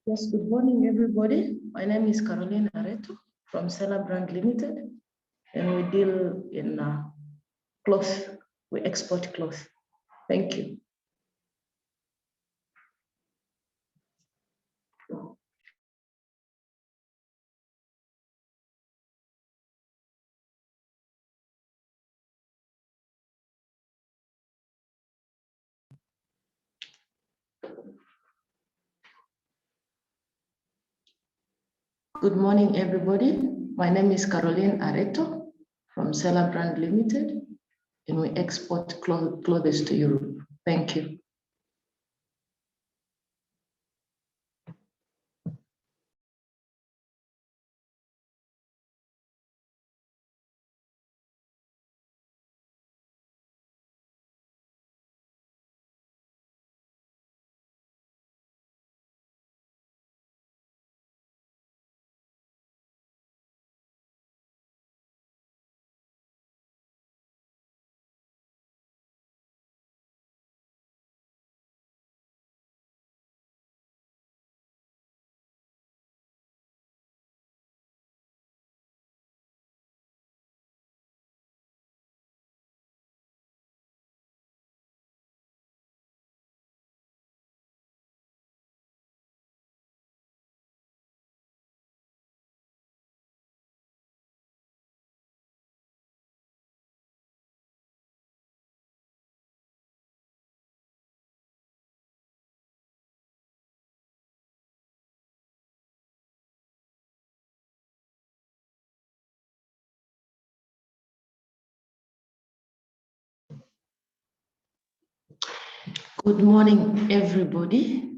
Yes, good morning, everybody. My name is Caroline Areto from Seller Brand Limited, and we deal in cloth. We export cloth. Thank you. Good morning, everybody. My name is Caroline Areto from Seller Brand Limited, and we export clothes to Europe. Thank you. Good morning, everybody.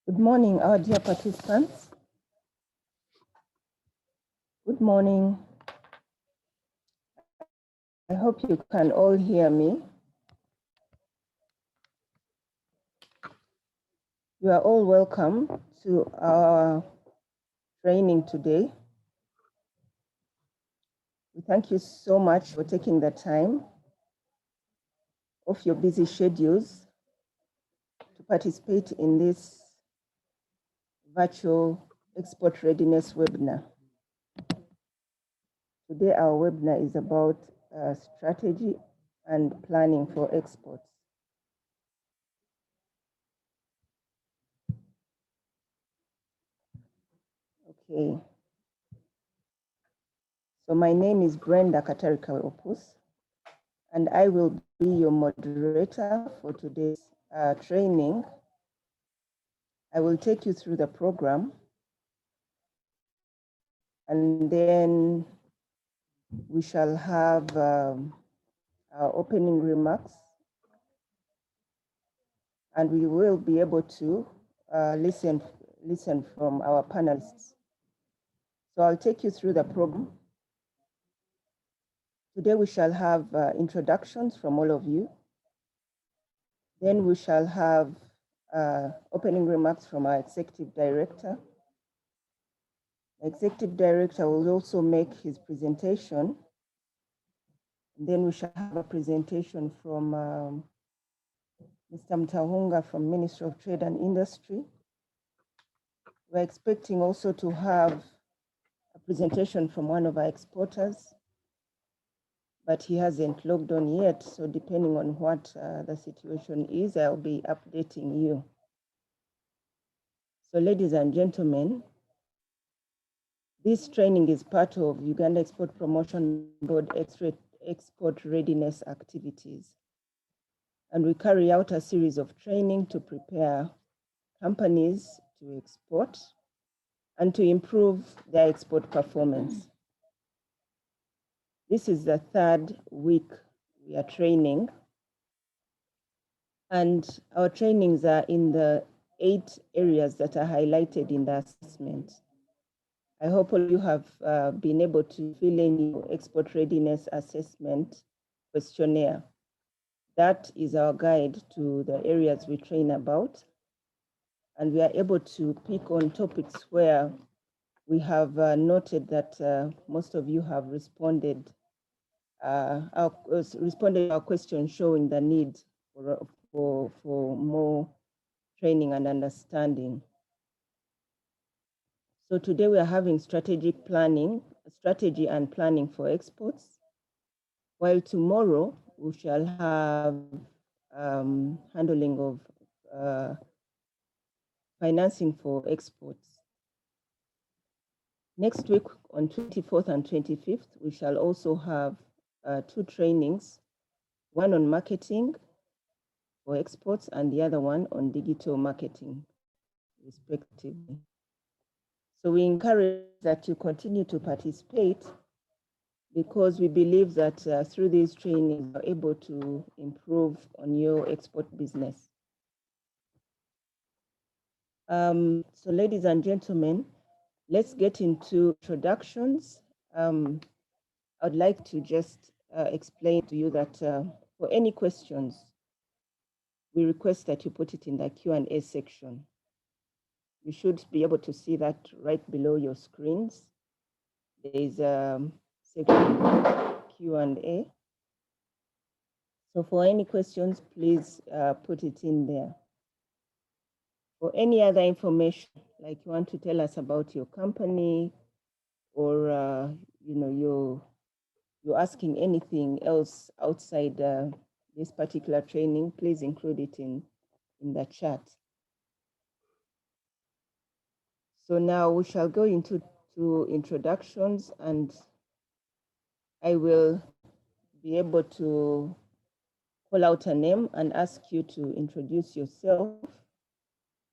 Good morning, our dear participants. Good morning. I hope you can all hear me. You are all welcome to our training today. We thank you so much for taking the time off your busy schedules participate in this virtual export readiness webinar. Today, our webinar is about strategy and planning for exports. Okay. So my name is Brenda Katarika Opus, and I will be your moderator for today's training. I will take you through the program, and then we shall have our opening remarks, and we will be able to listen from our panelists. So I'll take you through the program. Today we shall have introductions from all of you. Then we shall have opening remarks from our Executive Director. The Executive Director will also make his presentation. And then we shall have a presentation from Mr. Mtahunga from Ministry of Trade and Industry. We're expecting also to have a presentation from one of our exporters, but he hasn't logged on yet. So depending on what the situation is, I'll be updating you. So ladies and gentlemen, this training is part of Uganda Export Promotion Board export readiness activities. And we carry out a series of training to prepare companies to export and to improve their export performance. This is the third week we are training, and our trainings are in the 8 areas that are highlighted in the assessment. I hope all you have been able to fill in your export readiness assessment questionnaire. That is our guide to the areas we train about, and we are able to pick on topics where we have noted that most of you have responded to our question showing the need for more training and understanding. So today we are having strategy and planning for exports, while tomorrow we shall have handling of financing for exports. Next week on 24th and 25th, we shall also have 2 trainings, one on marketing for exports and the other one on digital marketing, respectively. So we encourage that you continue to participate, because we believe that through these trainings, you're able to improve on your export business. So ladies and gentlemen, let's get into introductions. I'd like to just explain to you that for any questions, we request that you put it in the Q&A section. You should be able to see that right below your screens. There is a section Q&A. So for any questions, please put it in there. For any other information, like you want to tell us about your company, or you're asking anything else outside this particular training, please include it in the chat. So now we shall go into introductions, and I will be able to call out a name and ask you to introduce yourself.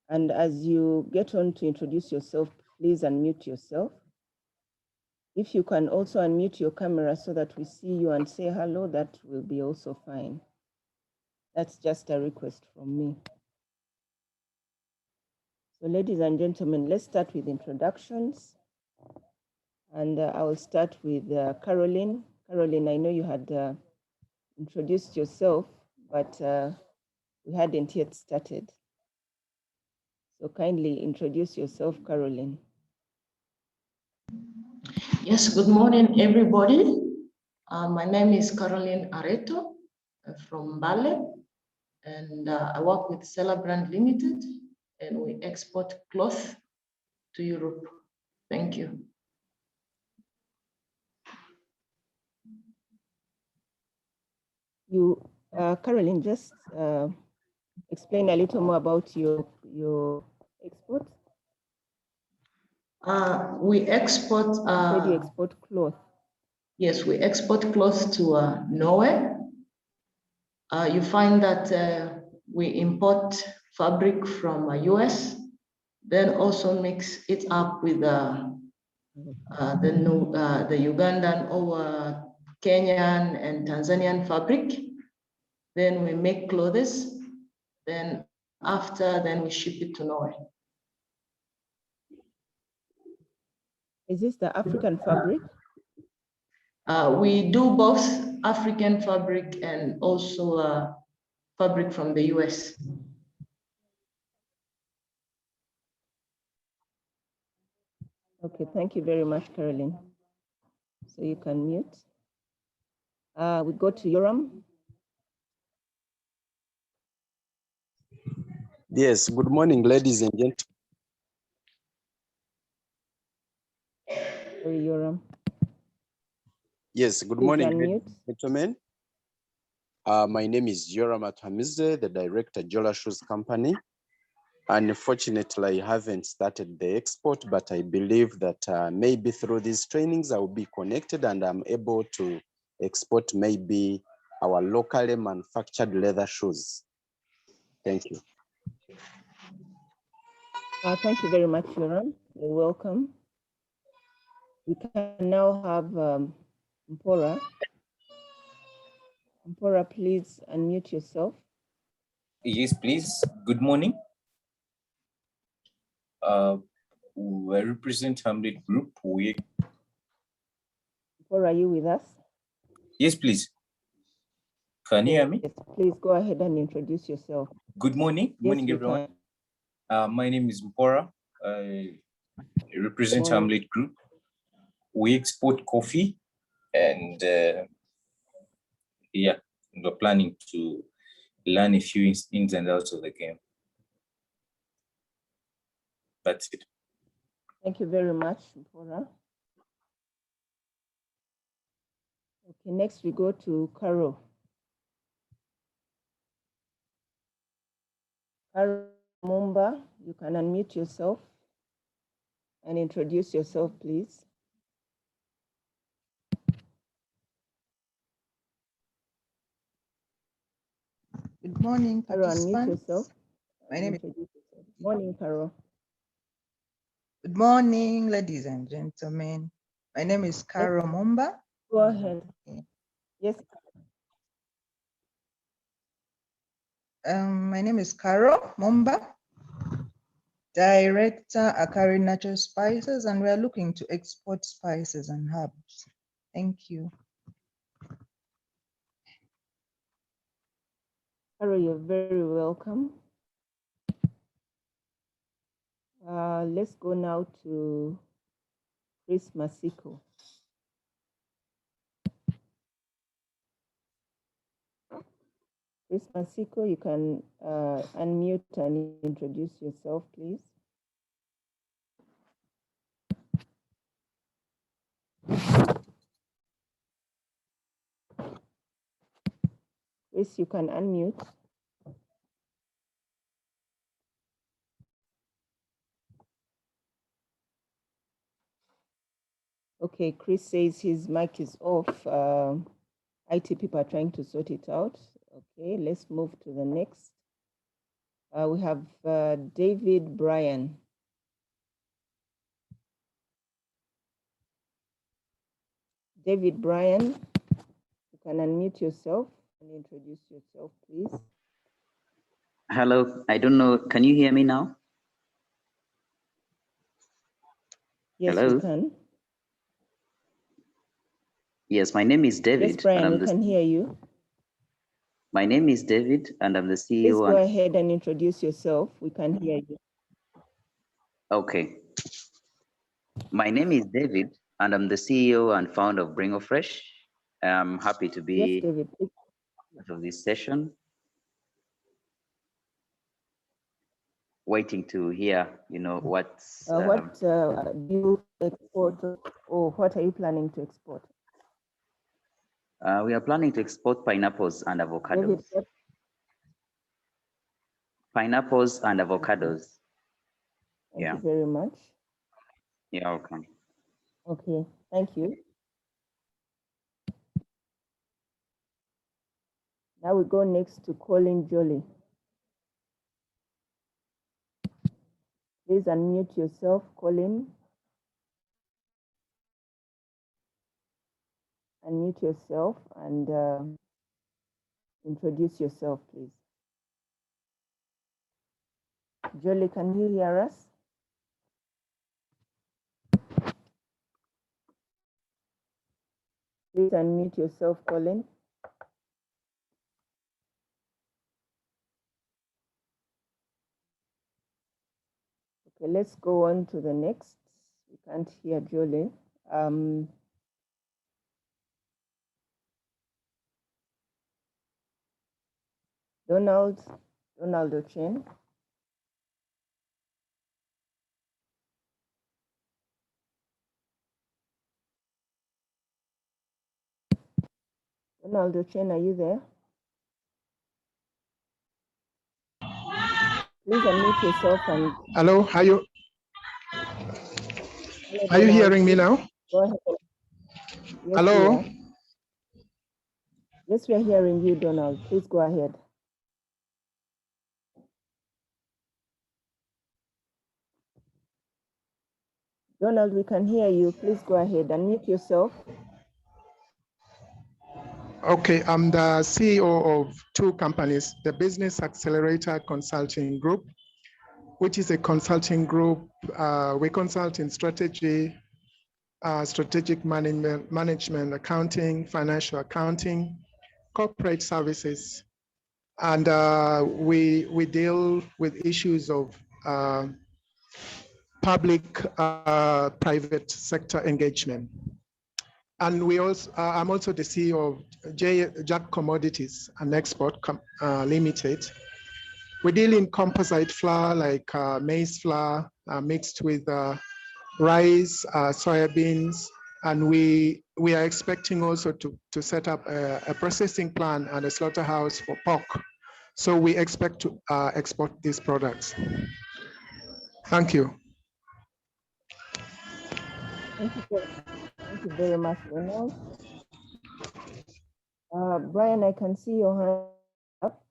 And as you get on to introduce yourself, please unmute yourself. If you can also unmute your camera so that we see you and say hello, that will be also fine. That's just a request from me. So ladies and gentlemen, let's start with introductions. And I will start with Caroline. Caroline, I know you had introduced yourself, but we hadn't yet started. So kindly introduce yourself, Caroline. Yes, good morning, everybody. My name is Caroline Areto from Mbale, and I work with Seller Brand Limited, and we export cloth to Europe. Thank you. Caroline, just explain a little more about your export. We export. You said you export cloth. Yes, we export cloth to Norway. You find that we import fabric from US, then also mix it up with the Ugandan or Kenyan and Tanzanian fabric. Then we make clothes. Then we ship it to Norway. Is this the African fabric? We do both African fabric and also fabric from the US. Okay, thank you very much, Caroline. So you can mute. We go to Yoram. Yes, good morning, ladies and gentlemen. Sorry, Yoram. Yes, good Please morning, unmute. ladies and gentlemen. My name is Yoram Atamize, the director, Jola Shoes Company. Unfortunately, I haven't started the export, but I believe that maybe through these trainings, I will be connected and I'm able to export maybe our locally manufactured leather shoes. Thank you. Thank you very much, Yoram. You're welcome. We can now have Mpora. Mpora, please unmute yourself. Yes, please. Good morning. I represent Hamlet Group. Mpora, are you with us? Yes, please. Can you hear me? Yes, please go ahead and introduce yourself. Good morning. Good morning, everyone. My name is Mpora. I represent Hamlet Group. We export coffee and yeah, we're planning to learn a few ins and outs of the game. That's it. Thank you very much, Mpora. Okay, next we go to Carol. Carol Mumba, you can unmute yourself and introduce yourself, please. Good morning, Carol, unmute yourself. My name is. Morning, Carol. Good morning, ladies and gentlemen. My name is Carol Mumba. Go ahead. Yes. My name is Carol Mumba, Director, Akari Natural Spices, and we are looking to export spices and herbs. Thank you. Carol, you're very welcome. Let's go now to Chris Masiko. Chris Masiko, you can unmute and introduce yourself, please. Chris, you can unmute. Okay, Chris says his mic is off. IT people are trying to sort it out. Okay, let's move to the next. We have David Bryan. David Bryan, you can unmute yourself and introduce yourself, please. Hello, I don't know, can you hear me now? Yes, hello? we can. Yes, my name is David. Yes, Brian, we can hear you. My name is David, and I'm the CEO. Please go ahead and introduce yourself. We can hear you. Okay. My name is David, and I'm the CEO and founder of Bring of Fresh. I'm happy to be yes, David, part of this session. waiting to hear, what's. What do you export, or what are you planning to export? We are planning to export pineapples and avocados. David, what? Pineapples and avocados. Thank Yeah. you very much. You're welcome. Okay, thank you. Now we go next to Colin Jolie. Please unmute yourself, Colin. Unmute yourself and introduce yourself, please. Jolie, can you hear us? Please unmute yourself, Colin. Okay, let's go on to the next. We can't hear Jolie. Donald Ochen. Donald Ochen, are you there? Please unmute yourself and. Hello, are you Donald, hearing me now? Go ahead. Yes, Hello? we are. Yes, we are hearing you, Donald. Please go ahead. Donald, we can hear you. Please go ahead. Unmute yourself. Okay, I'm the CEO of two companies, the Business Accelerator Consulting Group, which is a consulting group. We consult in strategy, strategic management, accounting, financial accounting, corporate services. And we deal with issues of public-private sector engagement. And we also, I'm also the CEO of Jack Commodities and Export Limited. We deal in composite flour like maize flour mixed with rice, soybeans, and we are expecting also to set up a processing plant and a slaughterhouse for pork. So we expect to export these products. Thank you. Thank you very much, Donald. Brian, I can see your hand up.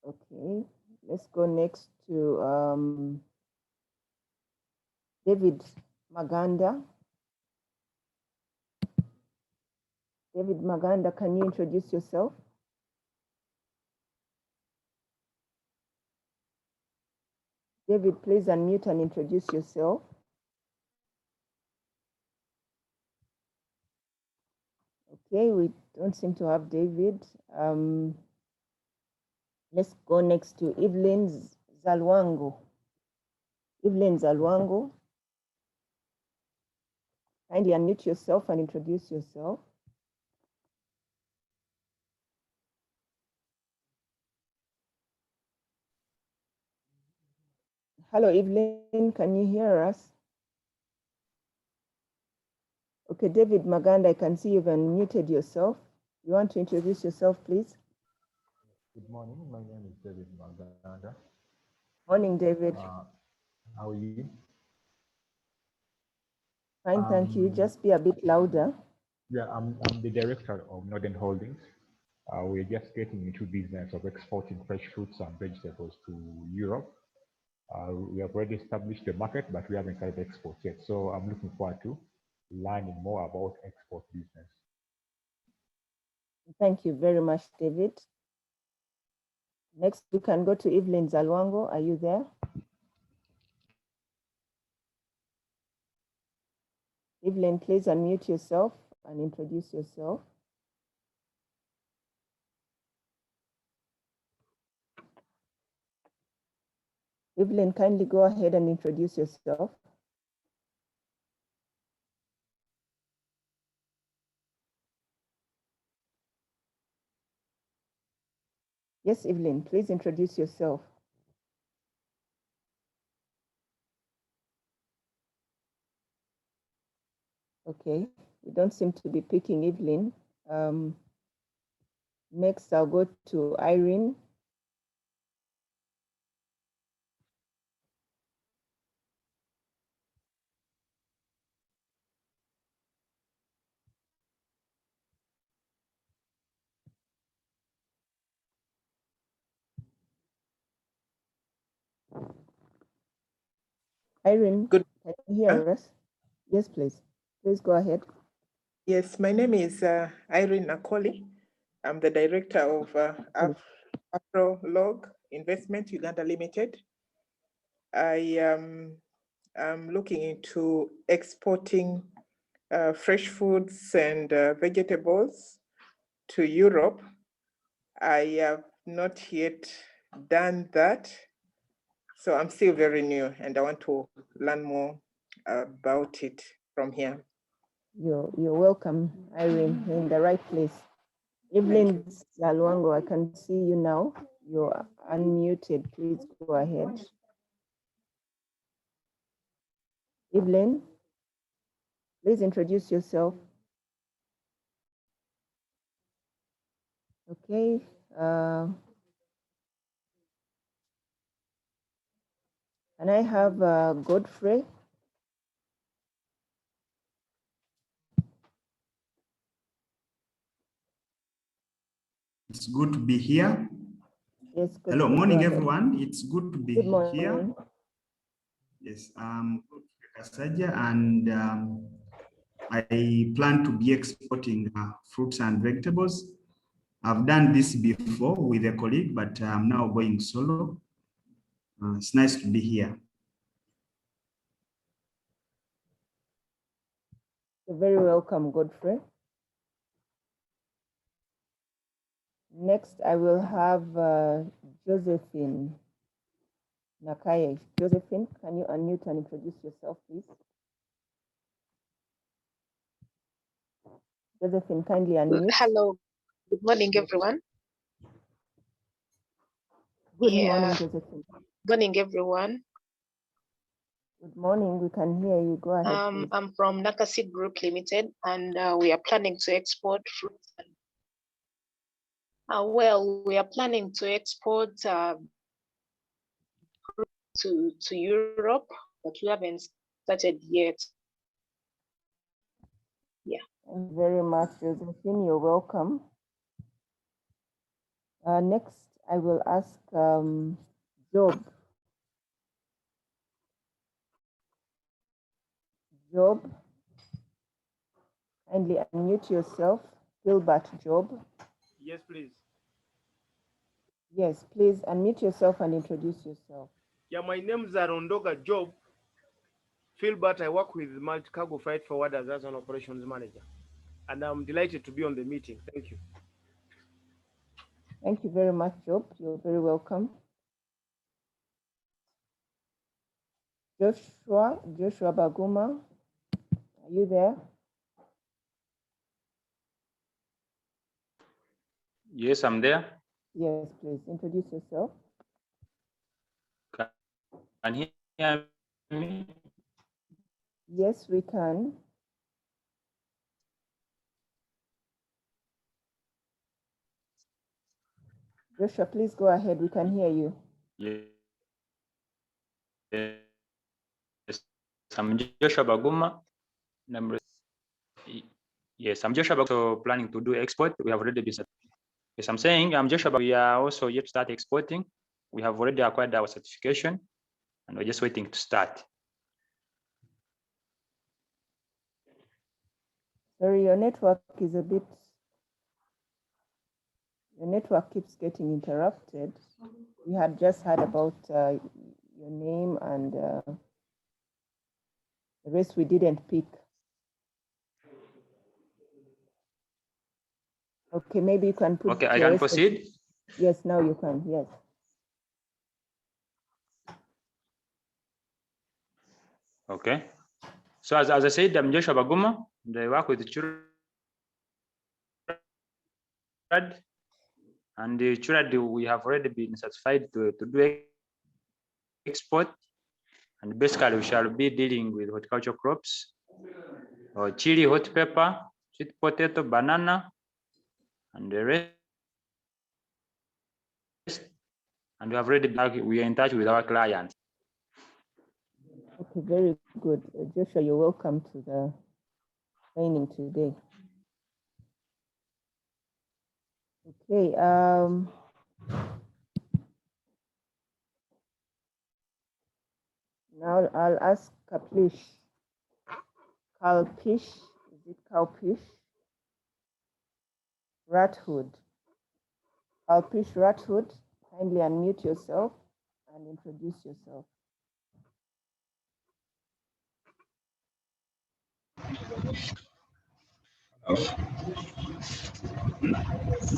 Okay, let's go next to David Maganda. David Maganda, can you introduce yourself? David, please unmute and introduce yourself. Okay, we don't seem to have David. Let's go next to Evelyn Zalwango. Evelyn Zalwango, kindly unmute yourself and introduce yourself. Hello, Evelyn, can you hear us? Okay, David Maganda, I can see you've unmuted yourself. You want to introduce yourself, please? Good morning. My name is David Maganda. Morning, David. How are you? Fine, thank you. Just be a bit louder. Yeah, I'm the director of Northern Holdings. We're just getting into business of exporting fresh fruits and vegetables to Europe. We have already established the market, but we haven't started export yet. So I'm looking forward to learning more about export business. Thank you very much, David. Next, we can go to Evelyn Zalwango. Are you there? Evelyn, please unmute yourself and introduce yourself. Evelyn, kindly go ahead and introduce yourself. Yes, Evelyn, please introduce yourself. Okay, we don't seem to be picking Evelyn. Next, I'll go to Irene. Irene, Good. can you hear us? Yes, please. Please go ahead. Yes, my name is Irene Nakoli. I'm the director of Afrolog Investment Uganda Limited. I am looking into exporting fresh foods and vegetables to Europe. I have not yet done that. So I'm still very new and I want to learn more about it from here. You're welcome, Irene. You're in the right place. Evelyn Zalwango, I can see you now. You're unmuted. Please go ahead. Evelyn, please introduce yourself. Okay. And I have Godfrey. It's good to be here. Yes. Hello, morning everyone. It's good to be here. Yes, I'm Kasaja, and I plan to be exporting fruits and vegetables. I've done this before with a colleague, but I'm now going solo. It's nice to be here. You're very welcome, Godfrey. Next, I will have Josephine Nakaye. Josephine, can you unmute and introduce yourself, please? Josephine, kindly unmute. Hello, good morning, everyone. Good morning, Josephine. Good morning, everyone. Good morning, we can hear you. Go ahead, please. I'm from Nakaseed Group Limited, and we are planning to export fruits. Well, we are planning to export to Europe, but we haven't started yet. Yeah. Thank you very much, Josephine. You're welcome. Next, I will ask Job. Job, kindly unmute yourself. Gilbert Job. Yes, please. Yes, please unmute yourself and introduce yourself. Yeah, my name is Arondoga Job. Philbert, I work with Multi-Cargo Freight Forwarders as an operations manager. And I'm delighted to be on the meeting. Thank you. Thank you very much, Job. You're very welcome. Joshua Baguma, are you there? Yes, I'm there. Yes, please introduce yourself. Can you hear me? Yes, we can. Joshua, please go ahead. We can hear you. Yes, I'm Joshua Baguma. Yes, I'm Joshua Baguma. So planning to do export. We have already been. Yes, I'm saying I'm Joshua Baguma. We are also yet to start exporting. We have already acquired our certification, and we're just waiting to start. Sorry, your network is a bit. Your network keeps getting interrupted. We had just heard about your name and the rest we didn't pick. Okay, maybe you can put. Okay, I can proceed. Yes, now you can. Yes. Okay. So as I said, I'm Joshua Baguma. I work with children, And surely we have already been certified to do export. And basically we shall be dealing with horticultural crops, or chili, hot pepper, sweet potato, banana, and the rest. And we have already we are in touch with our clients. Okay, very good. Joshua, you're welcome to the training today. Okay, now I'll ask Kalpish. Is it Kalpish? Rathood. Kalpish Rathood, kindly unmute yourself and introduce yourself. Hello.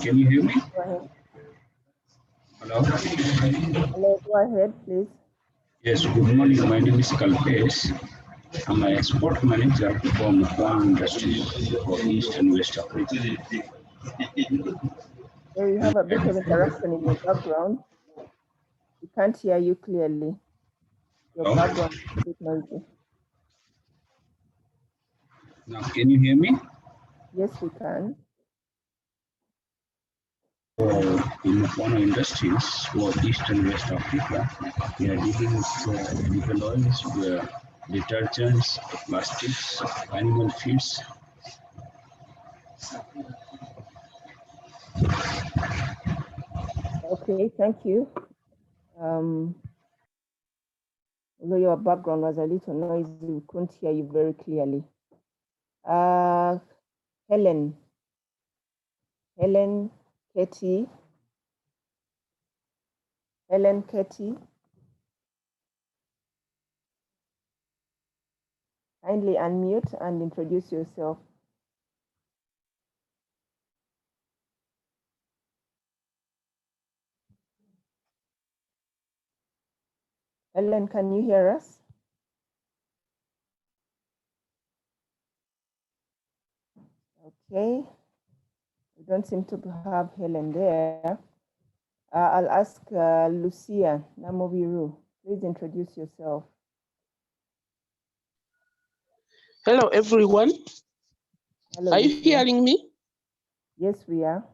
Can you hear me? Go ahead. Hello. Hello, go ahead, please. Yes, good morning. My name is Kalpesh. I'm an export manager from Farm Industries for East and West Africa. So you have a bit of interruption in your background. We can't hear you clearly. Your background is a bit noisy. Now, can you hear me? Yes, we can. In Farm Industries for East and West Africa, we are dealing with edible oils, detergents, plastics, animal feeds. Okay, thank you. Although your background was a little noisy, we couldn't hear you very clearly. Helen Ketty. Helen Ketty. Kindly unmute and introduce yourself. Helen, can you hear us? Okay, we don't seem to have Helen there. I'll ask Lucia Namoviru. Please introduce yourself. Hello, everyone. Hello, are Lucia. you hearing me? Yes, we are.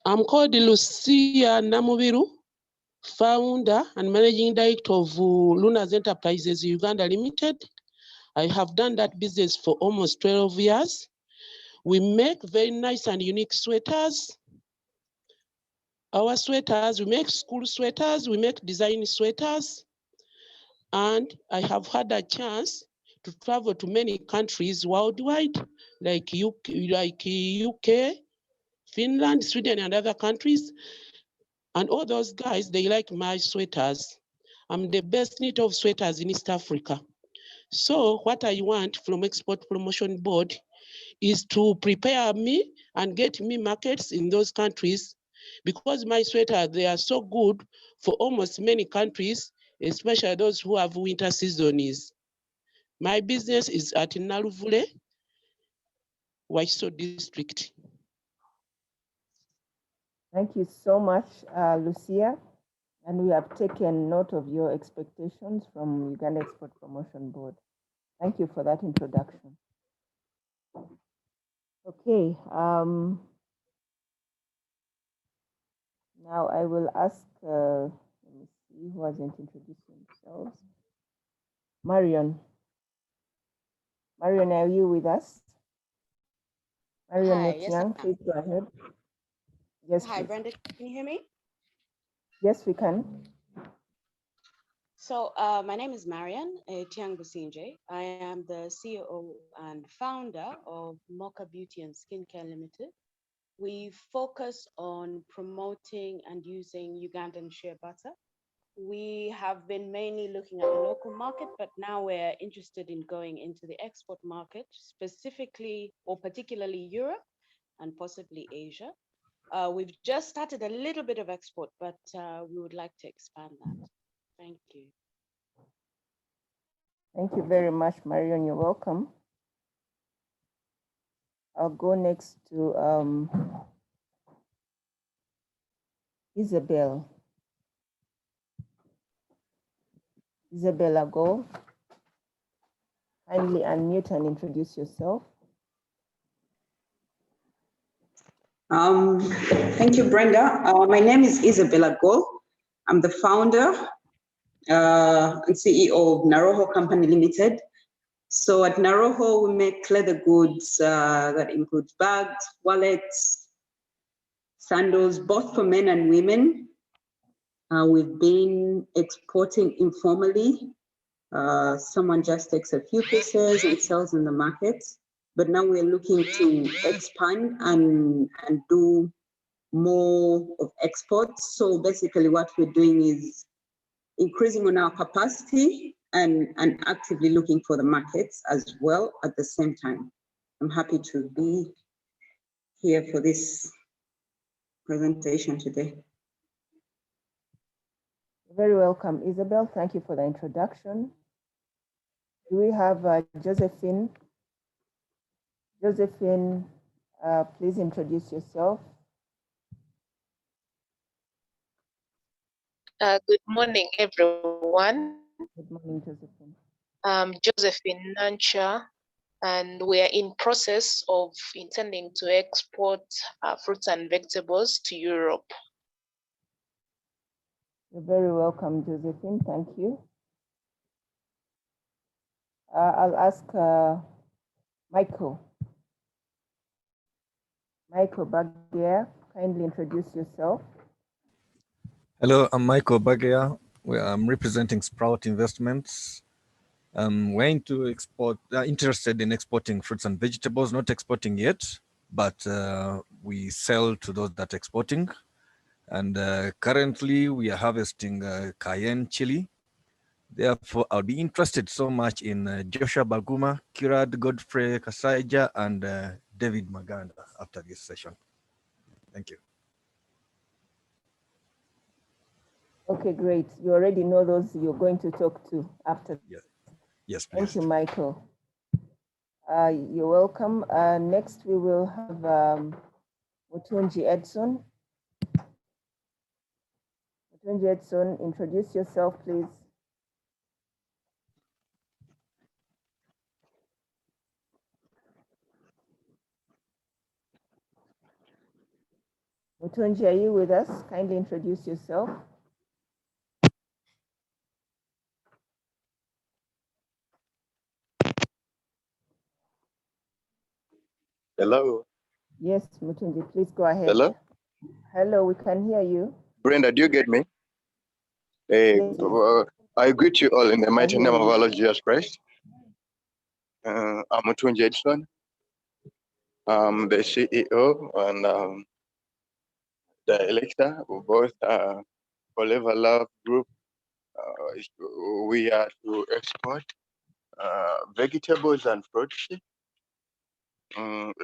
I'm called Lucia Namubiru, founder and managing director of Luna's Enterprises Uganda Limited. I have done that business for almost 12 years. We make very nice and unique sweaters. Our sweaters, we make school sweaters, we make design sweaters. And I have had a chance to travel to many countries worldwide, like UK, Finland, Sweden, and other countries. And all those guys, they like my sweaters. I'm the best knit of sweaters in East Africa. So what I want from Export Promotion Board is to prepare me and get me markets in those countries, because my sweaters, they are so good for almost many countries, especially those who have winter seasons. My business is at Naruvule, Waiso district. Thank you so much, Lucia. And we have taken note of your expectations from Uganda Export Promotion Board. Thank you for that introduction. Okay, now I will ask, let me see who hasn't introduced themselves. Marion. Marion, are you with us? Marion Hi, yes, Young, please go ahead. Yes, hi, please. Brenda, can you hear me? Yes, we can. So my name is Marian Tiang Businje. I am the CEO and founder of Mocha Beauty and Skincare Limited. We focus on promoting and using Ugandan shea butter. We have been mainly looking at the local market, but now we're interested in going into the export market, specifically or particularly Europe and possibly Asia. We've just started a little bit of export, but we would like to expand that. Thank you. Thank you very much, Marion. You're welcome. I'll go next to Isabella Go. Kindly unmute and introduce yourself. Thank you, Brenda. My name is Isabella Go. I'm the founder and CEO of Naroho Company Limited. So at Naroho, we make leather goods that includes bags, wallets, sandals, both for men and women. We've been exporting informally. Someone just takes a few pieces and sells in the market. But now we're looking to expand and do more of exports. So basically what we're doing is increasing on our capacity and actively looking for the markets as well at the same time. I'm happy to be here for this presentation today. Very welcome, Isabel. Thank you for the introduction. Do we have Josephine? Josephine, please introduce yourself. Good morning, everyone. Good morning, Josephine. I'm Josephine Nancha, and we are in process of intending to export fruits and vegetables to Europe. You're very welcome, Josephine. Thank you. I'll ask Michael. Michael Bagia, kindly introduce yourself. Hello, I'm Michael Bagia. I'm representing Sprout Investments. We're into interested in exporting fruits and vegetables, not exporting yet, but we sell to those that are exporting. And currently we are harvesting cayenne chili. Therefore, I'll be interested so much in Joshua Baguma, Kirad Godfrey Kasaija, and David Maganda after this session. Thank you. Okay, great. You already know those you're going to talk to after. Yes, please. Thank you, Michael. You're welcome. Next, we will have Mutunji Edson. Mutunji Edson, introduce yourself, please. Mutunji, are you with us? Kindly introduce yourself. Hello. Yes, Mutunji, please go ahead. Hello. Hello, we can hear you. Brenda, do you get me? Hey, I greet you all in the mighty name of our Lord Jesus Christ. I'm Mutunji Edson. I'm the CEO and director of both Forever Love Group. We are to export vegetables and fruits.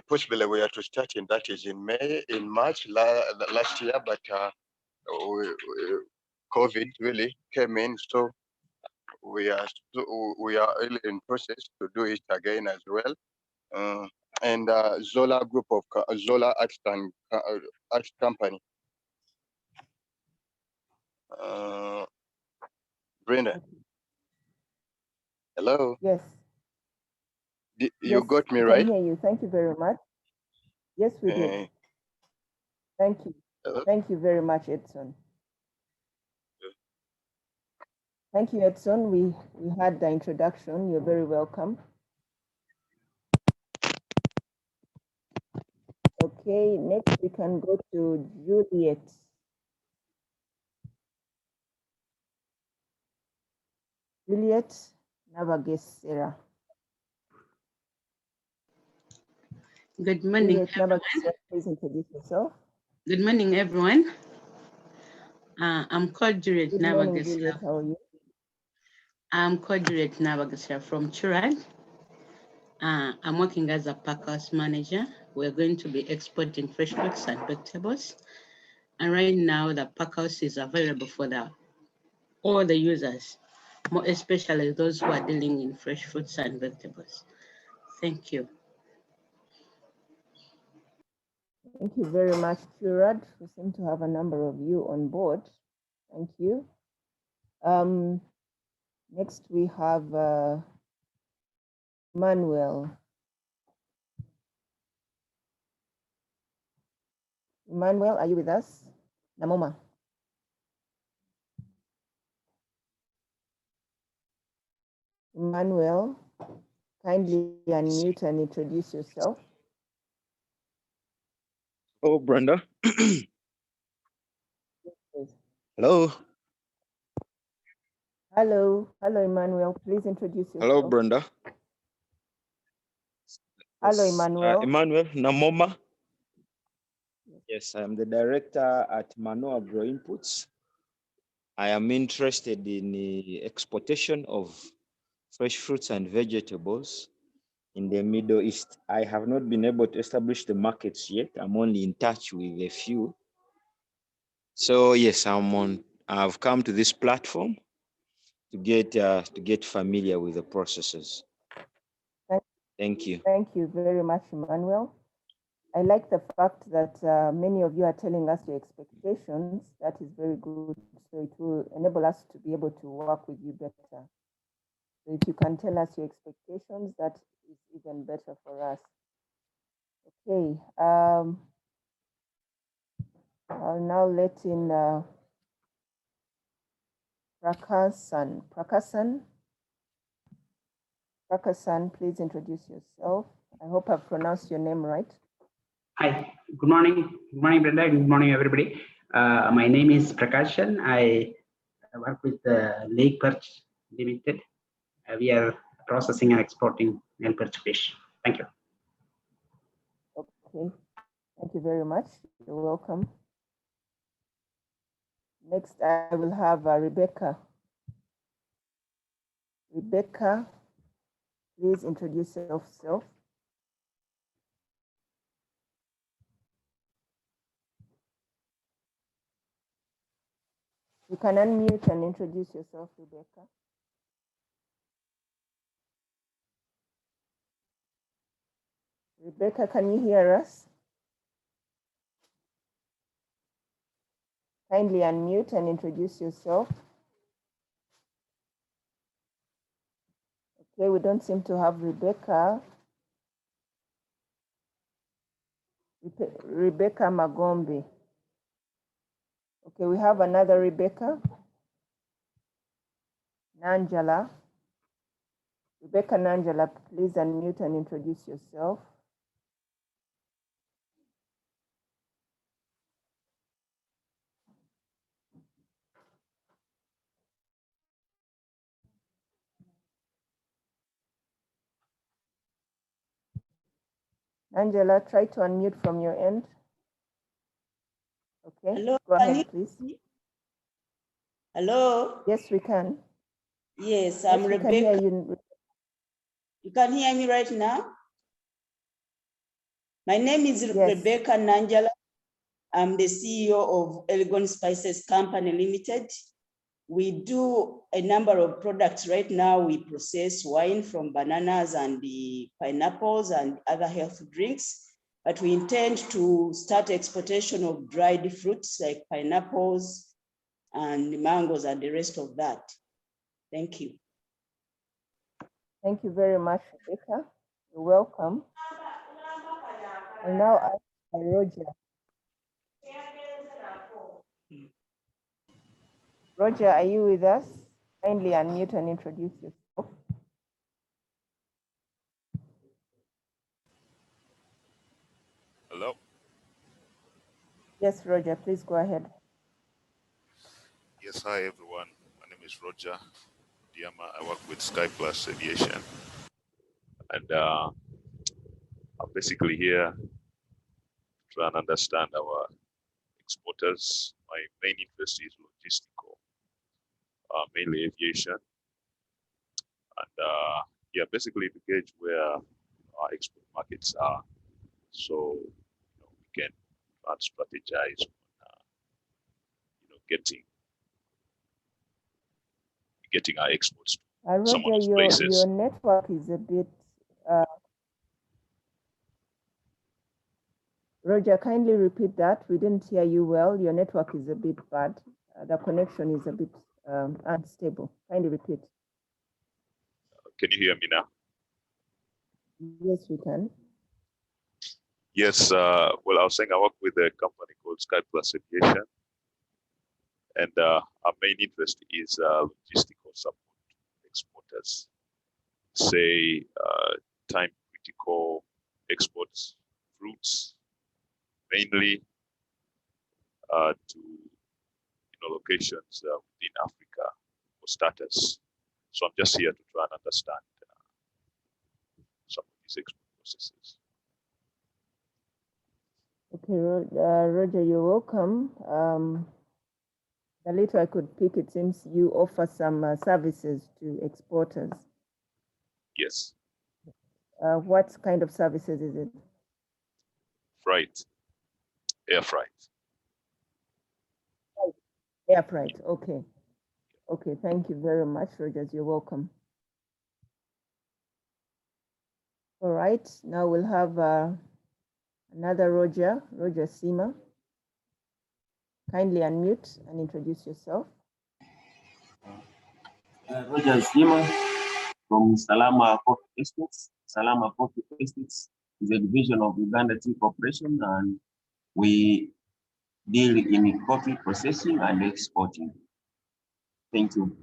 Possibly we are to start in that is in March last year, but COVID really came in, so we are really in process to do it again as well. And Zola Group of Zola Arts Company. Brenda. Hello. Yes. You got me we right? can hear you. Thank you very much. Yes, we did. Thank you. Hello? Thank you very much, Edson. Thank you, Edson. We had the introduction. You're very welcome. Okay, next we can go to Juliet. Juliet Navagesera. Good morning, everyone. Please introduce yourself. Good morning, everyone. I'm called Juliet Navagesera. How are you? I'm called Juliet Navagesera from Churad. I'm working as a pack house manager. We're going to be exporting fresh fruits and vegetables. And right now, the pack house is available for all the users, more especially those who are dealing in fresh fruits and vegetables. Thank you. Thank you very much, Churad. We seem to have a number of you on board. Thank you. Next, we have Emmanuel. Emmanuel, are you with us? Namoma. Emmanuel, kindly unmute and introduce yourself. Oh, Brenda. Hello. Hello, Emmanuel. Please introduce yourself. Hello, Brenda. Hello, Yes, Emmanuel. Emmanuel Namoma. Yes, I am the director at Mano Agro Inputs. I am interested in the exportation of fresh fruits and vegetables in the Middle East. I have not been able to establish the markets yet. I'm only in touch with a few. So yes, I've come to this platform to get familiar with the processes. Thank you. Thank you very much, Emmanuel. I like the fact that many of you are telling us your expectations. That is very good. So it will enable us to be able to work with you better. So if you can tell us your expectations, that is even better for us. Okay. I'll now let in Prakasan. Prakasan, please introduce yourself. I hope I've pronounced your name right. Hi, good morning. Good morning, Brenda. Good morning, everybody. My name is Prakashan. I work with Lake Perch Limited. We are processing and exporting nail perch fish. Thank you. Okay, thank you very much. You're welcome. Next, I will have Rebecca. Rebecca, please introduce yourself. You can unmute and introduce yourself, Rebecca. Rebecca, can you hear us? Kindly unmute and introduce yourself. Okay, we don't seem to have Rebecca. Rebecca Magombe. Okay, we have another Rebecca. Nanjala. Rebecca Nanjala, please unmute and introduce yourself. Angela, try to unmute from your end. Okay, hello, go ahead, please. Hello? Yes, we can. Yes, I'm Rebecca. Can hear you. You can hear me right now? My name is Rebecca Nanjala. I'm the CEO of Elgon Spices Company Limited. We do a number of products right now. We process wine from bananas and the pineapples and other healthy drinks, but we intend to start exportation of dried fruits like pineapples and mangoes and the rest of that. Thank you. Thank you very much, Rebecca. You're welcome. And now I Roger. Roger, are you with us? Kindly unmute and introduce yourself. Hello. Yes, Roger, please go ahead. Yes, hi everyone. My name is Roger Diama. I work with Sky Plus Aviation, and I'm basically here to try and understand our exporters. My main interest is logistical, mainly aviation, and yeah, basically to gauge where our export markets are, so we can strategize on getting our exports to some of Roger, those places. your network is a bit Roger, kindly repeat that. We didn't hear you well. Your network is a bit bad. The connection is a bit unstable. Kindly repeat. Can you hear me now? Yes, we can. Yes, well, I was saying I work with a company called Sky Plus Aviation, and our main interest is logistical support to exporters, say time-critical exports, fruits, mainly to locations within Africa for starters. So I'm just here to try and understand some of these export processes. Okay, Roger, you're welcome. The little I could pick, it seems you offer some services to exporters. Yes. What kind of services is it? Freight, air freight. Air freight, okay. Okay, thank you very much, Rogers. You're welcome. All right, now we'll have another Roger Sima. Kindly unmute and introduce yourself. Roger Sima from Salama Coffee Estates. Salama Coffee Estates is a division of Uganda Tea Corporation, and we deal in coffee processing and exporting. Thank you.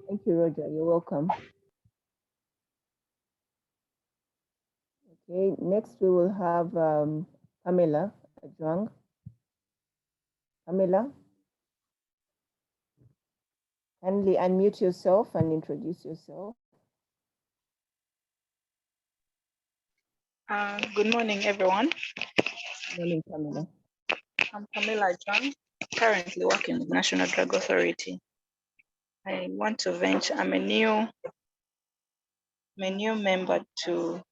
Thank you, Roger. You're welcome. Okay, next we will have Pamela Ajwang. Pamela, kindly unmute yourself and introduce yourself. Good morning, everyone. Good morning, Pamela. I'm Pamela John, currently working with National Drug Authority. I want to venture. I'm a new member to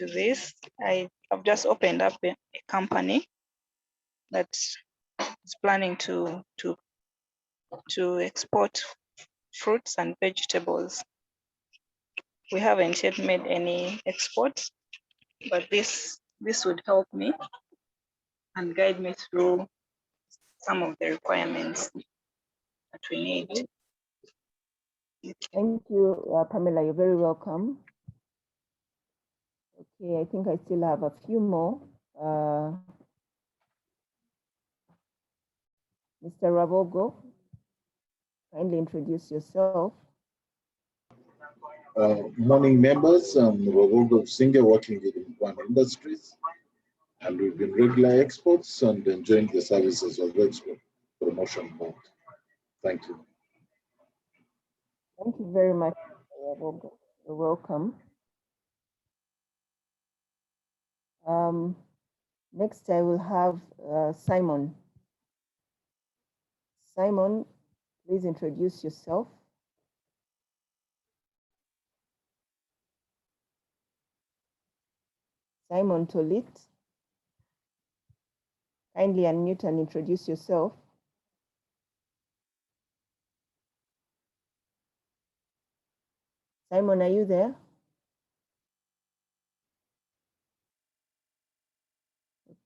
this. I've just opened up a company that's planning to export fruits and vegetables. We haven't yet made any exports, but this would help me and guide me through some of the requirements that we need. Thank you, Pamela. You're very welcome. Okay, I think I still have a few more. Mr. Ravogo, kindly introduce yourself. Morning, members. I'm Ravogo Singer, working with One Industries, and we've been regular exports and enjoying the services of Export Promotion Board. Thank you. Thank you very much, Mr. Ravogo. You're welcome. Next, I will have Simon. Simon, please introduce yourself. Simon Tolit, kindly unmute and introduce yourself. Simon, are you there?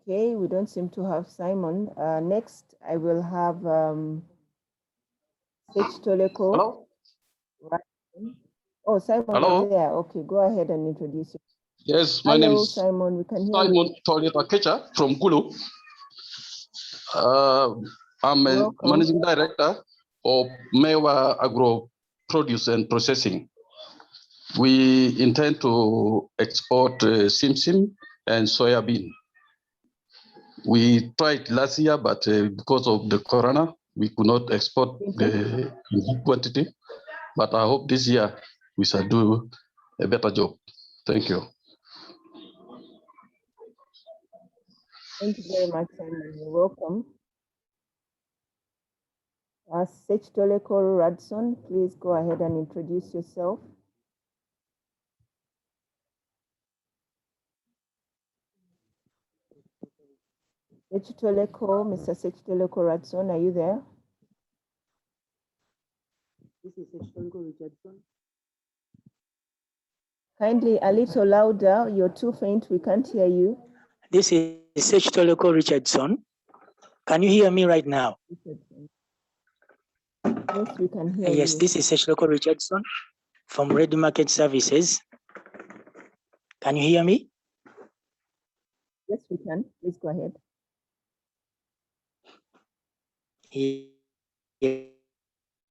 Okay, we don't seem to have Simon. Next, I will have Sech Toleko. Hello? Right. Oh, Simon Hello? is there. Okay, go ahead and introduce yourself. Yes, my name is Simon. We can hear Simon you. Tolita Kecha from Gulu. I'm a managing director of Mewa Agro Produce and Processing. We intend to export simsim and soya bean. We tried last year, but because of the corona, we could not export the quantity. But I hope this year we shall do a better job. Thank you. Thank you very much, Simon. You're welcome. Sech Toleko Radson, please go ahead and introduce yourself. Sech Toleko, Mr. Sech Toleko Radson, are you there? This is Sech Toleko Richardson. Kindly a little louder. You're too faint. We can't hear you. This is Sechitoloko Richardson. Can you hear me right now? Yes, we can hear Yes, you. this is Sechitoloko Richardson from Ready Market Services. Can you hear me? Yes, we can. Please go ahead.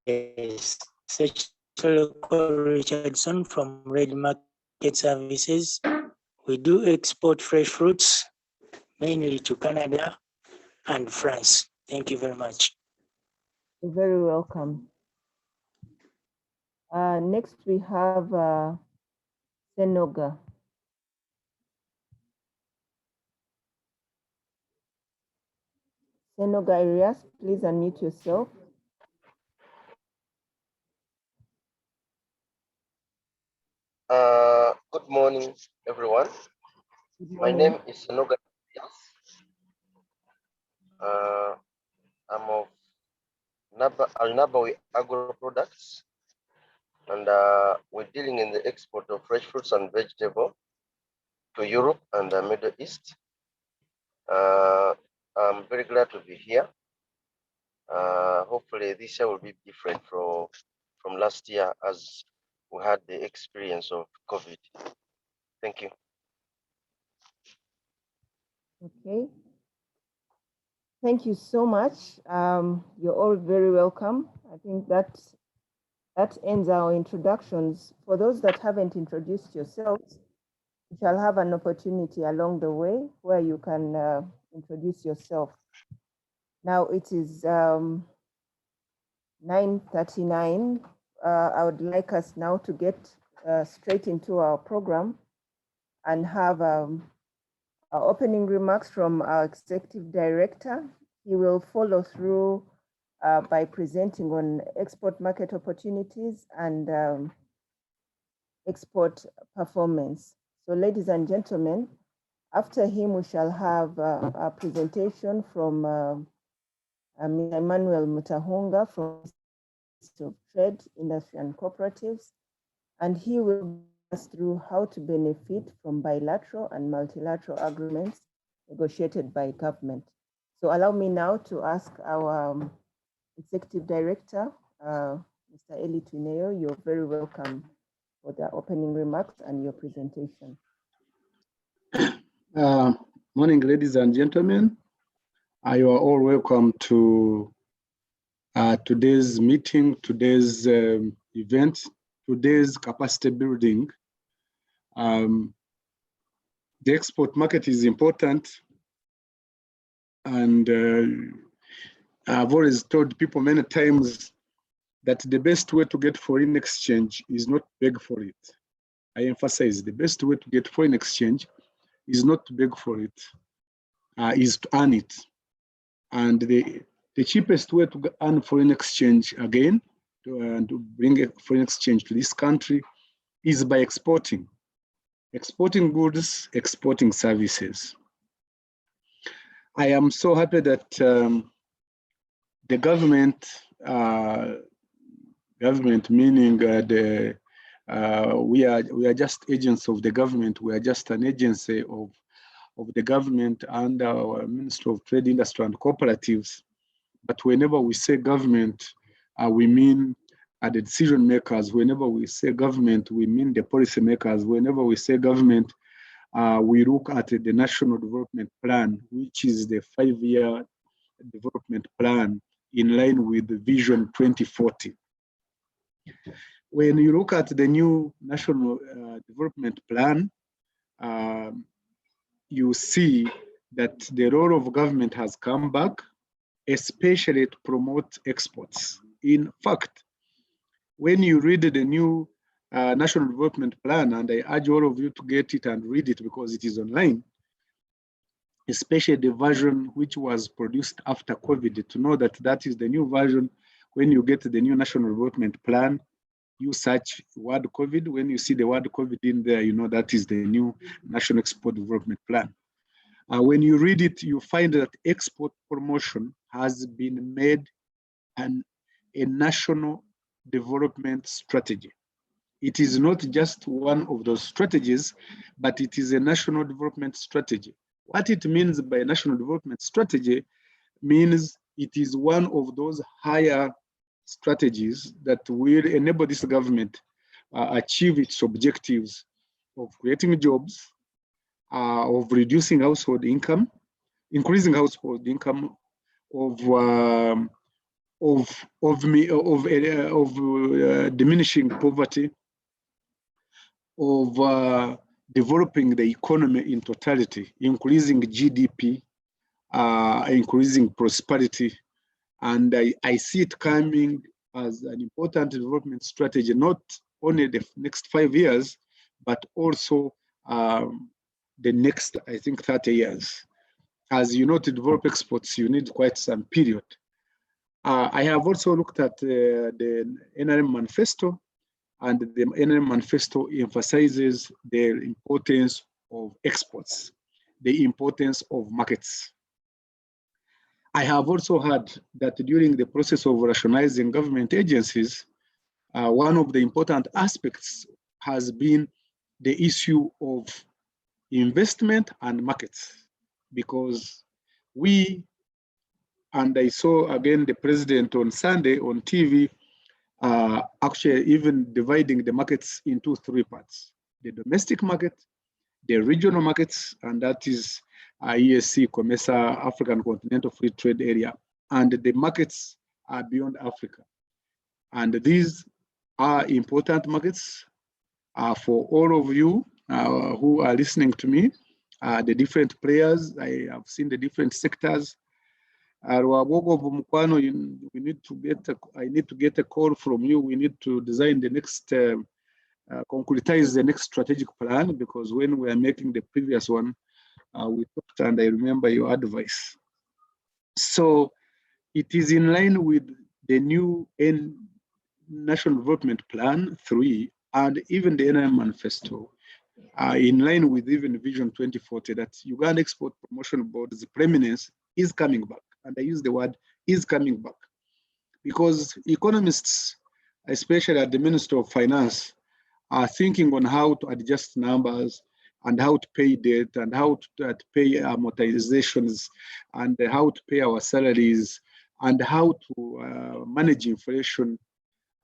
Yes, Sechitoloko Richardson from Ready Market Services. We do export fresh fruits, mainly to Canada and France. Thank you very much. You're very welcome. Next, we have Senoga. Senoga Arias, please unmute yourself. Good morning, everyone. Good My morning. name is Noga. I'm of Alnabawi Agro Products, and we're dealing in the export of fresh fruits and vegetables to Europe and the Middle East. I'm very glad to be here. Hopefully, this year will be different from last year, as we had the experience of COVID. Thank you. Okay. Thank you so much. You're all very welcome. I think that ends our introductions. For those that haven't introduced yourselves, you shall have an opportunity along the way where you can introduce yourself. Now it is 9:39. I would like us now to get straight into our program and have our opening remarks from our executive director. He will follow through by presenting on export market opportunities and export performance. So ladies and gentlemen, after him, we shall have a presentation from Mr. Emmanuel Mutahunga from the Ministry of Trade, Industry and Cooperatives, and he will guide us through how to benefit from bilateral and multilateral agreements negotiated by government. So allow me now to ask our Executive Director, Mr. Eli Twineo. You're very welcome for the opening remarks and your presentation. Morning, ladies and gentlemen. You are all welcome to today's meeting, today's event, today's capacity building. The export market is important, and I've always told people many times that the best way to get foreign exchange is not beg for it. I emphasize the best way to get foreign exchange is not to beg for it, is to earn it. And the cheapest way to earn foreign exchange again, to bring a foreign exchange to this country, is by exporting. Exporting goods, exporting services. I am so happy that the government, meaning we are just agents of the government. We are just an agency of the government and our Ministry of Trade, Industry and Cooperatives. But whenever we say government, we mean the decision makers. Whenever we say government, we mean the policy makers. Whenever we say government, we look at the National Development Plan, which is the 5-year development plan in line with the Vision 2040. When you look at the new National Development Plan, you see that the role of government has come back, especially to promote exports. In fact, when you read the new National Development Plan, and I urge all of you to get it and read it because it is online, especially the version which was produced after COVID, to know that that is the new version. When you get the new National Development Plan, you search word COVID. When you see the word COVID in there, you know that is the new National Export Development Plan. When you read it, you find that export promotion has been made a national development strategy. It is not just one of those strategies, but it is a national development strategy. What it means by national development strategy means it is one of those higher strategies that will enable this government achieve its objectives of creating jobs, of reducing household income, increasing household income, of diminishing poverty, of developing the economy in totality, increasing GDP, increasing prosperity. And I see it coming as an important development strategy, not only the next 5 years, but also the next, I think, 30 years. As you know, to develop exports, you need quite some period. I have also looked at the NRM manifesto, and the NRM manifesto emphasizes the importance of exports, the importance of markets. I have also heard that during the process of rationalizing government agencies, one of the important aspects has been the issue of investment and markets, because we, and I saw again the president on Sunday on TV, actually even dividing the markets into 3 parts: the domestic market, the regional markets, and that is ESC, COMESA, African Continental Free Trade Area, and the markets are beyond Africa. And these are important markets for all of you who are listening to me, the different players. I have seen the different sectors. I need to get a call from you. We need to design the next, concretize the next strategic plan, because when we are making the previous one, we talked and I remember your advice. So it is in line with the new National Development Plan 3 and even the NRM Manifesto, in line with even Vision 2040, that Uganda Export Promotion Board's preeminence is coming back. And I use the word is coming back, because economists, especially at the Ministry of Finance, are thinking on how to adjust numbers and how to pay debt and how to pay amortizations and how to pay our salaries and how to manage inflation.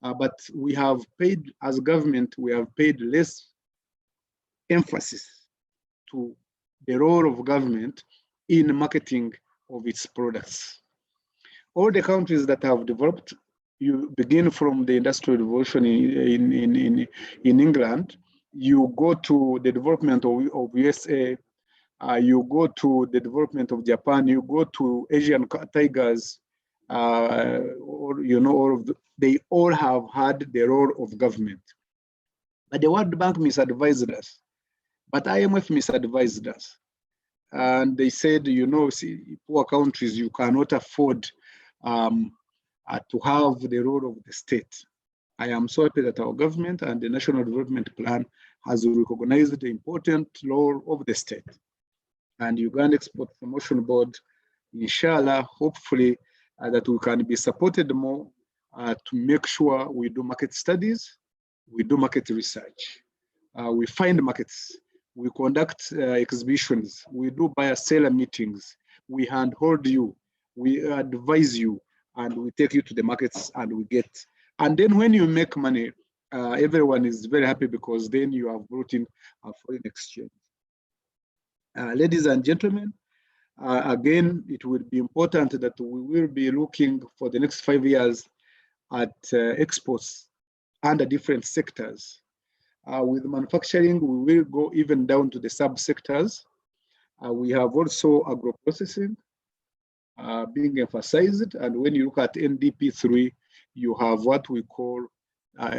But we have paid, as government, we have paid less emphasis to the role of government in marketing of its products. All the countries that have developed, you begin from the Industrial Revolution in England, you go to the development of USA, you go to the development of Japan, you go to Asian tigers, or, you know, they all have had the role of government. But the World Bank misadvised us, but IMF misadvised us. And they said, you know, see, poor countries, you cannot afford to have the role of the state. I am so happy that our government and the National Development Plan has recognized the important role of the state. And Uganda Export Promotion Board, inshallah, hopefully, that we can be supported more to make sure we do market studies, we do market research, we find markets, we conduct exhibitions, we do buyer-seller meetings, we handhold you, we advise you, and we take you to the markets and we get. And then when you make money, everyone is very happy, because then you have brought in a foreign exchange. Ladies and gentlemen, again, it will be important that we will be looking for the next 5 years at exports under different sectors. With manufacturing, we will go even down to the sub-sectors. We have also agro-processing being emphasized. And when you look at NDP 3, you have what we call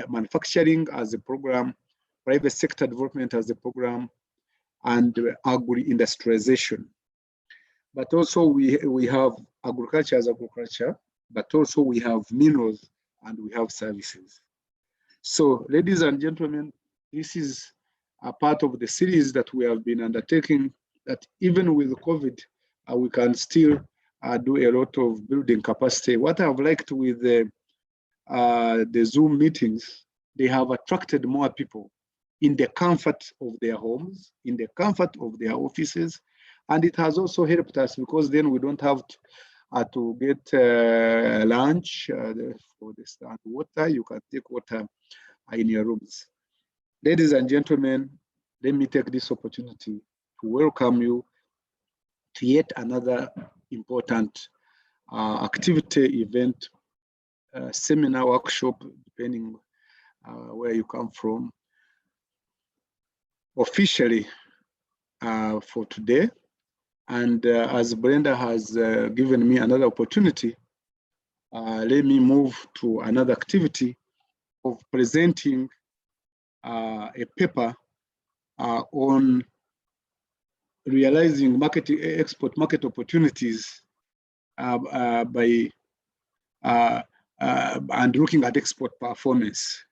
manufacturing as a program, private sector development as a program, and agri-industrialization. But also we have agriculture as agriculture, but also we have minerals and we have services. So, ladies and gentlemen, this is a part of the series that we have been undertaking, that even with COVID, we can still do a lot of building capacity. What I've liked with the Zoom meetings, they have attracted more people in the comfort of their homes, in the comfort of their offices, And it has also helped us because then we don't have to get lunch for this and water. You can take water in your rooms. Ladies and gentlemen, let me take this opportunity to welcome you to yet another important activity, event, seminar, workshop, depending where you come from, officially for today. And as Brenda has given me another opportunity, let me move to another activity of presenting a paper on realizing export market opportunities by and looking at export performance.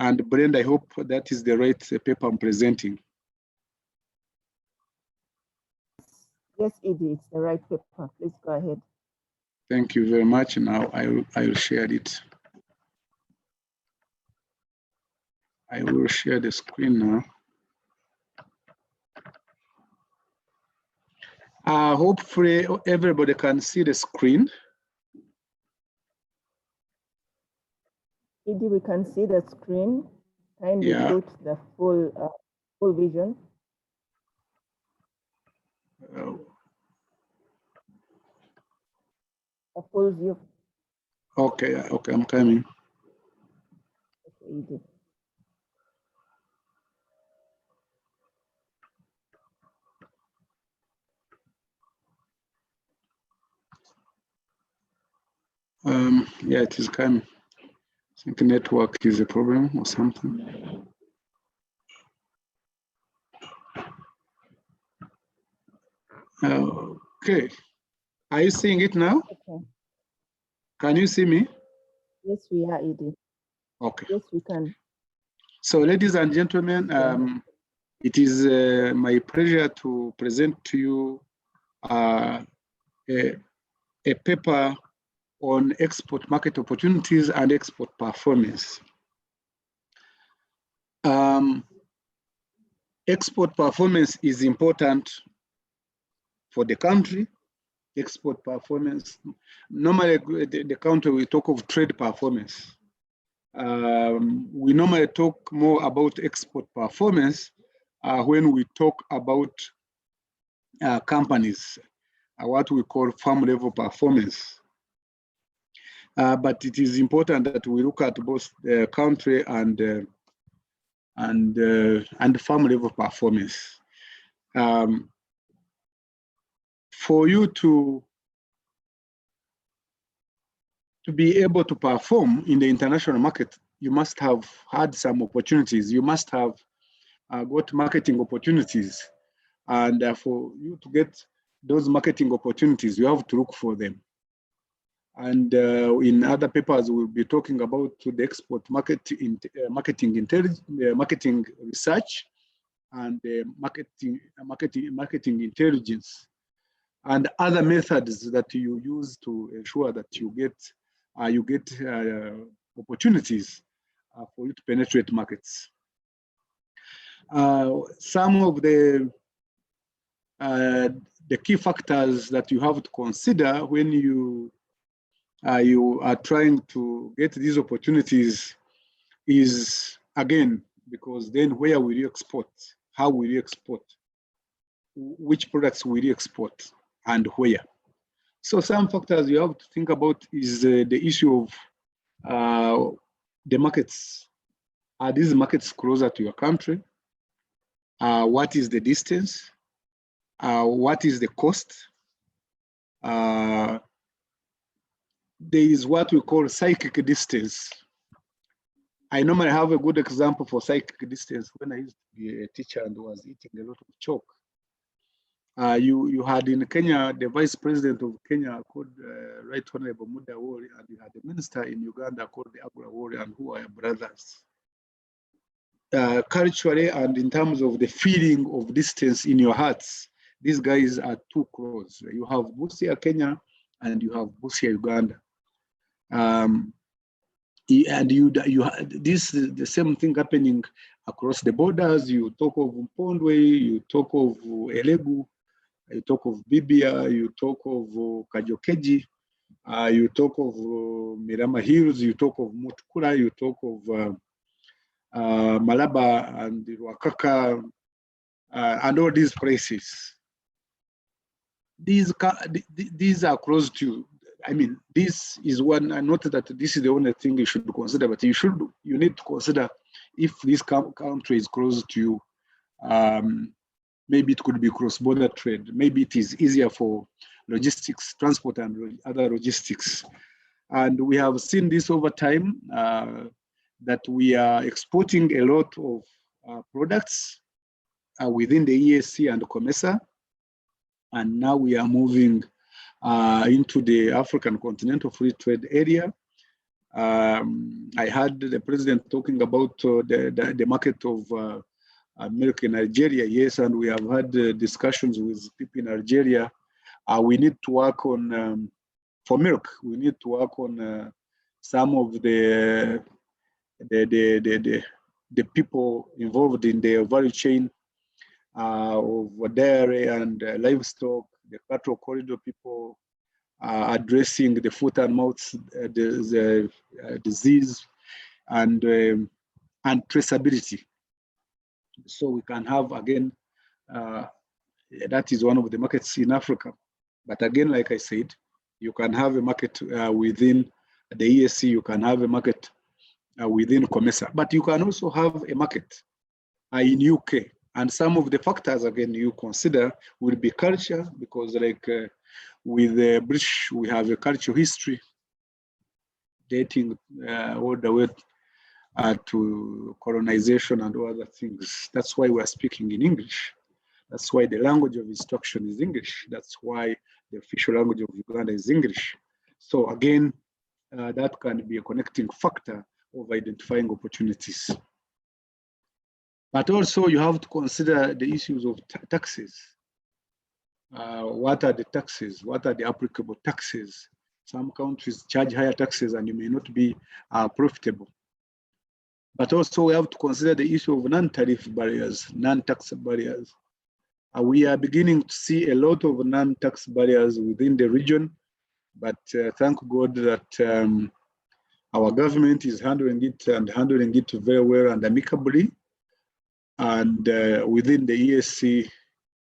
And Brenda, I hope that is the right paper I'm presenting. Yes, Edie, it's the right paper. Please go ahead. Thank you very much. Now I will share it. I will share the screen now. Hopefully everybody can see the screen. Edie, we can see the screen. Kindly go to the full vision. A full view. Okay, okay, I'm coming. Okay, Edie. Yeah, it is coming. I think network is a problem or something. Okay, are you seeing it now? Okay. Can you see me? Yes, we are, Edie. Okay. Yes, we can. So, ladies and gentlemen, it is my pleasure to present to you a paper on export market opportunities and export performance. Export performance is important for the country. Export performance, normally the country we talk of trade performance. We normally talk more about export performance when we talk about companies, what we call farm level performance. But it is important that we look at both the country and farm level performance. For you to be able to perform in the international market, you must have had some opportunities. You must have got marketing opportunities. And for you to get those marketing opportunities, you have to look for them. And in other papers, we'll be talking about the export marketing research and marketing intelligence and other methods that you use to ensure that you get opportunities for you to penetrate markets. Some of the key factors that you have to consider when you are trying to get these opportunities is, again, because then where will you export? How will you export? Which products will you export and where? So some factors you have to think about is the issue of the markets. Are these markets closer to your country? What is the distance? What is the cost? There is what we call psychic distance. I normally have a good example for psychic distance when I used to be a teacher and was eating a lot of chalk. You had in Kenya, the vice president of Kenya called Right Honorable Muda Wori, and you had a minister in Uganda called the Agura Wori, and who are brothers. Culturally and in terms of the feeling of distance in your hearts, these guys are too close. You have Busia, Kenya, and you have Busia, Uganda. And this is the same thing happening across the borders. You talk of Mpondwe, you talk of Elegu, you talk of Bibia, you talk of Kajokeji, you talk of Mirama Hills, you talk of Mutukura, you talk of Malaba and Wakaka, and all these places. These are close to, I mean, this is one, and not that this is the only thing you should consider, but you need to consider if this country is close to you. Maybe it could be cross-border trade. Maybe it is easier for logistics, transport, and other logistics. And we have seen this over time, that we are exporting a lot of products within the EAC and COMESA. And now we are moving into the African Continental Free Trade Area. I heard the president talking about the market of milk in Nigeria, yes, and we have had discussions with people in Nigeria. We need to work on, for milk, we need to work on some of the people involved in the value chain of dairy and livestock, the cattle corridor people, addressing the foot and mouth disease and traceability. So we can have, again, that is one of the markets in Africa. But again, like I said, you can have a market within the ESC, you can have a market within COMESA, but you can also have a market in UK. And some of the factors, again, you consider will be culture, because like with the British, we have a cultural history dating all the way to colonization and other things. That's why we're speaking in English. That's why the language of instruction is English. That's why the official language of Uganda is English. So again, that can be a connecting factor of identifying opportunities. But also you have to consider the issues of taxes. What are the taxes? What are the applicable taxes? Some countries charge higher taxes and you may not be profitable. But also we have to consider the issue of non-tariff barriers, non-tax barriers. We are beginning to see a lot of non-tax barriers within the region, but thank God that our government is handling it very well and amicably, and within the ESC,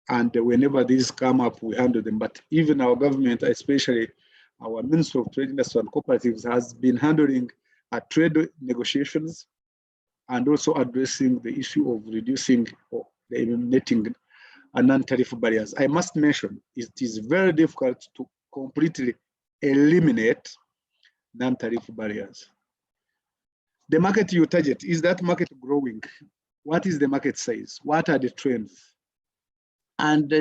and whenever these come up, we handle them. But even our government, especially our Ministry of Readiness and Cooperatives, has been handling trade negotiations and also addressing the issue of reducing or eliminating non-tariff barriers. I must mention, it is very difficult to completely eliminate non-tariff barriers. The market you target, is that market growing? What is the market size? What are the trends? And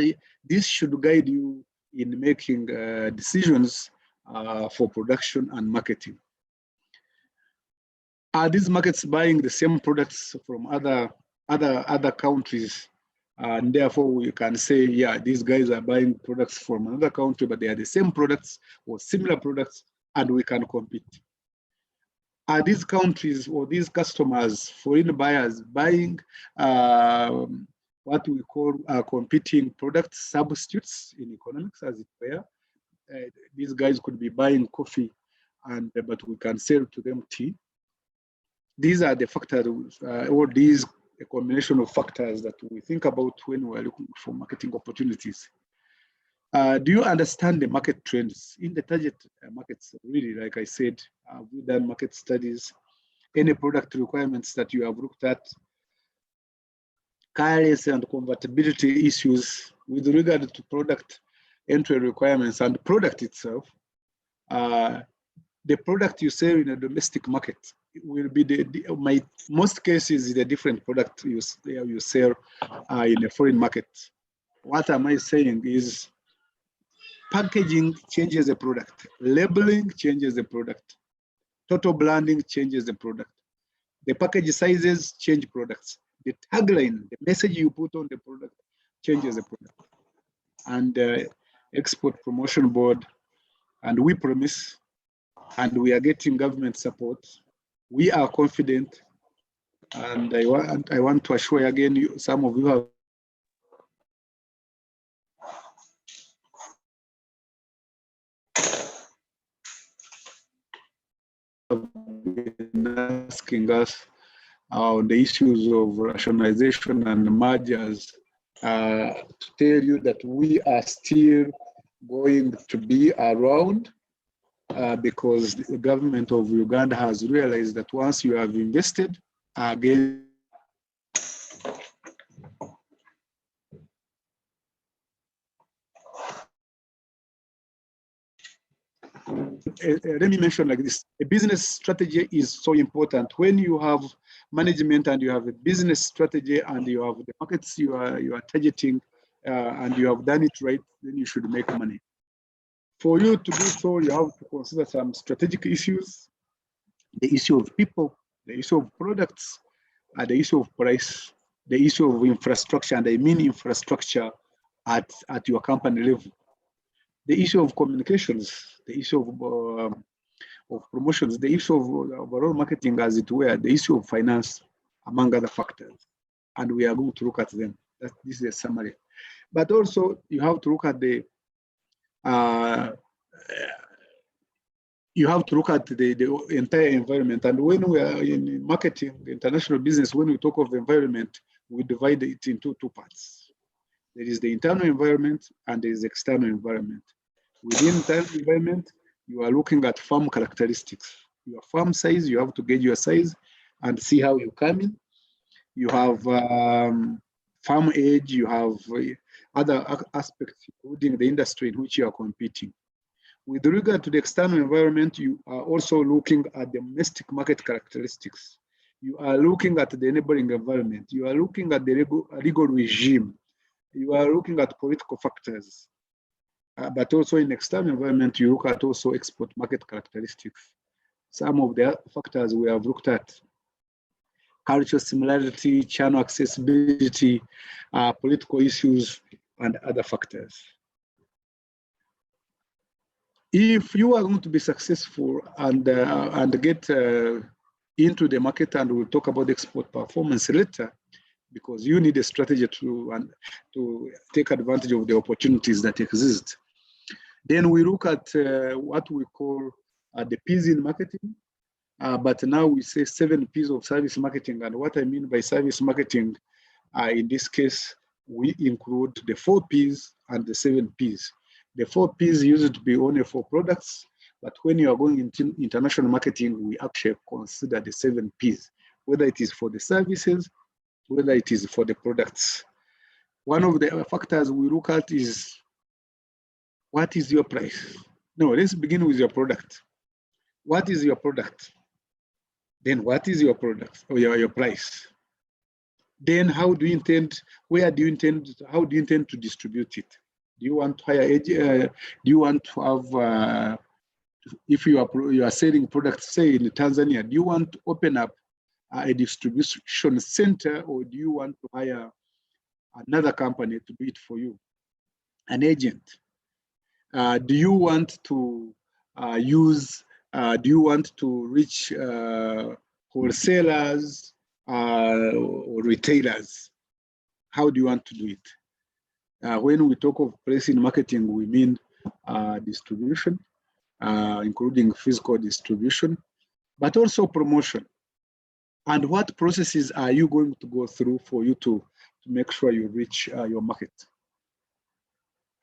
this should guide you in making decisions for production and marketing. Are these markets buying the same products from other countries? And therefore we can say, yeah, these guys are buying products from another country, but they are the same products or similar products, and we can compete. Are these countries or these customers, foreign buyers, buying what we call competing product substitutes in economics, as it were? These guys could be buying coffee, but we can sell to them tea. These are the factors, or these a combination of factors that we think about when we're looking for marketing opportunities. Do you understand the market trends in the target markets? Really, like I said, we've done market studies, any product requirements that you have looked at, currency and convertibility issues with regard to product entry requirements and product itself. The product you sell in a domestic market will be most cases the different product you sell in a foreign market. What am I saying is packaging changes the product, labeling changes the product, total branding changes the product, the package sizes change products, the tagline, the message you put on the product changes the product. And Export Promotion Board, and we promise, and we are getting government support. We are confident, and I want to assure again, some of you have been asking us on the issues of rationalization and mergers, to tell you that we are still going to be around because the government of Uganda has realized that once you have invested, again, let me mention like this. A business strategy is so important. When you have management and you have a business strategy and you have the markets you are targeting and you have done it right, then you should make money. For you to do so, you have to consider some strategic issues, the issue of people, the issue of products, the issue of price, the issue of infrastructure, and I mean infrastructure at your company level. The issue of communications, the issue of promotions, the issue of overall marketing as it were, the issue of finance, among other factors. And we are going to look at them. This is a summary. But also you have to look at the the entire environment. And when we are in marketing, international business, when we talk of the environment, we divide it into two parts. There is the internal environment and there is the external environment. Within internal environment, you are looking at farm characteristics. Your farm size, you have to gauge your size and see how you come in. You have farm age, you have other aspects, including the industry in which you are competing. With regard to the external environment, you are also looking at domestic market characteristics. You are looking at the neighboring environment. You are looking at the legal regime. You are looking at political factors. But also in external environment, you look at also export market characteristics. Some of the factors we have looked at: cultural similarity, channel accessibility, political issues, and other factors. If you are going to be successful and get into the market, and we'll talk about export performance later, because you need a strategy to take advantage of the opportunities that exist. Then we look at what we call the P's in marketing, but now we say 7 P's of service marketing. And what I mean by service marketing, in this case, we include the 4 P's and the 7 P's. The 4 P's used to be only for products, but when you are going into international marketing, we actually consider the 7 P's, whether it is for the services, whether it is for the products. One of the factors we look at is, what is your price? No, let's begin with your product. What is your product? Then what is your product or your price? Then how do you intend, how do you intend to distribute it? Do you want to hire, do you want to have, if you are selling products, say in Tanzania, do you want to open up a distribution center, or do you want to hire another company to do it for you, an agent? Do you want to do you want to reach wholesalers or retailers? How do you want to do it? When we talk of pricing marketing, we mean distribution, including physical distribution, but also promotion. And what processes are you going to go through for you to make sure you reach your market?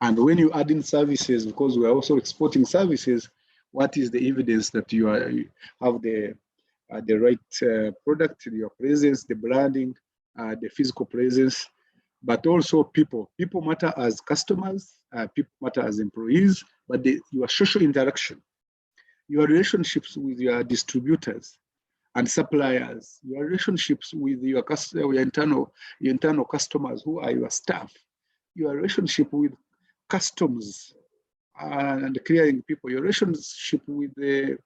And when you add in services, because we are also exporting services, what is the evidence that you have the right product, your presence, the branding, the physical presence, but also people. People matter as customers, people matter as employees, but your social interaction, your relationships with your distributors and suppliers, your relationships with your internal customers who are your staff, your relationship with customs and clearing people, your relationship with the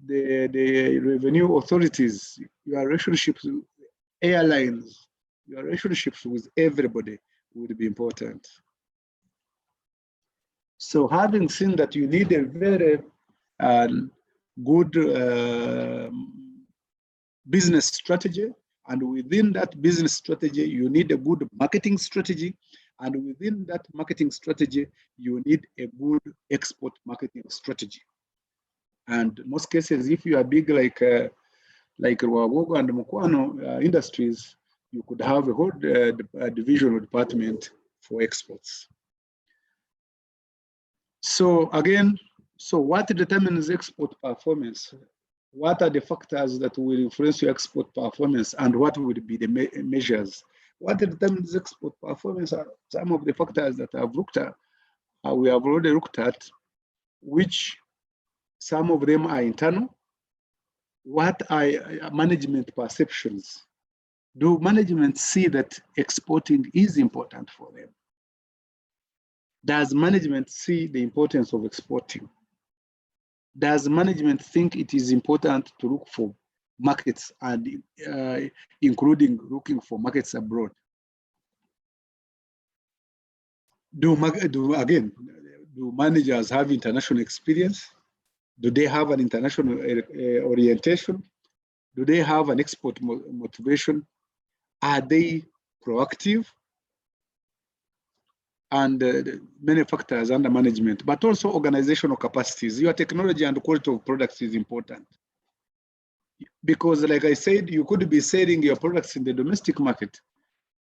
revenue authorities, your relationships with airlines, your relationships with everybody would be important. So having seen that you need a very good business strategy, and within that business strategy, you need a good marketing strategy, and within that marketing strategy, you need a good export marketing strategy. And most cases, if you are big like Ruagogo and Mukwano industries, you could have a whole division or department for exports. So again, so what determines export performance? What are the factors that will influence your export performance, and what would be the measures? What determines export performance are some of the factors that I've looked at, we have already looked at, which some of them are internal. What are management perceptions? Do management see that exporting is important for them? Does management see the importance of exporting? Does management think it is important to look for markets and including looking for markets abroad? Do managers have international experience? Do they have an international orientation? Do they have an export motivation? Are they proactive? And many factors under management, but also organizational capacities. Your technology and quality of products is important. Because like I said, you could be selling your products in the domestic market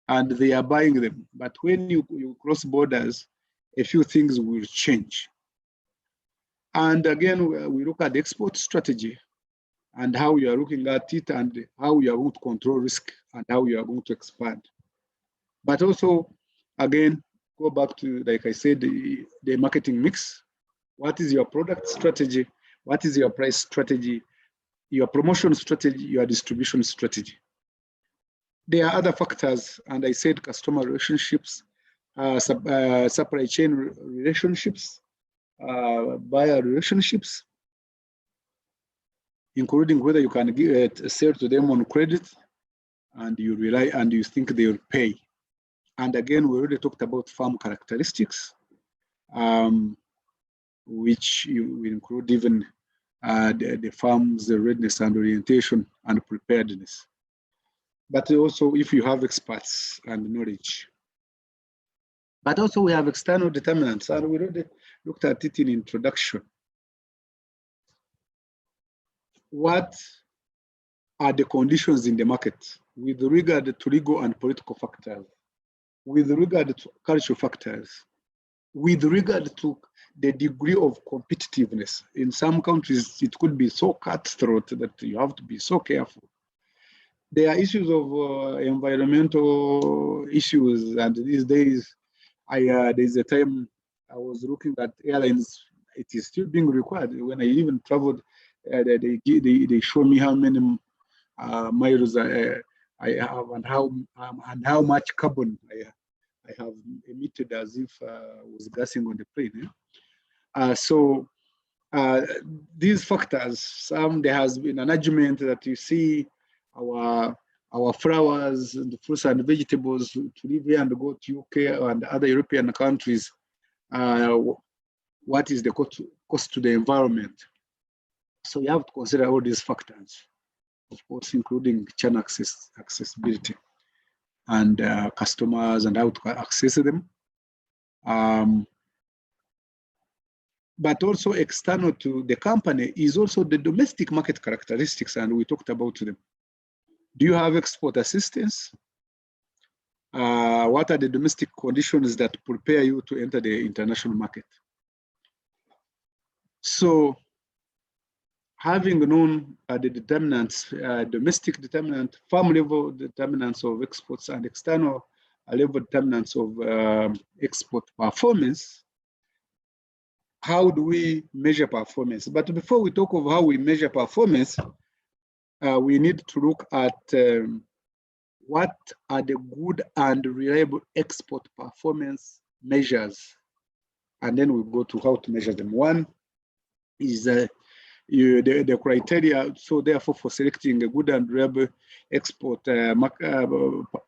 and they are buying them. But when you cross borders, a few things will change. And again, we look at the export strategy and how you are looking at it and how you are going to control risk and how you are going to expand. But also, again, go back to, like I said, the marketing mix. What is your product strategy? What is your price strategy? Your promotion strategy, your distribution strategy. There are other factors, and I said customer relationships, supply chain relationships, buyer relationships, including whether you can sell to them on credit and you rely and you think they will pay. And again, we already talked about farm characteristics, which will include even the farm's readiness and orientation and preparedness. But also if you have experts and knowledge. But also we have external determinants, and we already looked at it in introduction. What are the conditions in the market with regard to legal and political factors, with regard to cultural factors, with regard to the degree of competitiveness? In some countries, it could be so cutthroat that you have to be so careful. There are issues of environmental issues, and these days, there's a time I was looking at airlines. It is still being required. When I even traveled, they show me how many miles I have and how much carbon I have emitted as if I was gassing on the plane. So these factors, there has been an argument that you see our flowers and the fruits and vegetables to live here and go to UK and other European countries. What is the cost to the environment? So you have to consider all these factors, of course, including channel accessibility and customers and how to access them. But also external to the company is also the domestic market characteristics, and we talked about them. Do you have export assistance? What are the domestic conditions that prepare you to enter the international market? So having known the determinants, domestic determinant, farm level determinants of exports and external level determinants of export performance, how do we measure performance? But before we talk of how we measure performance, we need to look at what are the good and reliable export performance measures, and then we go to how to measure them. One is the criteria. So therefore, for selecting a good and reliable export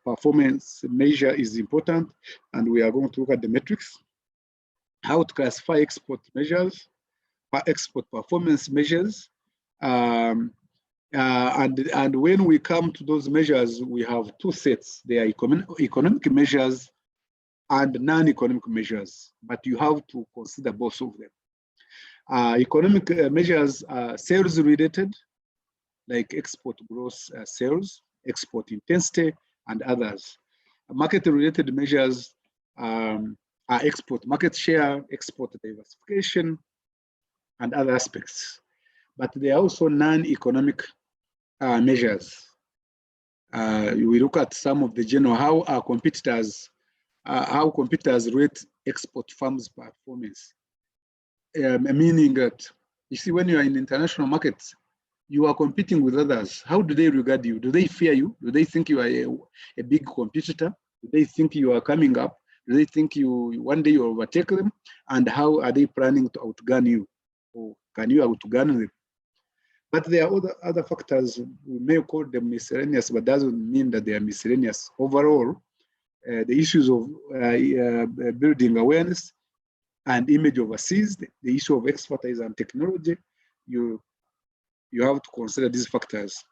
performance measure is important, and we are going to look at the metrics, how to classify export measures, export performance measures, and when we come to those measures, we have two sets. They are economic measures and non-economic measures, but you have to consider both of them. Economic measures are sales related, like export gross sales, export intensity, and others. Market related measures are export market share, export diversification, and other aspects. But there are also non-economic measures. We look at some of the general, how competitors rate export firms' performance. Meaning that, you see, when you are in international markets, you are competing with others. How do they regard you? Do they fear you? Do they think you are a big competitor? Do they think you are coming up? Do they think one day you overtake them? And how are they planning to outgun you? Or can you outgun them? But there are other factors. We may call them miscellaneous, but doesn't mean that they are miscellaneous. Overall, the issues of building awareness and image overseas, the issue of expertise and technology, you have to consider these factors.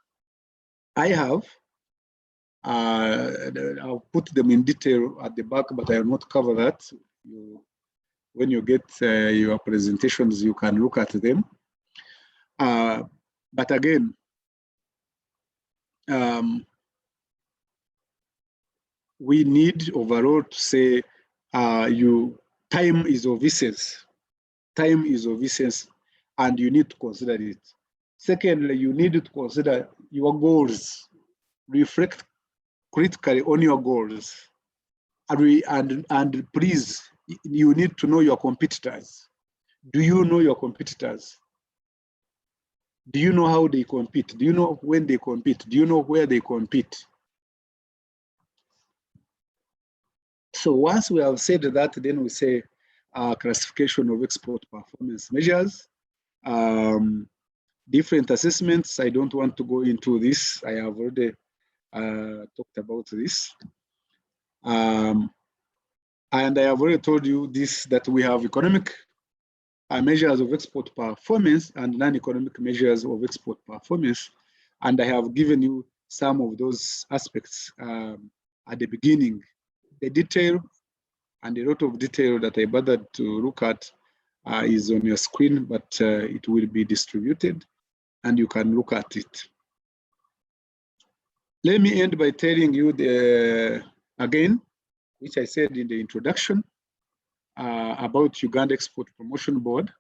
I'll put them in detail at the back, but I will not cover that. When you get your presentations, you can look at them. But again, we need overall to say time is of essence. Time is of essence, and you need to consider it. Secondly, you need to consider your goals. Reflect critically on your goals. And please, you need to know your competitors. Do you know your competitors? Do you know how they compete? Do you know when they compete? Do you know where they compete? So once we have said that, then we say classification of export performance measures, different assessments. I don't want to go into this. I have already talked about this. And I have already told you this, that we have economic measures of export performance and non-economic measures of export performance. And I have given you some of those aspects at the beginning. The detail and a lot of detail that I bothered to look at is on your screen, but it will be distributed and you can look at it. Let me end by telling you again, which I said in the introduction, about Uganda Export Promotion Board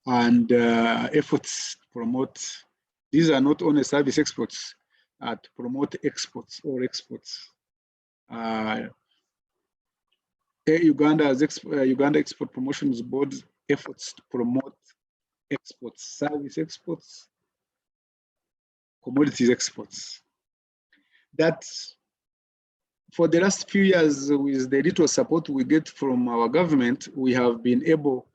and efforts to promote. These are not only service exports, to promote exports or exports. Uganda Export Promotions Board efforts to promote exports, service exports, commodities exports. That for the last few years, with the little support we get from our government, we have been able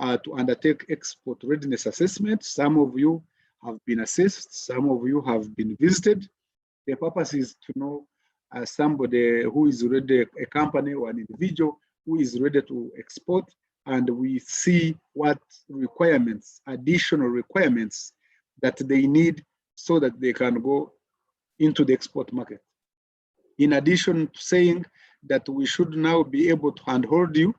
to undertake export readiness assessments. Some of you have been assessed, some of you have been visited. The purpose is to know somebody who is ready, a company or an individual who is ready to export, and we see what requirements, additional requirements that they need so that they can go into the export market. In addition to saying that we should now be able to handhold you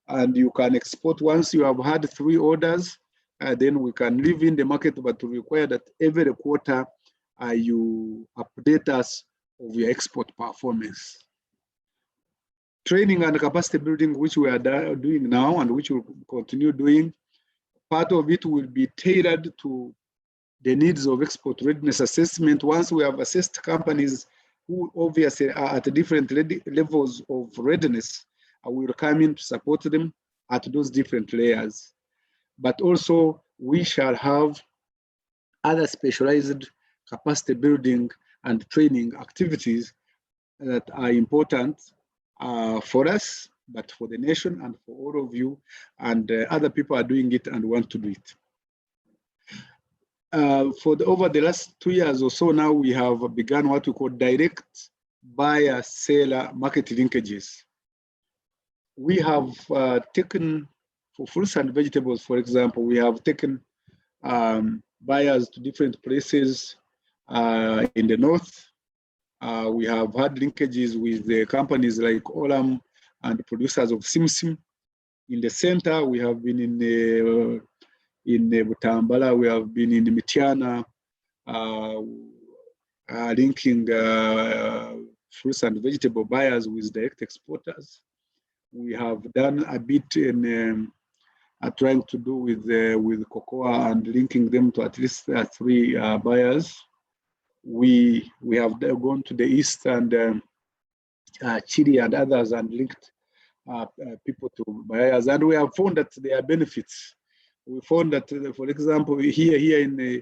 and you can export once you have had 3 orders, then we can live in the market, but to require that every quarter you update us of your export performance. Training and capacity building, which we are doing now and which we'll continue doing, part of it will be tailored to the needs of export readiness assessment. Once we have assessed companies who obviously are at different levels of readiness, we will come in to support them at those different layers. But also we shall have other specialized capacity building and training activities that are important for us, but for the nation and for all of you, and other people are doing it and want to do it. Over the last 2 years or so now, we have begun what we call direct buyer-seller market linkages. We have taken, for fruits and vegetables, for example, we have taken buyers to different places in the north. We have had linkages with the companies like Olam and producers of Simsim In the center, we have been in Butambala, we have been in Mitiana, linking fruits and vegetable buyers with direct exporters. We have done a bit in trying to do with cocoa and linking them to at least 3 buyers. We have gone to the east and Chile and others and linked people to buyers, and we have found that there are benefits. We found that, for example, here in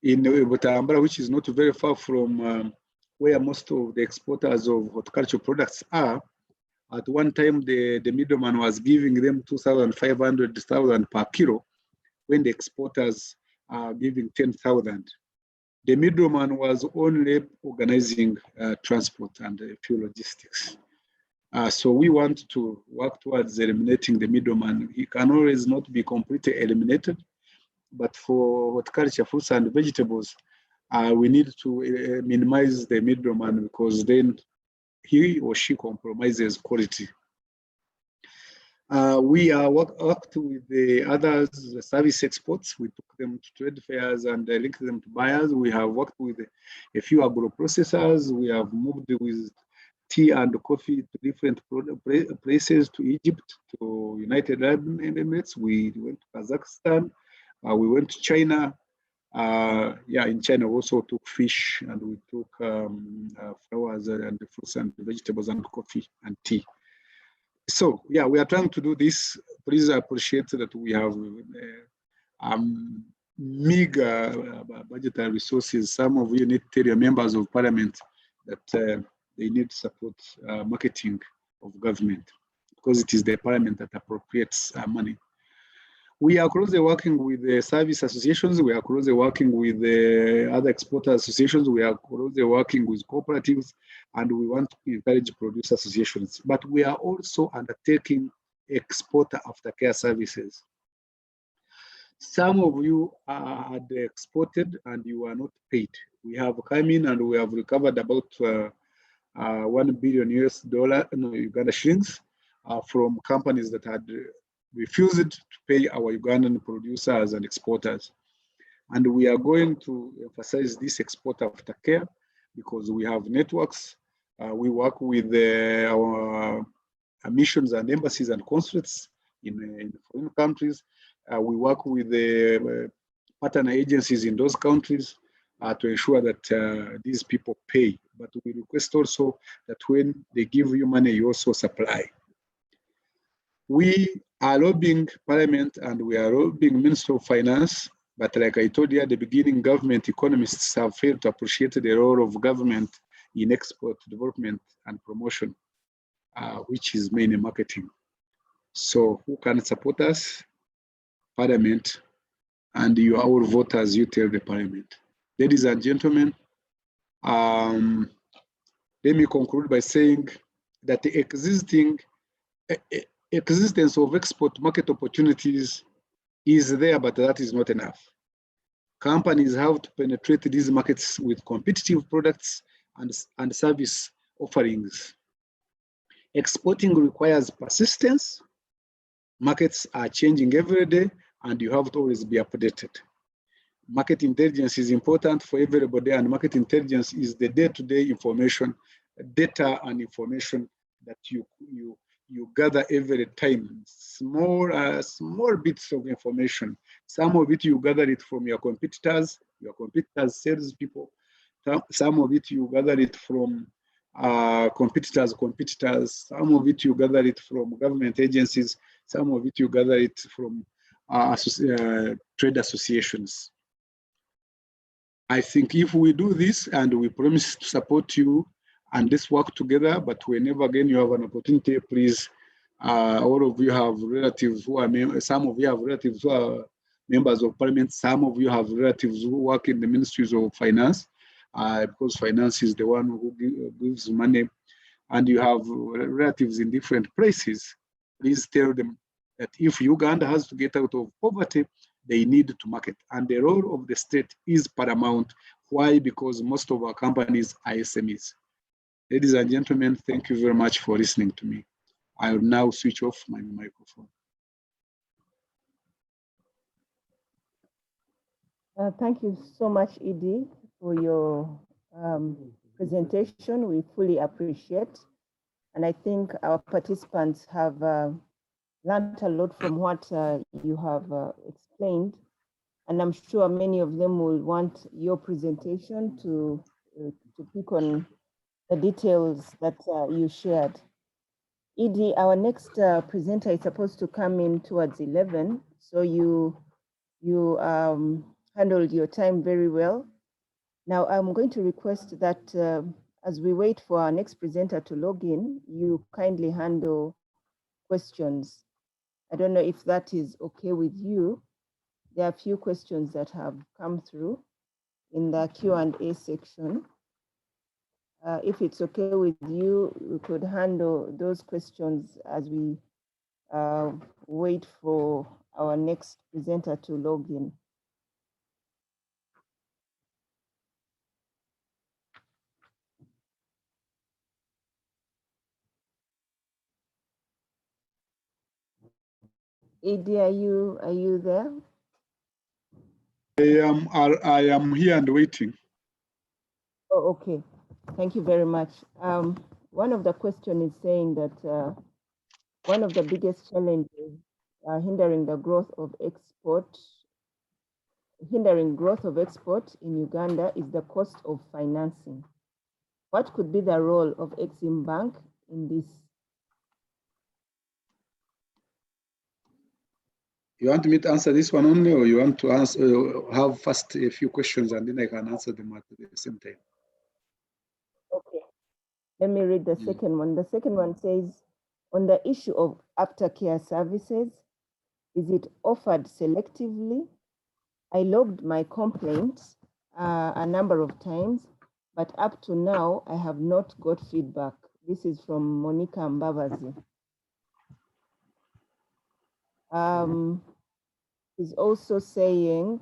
Butambara, which is not very far from where most of the exporters of horticultural products are, at one time the middleman was giving them 2,500 per kilo, when the exporters are giving 10,000. The middleman was only organizing transport and fuel logistics. So we want to work towards eliminating the middleman. He can always not be completely eliminated, but for horticulture, fruits and vegetables, we need to minimize the middleman, because then he or she compromises quality. We are worked with the others, the service exports. We took them to trade fairs and linked them to buyers. We have worked with a few agro processors. We have moved with tea and coffee to different places, to Egypt, to United Arab Emirates. We went to Kazakhstan. We went to China. In China we also took fish, and we took flowers and fruits and vegetables and coffee and tea. So yeah, we are trying to do this. Please appreciate that we have meager budgetary resources. Some of you need to tell your members of parliament that they need to support marketing of government, because it is the parliament that appropriates money. We are closely working with the service associations. We are closely working with the other exporter associations. We are closely working with cooperatives, and we want to encourage producer associations. But we are also undertaking exporter aftercare services. Some of you had exported and you are not paid. We have come in and we have recovered about $1 billion Uganda shillings from companies that had refused to pay our Ugandan producers and exporters. And we are going to emphasize this export aftercare, because we have networks. We work with our missions and embassies and consulates in foreign countries. We work with the partner agencies in those countries to ensure that these people pay. But we request also that when they give you money, you also supply. We are lobbying Parliament and we are lobbying Minister of Finance, but like I told you at the beginning, government economists have failed to appreciate the role of government in export development and promotion, which is mainly marketing. So who can support us? Parliament, and you are all voters, you tell the Parliament. Ladies and gentlemen, let me conclude by saying that the existence of export market opportunities is there, but that is not enough. Companies have to penetrate these markets with competitive products and service offerings. Exporting requires persistence. Markets are changing every day, and you have to always be updated. Market intelligence is important for everybody, and market intelligence is the day-to-day information, data and information that you gather every time. Small bits of information. Some of it you gather it from your competitors salespeople. Some of it you gather it from competitors. Some of it you gather it from government agencies. Some of it you gather it from trade associations. I think if we do this and we promise to support you and let's work together, but whenever again you have an opportunity, please, all of you have relatives who are, some of you have relatives who are members of parliament, some of you have relatives who work in the ministries of finance, because finance is the one who gives money, and you have relatives in different places. Please tell them that if Uganda has to get out of poverty, they need to market. And the role of the state is paramount. Why? Because most of our companies are SMEs. Ladies and gentlemen, thank you very much for listening to me. I will now switch off my microphone. Thank you so much, Edie, for your presentation. We fully appreciate. And I think our participants have learned a lot from what you have explained. And I'm sure many of them will want your presentation to pick on the details that you shared. Edie, our next presenter is supposed to come in towards 11. So you handled your time very well. Now I'm going to request that as we wait for our next presenter to log in, you kindly handle questions. I don't know if that is okay with you. There are a few questions that have come through in the Q&A section. If it's okay with you, we could handle those questions as we wait for our next presenter to log in. Edie, are you there? I am here and waiting. Oh, okay. Thank you very much. One of the questions is saying that one of the biggest challenges hindering growth of export in Uganda is the cost of financing. What could be the role of Exim Bank in this? You want me to answer this one only, or you want to have first a few questions and then I can answer them at the same time? Okay, let me read the second one. The second one says, on the issue of aftercare services, is it offered selectively? I logged my complaints a number of times, but up to now, I have not got feedback. This is from Monica Mbabazi. He's also saying,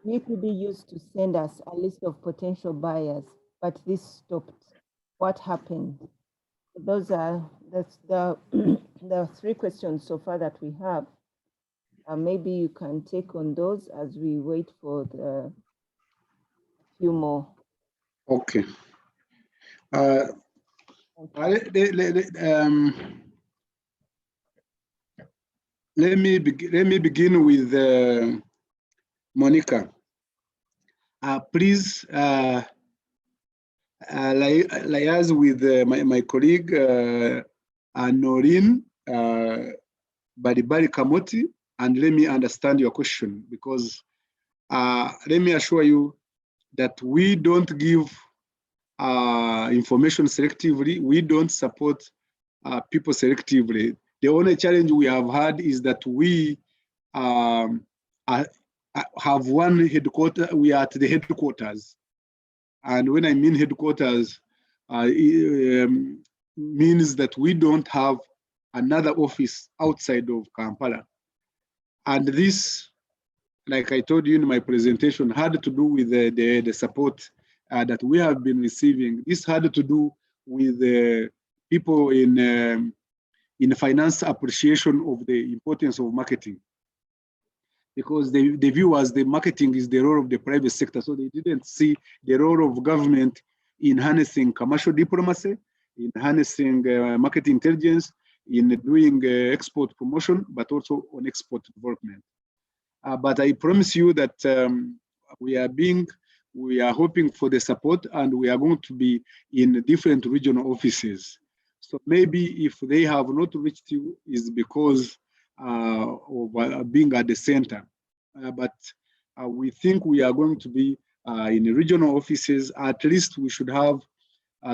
UPB used to send us a list of potential buyers, but this stopped. What happened? That's the the three questions so far that we have. Maybe you can take on those as we wait for the few more. Okay. Let me begin with Monica. Please liaise with my colleague Noreen Baribari Kamoti, and let me understand your question, because let me assure you that we don't give information selectively. We don't support people selectively. The only challenge we have had is that we have one headquarters. We are at the headquarters. And when I mean headquarters, means that we don't have another office outside of Kampala. And this, like I told you in my presentation, had to do with the support that we have been receiving. This had to do with the people in finance appreciation of the importance of marketing. Because the view was the marketing is the role of the private sector. So they didn't see the role of government in harnessing commercial diplomacy, in harnessing market intelligence, in doing export promotion, but also on export development. But I promise you that we are hoping for the support, and we are going to be in different regional offices. So maybe if they have not reached you, is because of being at the center. But we think we are going to be in regional offices. At least we should have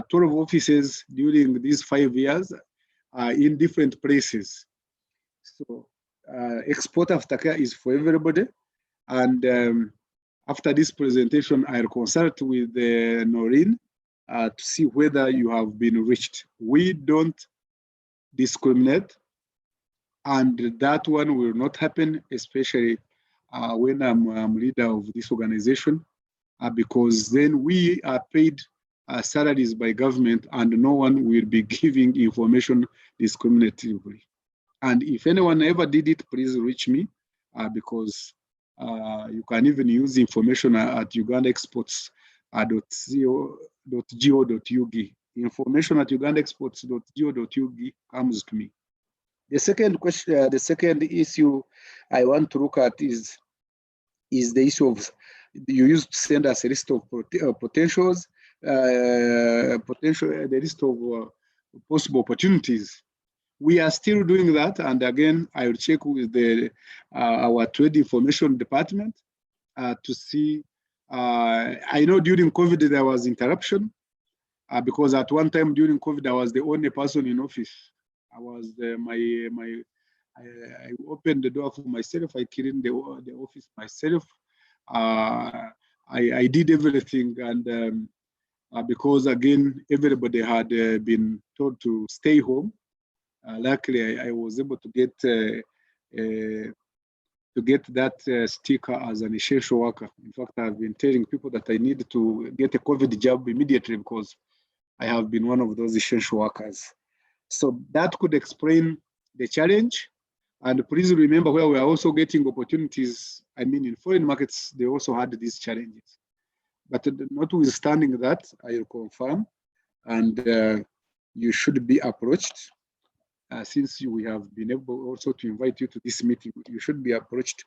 12 offices during these 5 years in different places. So export aftercare is for everybody. And after this presentation, I'll consult with Noreen to see whether you have been reached. We don't discriminate, and that one will not happen, especially when I'm leader of this organization, because then we are paid salaries by government, and no one will be giving information discriminatively. And if anyone ever did it, please reach me because you can even use information at ugandaexports.go.ug. Information at ugandaexports.go.ug comes to me. The second question, the second issue I want to look at is the issue of you used to send us a list of potentials, the list of possible opportunities. We are still doing that, and again, I will check with our trade information department to see. I know during COVID there was interruption because at one time during COVID I was the only person in office. I was I opened the door for myself. I cleaned the office myself. I did everything, and because again everybody had been told to stay home. Luckily, I was able to get that sticker as an essential worker. In fact, I've been telling people that I need to get a COVID jab immediately because I have been one of those essential workers. So that could explain the challenge. And please remember where we are also getting opportunities. I mean, in foreign markets, they also had these challenges. But notwithstanding that, I will confirm, and you should be approached. Since we have been able also to invite you to this meeting, you should be approached.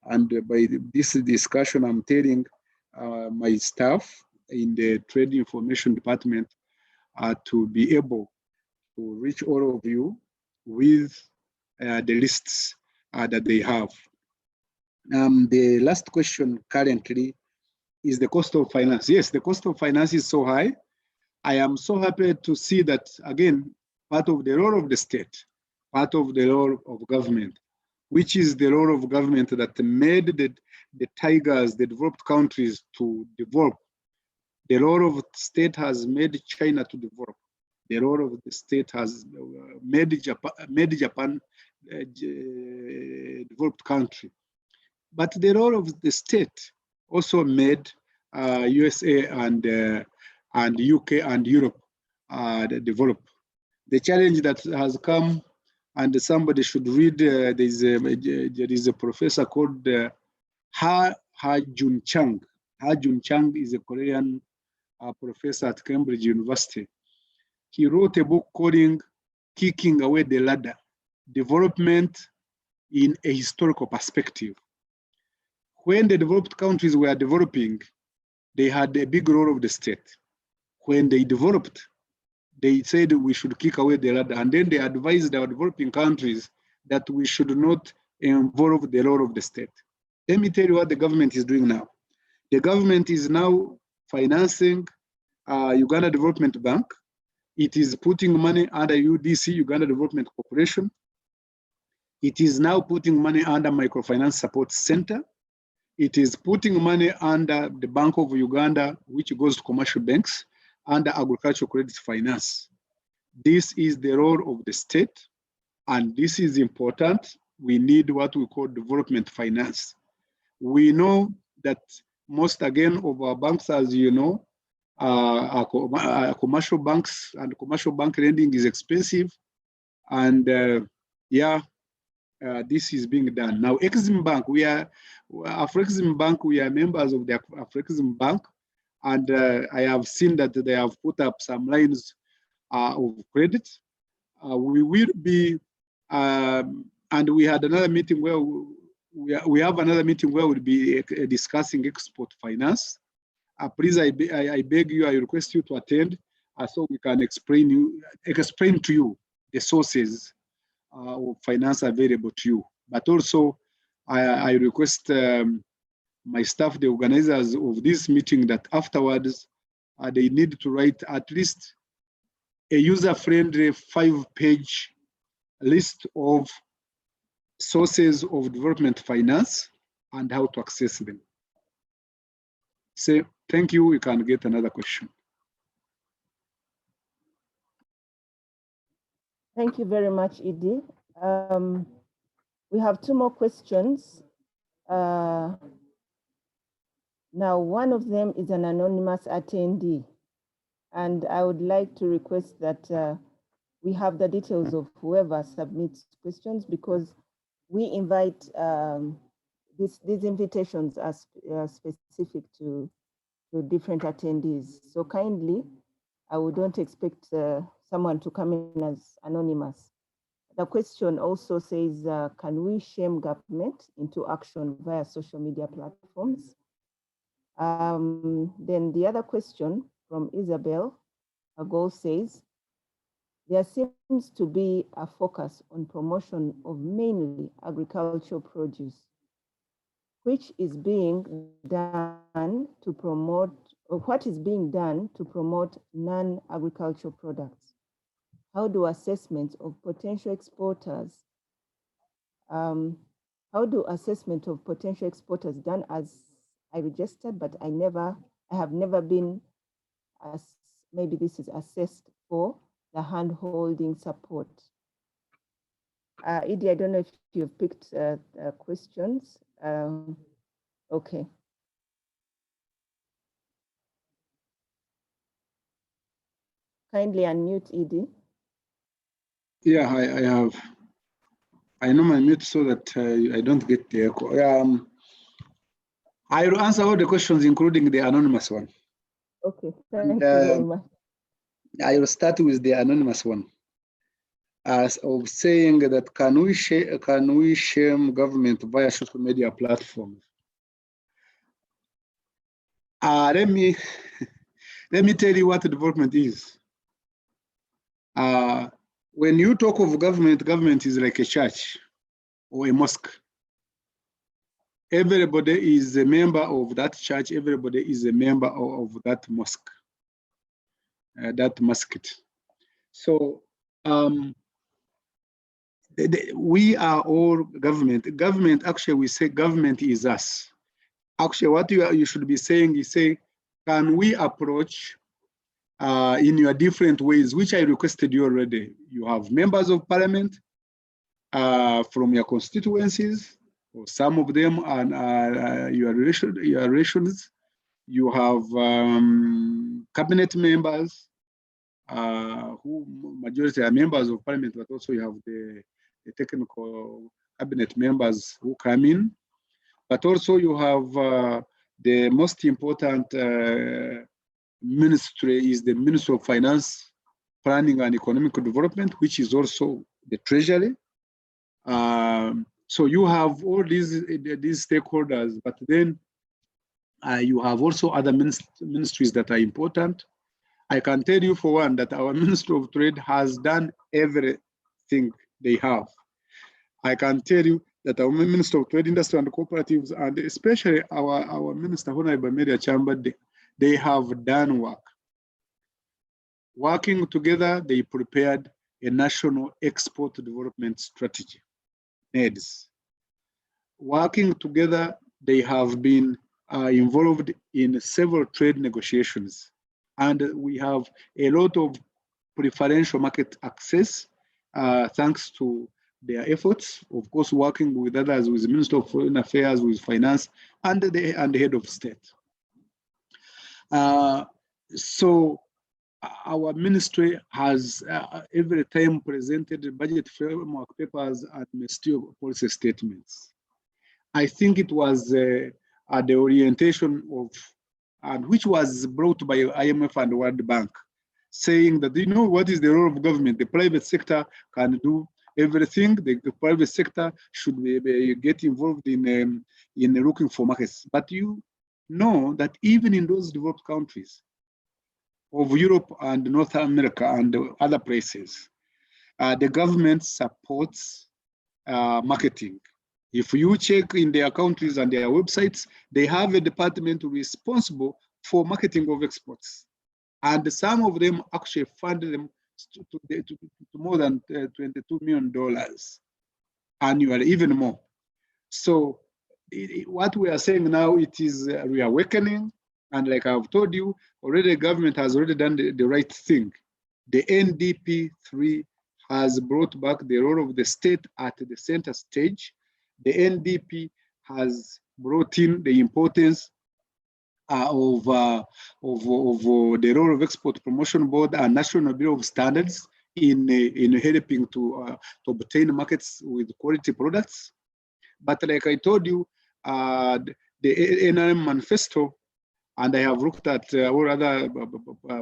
And by this discussion, I'm telling my staff in the Trade Information Department to be able to reach all of you with the lists that they have. The last question currently is the cost of finance. Yes, the cost of finance is so high. I am so happy to see that, again, part of the role of the state, part of the role of government, which is the role of government that made the tigers, the developed countries to develop. The role of the state has made China to develop. The role of the state has made Japan a developed country. But the role of the state also made USA and UK and Europe develop. The challenge that has come, and somebody should read, there is a professor called Ha-Jun Chang. Ha-Jun Chang is a Korean professor at Cambridge University. He wrote a book called Kicking Away the Ladder, Development in a Historical Perspective. When the developed countries were developing, they had a big role of the state. When they developed, they said we should kick away the ladder, and then they advised our developing countries that we should not involve the role of the state. Let me tell you what the government is doing now. The government is now financing Uganda Development Bank. It is putting money under UDC, Uganda Development Corporation. It is now putting money under Microfinance Support Center. It is putting money under the Bank of Uganda, which goes to commercial banks, under agricultural credit finance. This is the role of the state, and this is important. We need what we call development finance. We know that most, again, of our banks, as you know, are commercial banks, and commercial bank lending is expensive. And this is being done. Now, Exim Bank, Afrexim Bank, we are members of the Afrexim Bank, and I have seen that they have put up some lines of credit. We will be, and we had another meeting where we have another meeting where we'll be discussing export finance. Please, I beg you, I request you to attend so we can explain to you the sources of finance available to you. But also, I request my staff, the organizers of this meeting, that afterwards they need to write at least a user-friendly 5-page list of sources of development finance and how to access them. So, thank you. We can get another question. Thank you very much, Edie. We have 2 more questions. Now, one of them is an anonymous attendee, And I would like to request that we have the details of whoever submits questions, because we invite, these invitations are specific to different attendees. So kindly, I don't expect someone to come in as anonymous. The question also says, can we shame government into action via social media platforms? Then the other question from Isabel, a goal says, there seems to be a focus on promotion of mainly agricultural produce, which is being done to promote, or what is being done to promote non-agricultural products? How do assessments of potential exporters, how do assessment of potential exporters done as I registered, but I have never been, as maybe this is assessed for the hand-holding support. Edie, I don't know if you've picked questions. Okay. Kindly unmute, Edie. Yeah, I have. I know my mute so that I don't get the echo. I will answer all the questions, including the anonymous one. Okay, thank you very much. I will start with the anonymous one. As of saying that can we shame government via social media platforms? Let me tell you what development is. When you talk of government, government is like a church or a mosque. Everybody is a member of that church. Everybody is a member of that mosque, that mosque. So we are all government. Government, actually, we say government is us. Actually, what you should be saying is say, can we approach in your different ways, which I requested you already. You have members of parliament from your constituencies, or some of them are your relations. You have cabinet members, who majority are members of parliament, but also you have the technical cabinet members who come in. But also you have the most important ministry is the Ministry of Finance, Planning and Economic Development, which is also the Treasury. So you have all these stakeholders, but then you have also other ministries that are important. I can tell you for one that our Ministry of Trade has done everything they have. I can tell you that our Minister of Trade, Industry and Cooperatives, and especially our Minister, Honorable Media Chamber, they have done work. Working together, they prepared a national export development strategy, NEDS. Working together, they have been involved in several trade negotiations. And we have a lot of preferential market access thanks to their efforts, of course, working with others, with the Minister of Foreign Affairs, with Finance, and the Head of State. So our ministry has every time presented budget framework papers and ministerial policy statements. I think it was the orientation of, and which was brought by IMF and World Bank, saying that, you know, what is the role of government? The private sector can do everything. The private sector should get involved in looking for markets. But you know that even in those developed countries of Europe and North America and other places, the government supports marketing. If you check in their countries and their websites, they have a department responsible for marketing of exports. And some of them actually fund them to more than $22 million annually, even more. So what we are saying now, it is reawakening. And like I've told you, already the government has already done the right thing. The NDP 3 has brought back the role of the state at the center stage. The NDP has brought in the importance the role of Export Promotion Board and National Bureau of Standards in helping to obtain markets with quality products. But like I told you, the NRM manifesto, and I have looked at all other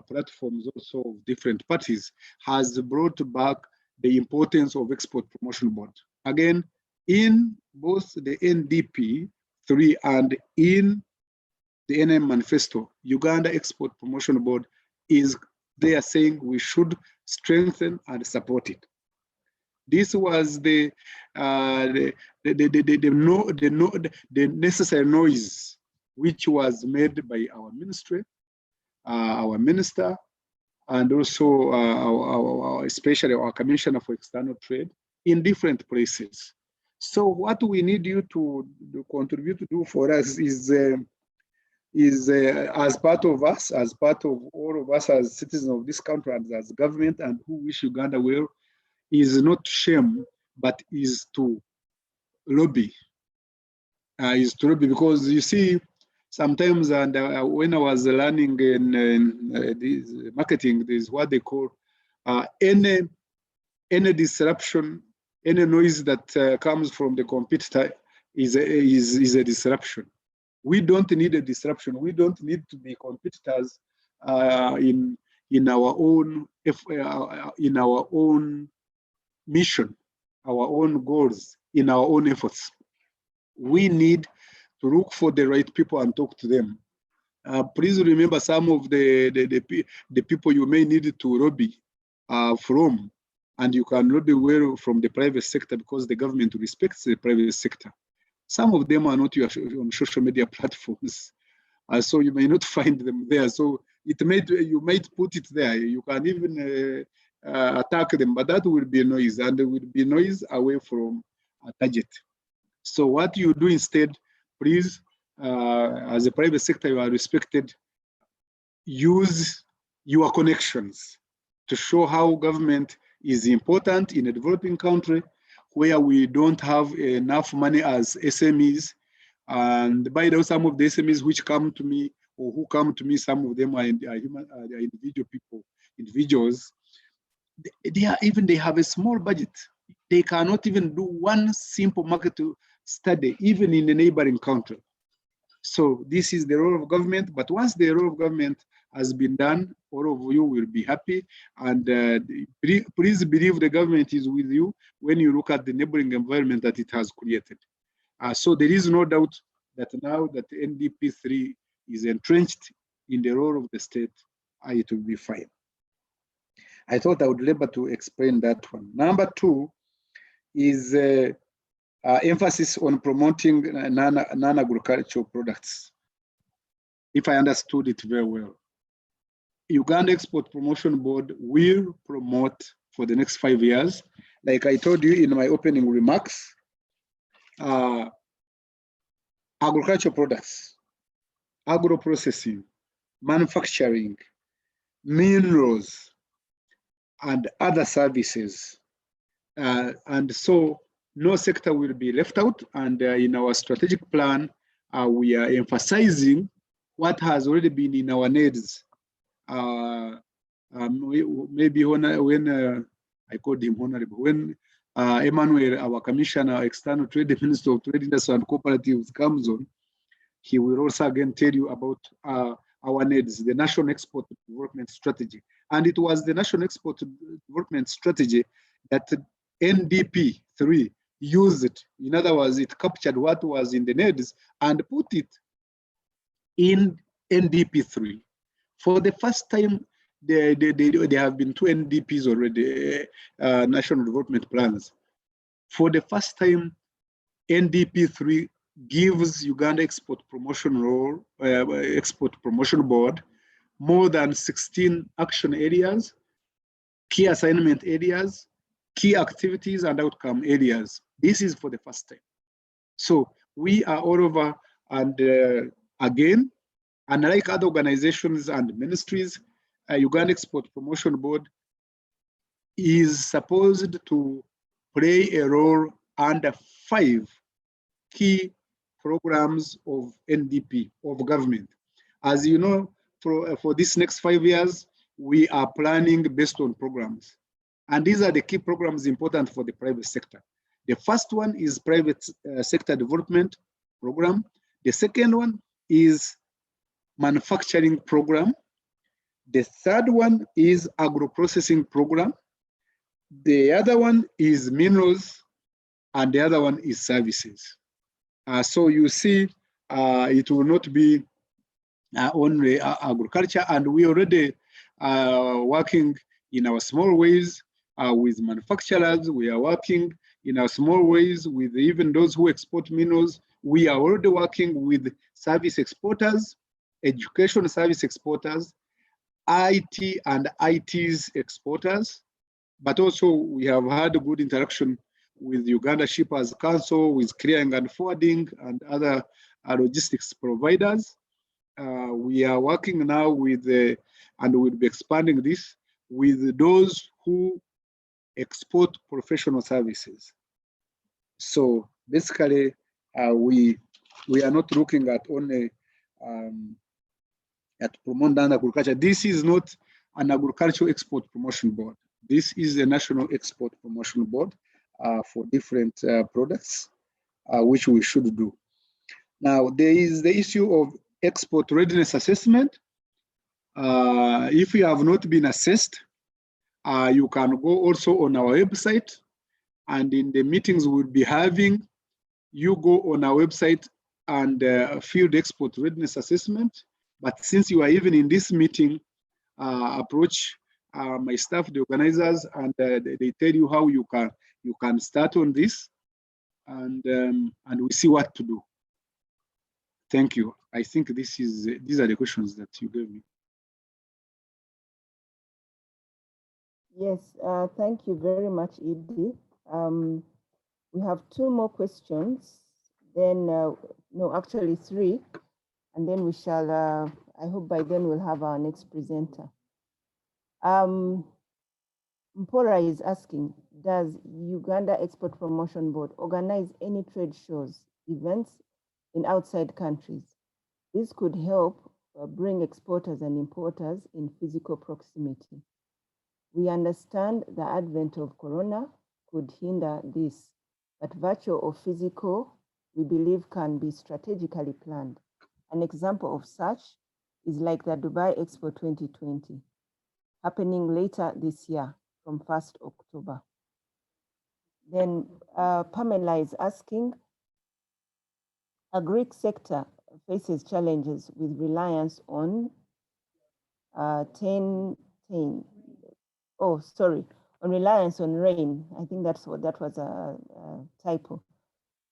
platforms also of different parties, has brought back the importance of Export Promotion Board. Again, in both the NDP 3 and in the NM manifesto, Uganda Export Promotion Board is they are saying we should strengthen and support it. This was the necessary noise which was made by our ministry, our minister, and also especially our Commissioner for External Trade in different places. So what we need you to contribute to do for us is as part of us, as part of all of us as citizens of this country and as government and who wish Uganda well, is not shame, but is to lobby. Because you see, sometimes, and when I was learning in this marketing, this is what they call any disruption, any noise that comes from the competitor is a disruption. We don't need a disruption. We don't need to be competitors in our own mission, our own goals, in our own efforts. We need to look for the right people and talk to them. Please remember some of the people you may need to lobby from, and you can lobby well from the private sector because the government respects the private sector. Some of them are not on social media platforms, so you may not find them there. So you might put it there. You can even attack them, but that will be a noise, and there will be noise away from a target. So what you do instead, please, as a private sector, you are respected, use your connections to show how government is important in a developing country where we don't have enough money as SMEs. And by the way, some of the SMEs which come to me or who come to me, some of them are individual people, individuals. They have a small budget. They cannot even do one simple market study, even in a neighboring country. So this is the role of government. But once the role of government has been done, all of you will be happy. And please believe the government is with you when you look at the neighboring environment that it has created. So there is no doubt that now that NDP3 is entrenched in the role of the state, it will be fine. I thought I would labor to explain that one. Number two is emphasis on promoting non-agricultural products, if I understood it very well. Uganda Export Promotion Board will promote for the next 5 years, like I told you in my opening remarks, agricultural products, agro-processing, manufacturing, minerals, and other services. And so no sector will be left out. And in our strategic plan, we are emphasizing what has already been in our needs. Maybe when I called him honorable, when Emmanuel, our commissioner, external trade minister of trade, industry and cooperatives comes on, he will also again tell you about our needs, the National Export Development Strategy. And it was the National Export Development Strategy that NDP 3 used it. In other words, it captured what was in the needs and put it in NDP 3. For the first time, there have been 2 NDPs already, National Development Plans. For the first time, NDP 3 gives Uganda Export Promotion Board more than 16 action areas, key assignment areas, key activities and outcome areas. This is for the first time. So we are all over, and again, unlike other organizations and ministries, Uganda Export Promotion Board is supposed to play a role under 5 key programs of NDP, of government. As you know, for this next 5 years, we are planning based on programs. And these are the key programs important for the private sector. The first one is private sector development program. The second one is manufacturing program. The third one is agro-processing program. The other one is minerals, and the other one is services. So you see, it will not be only agriculture, and we already working in our small ways with manufacturers. We are working in our small ways with even those who export minerals. We are already working with service exporters, education service exporters, IT and ITs exporters, but also we have had a good interaction with Uganda Shippers Council, with clearing and forwarding and other logistics providers. We are working now with, and we'll be expanding this, with those who export professional services. So basically, we are not looking at only at promoting agriculture. This is not an agricultural export promotion board. This is a national export promotion board for different products, which we should do. Now, there is the issue of export readiness assessment. If you have not been assessed, you can go also on our website, and in the meetings we'll be having, you go on our website and fill the export readiness assessment. But since you are even in this meeting, approach my staff, the organizers, and they tell you how you can start on this, and we see what to do. Thank you. I think these are the questions that you gave me. Yes, thank you very much, Edie. We have 2 more questions, then, no, actually 3, and then we shall, I hope by then we'll have our next presenter. Mpora is asking, does Uganda Export Promotion Board organize any trade shows, events in outside countries? This could help bring exporters and importers in physical proximity. We understand the advent of Corona could hinder this, but virtual or physical, we believe can be strategically planned. An example of such is like the Dubai Expo 2020, happening later this year from 1st October. Then Pamela is asking, a Greek sector faces challenges with reliance on reliance on rain. I think that was a typo.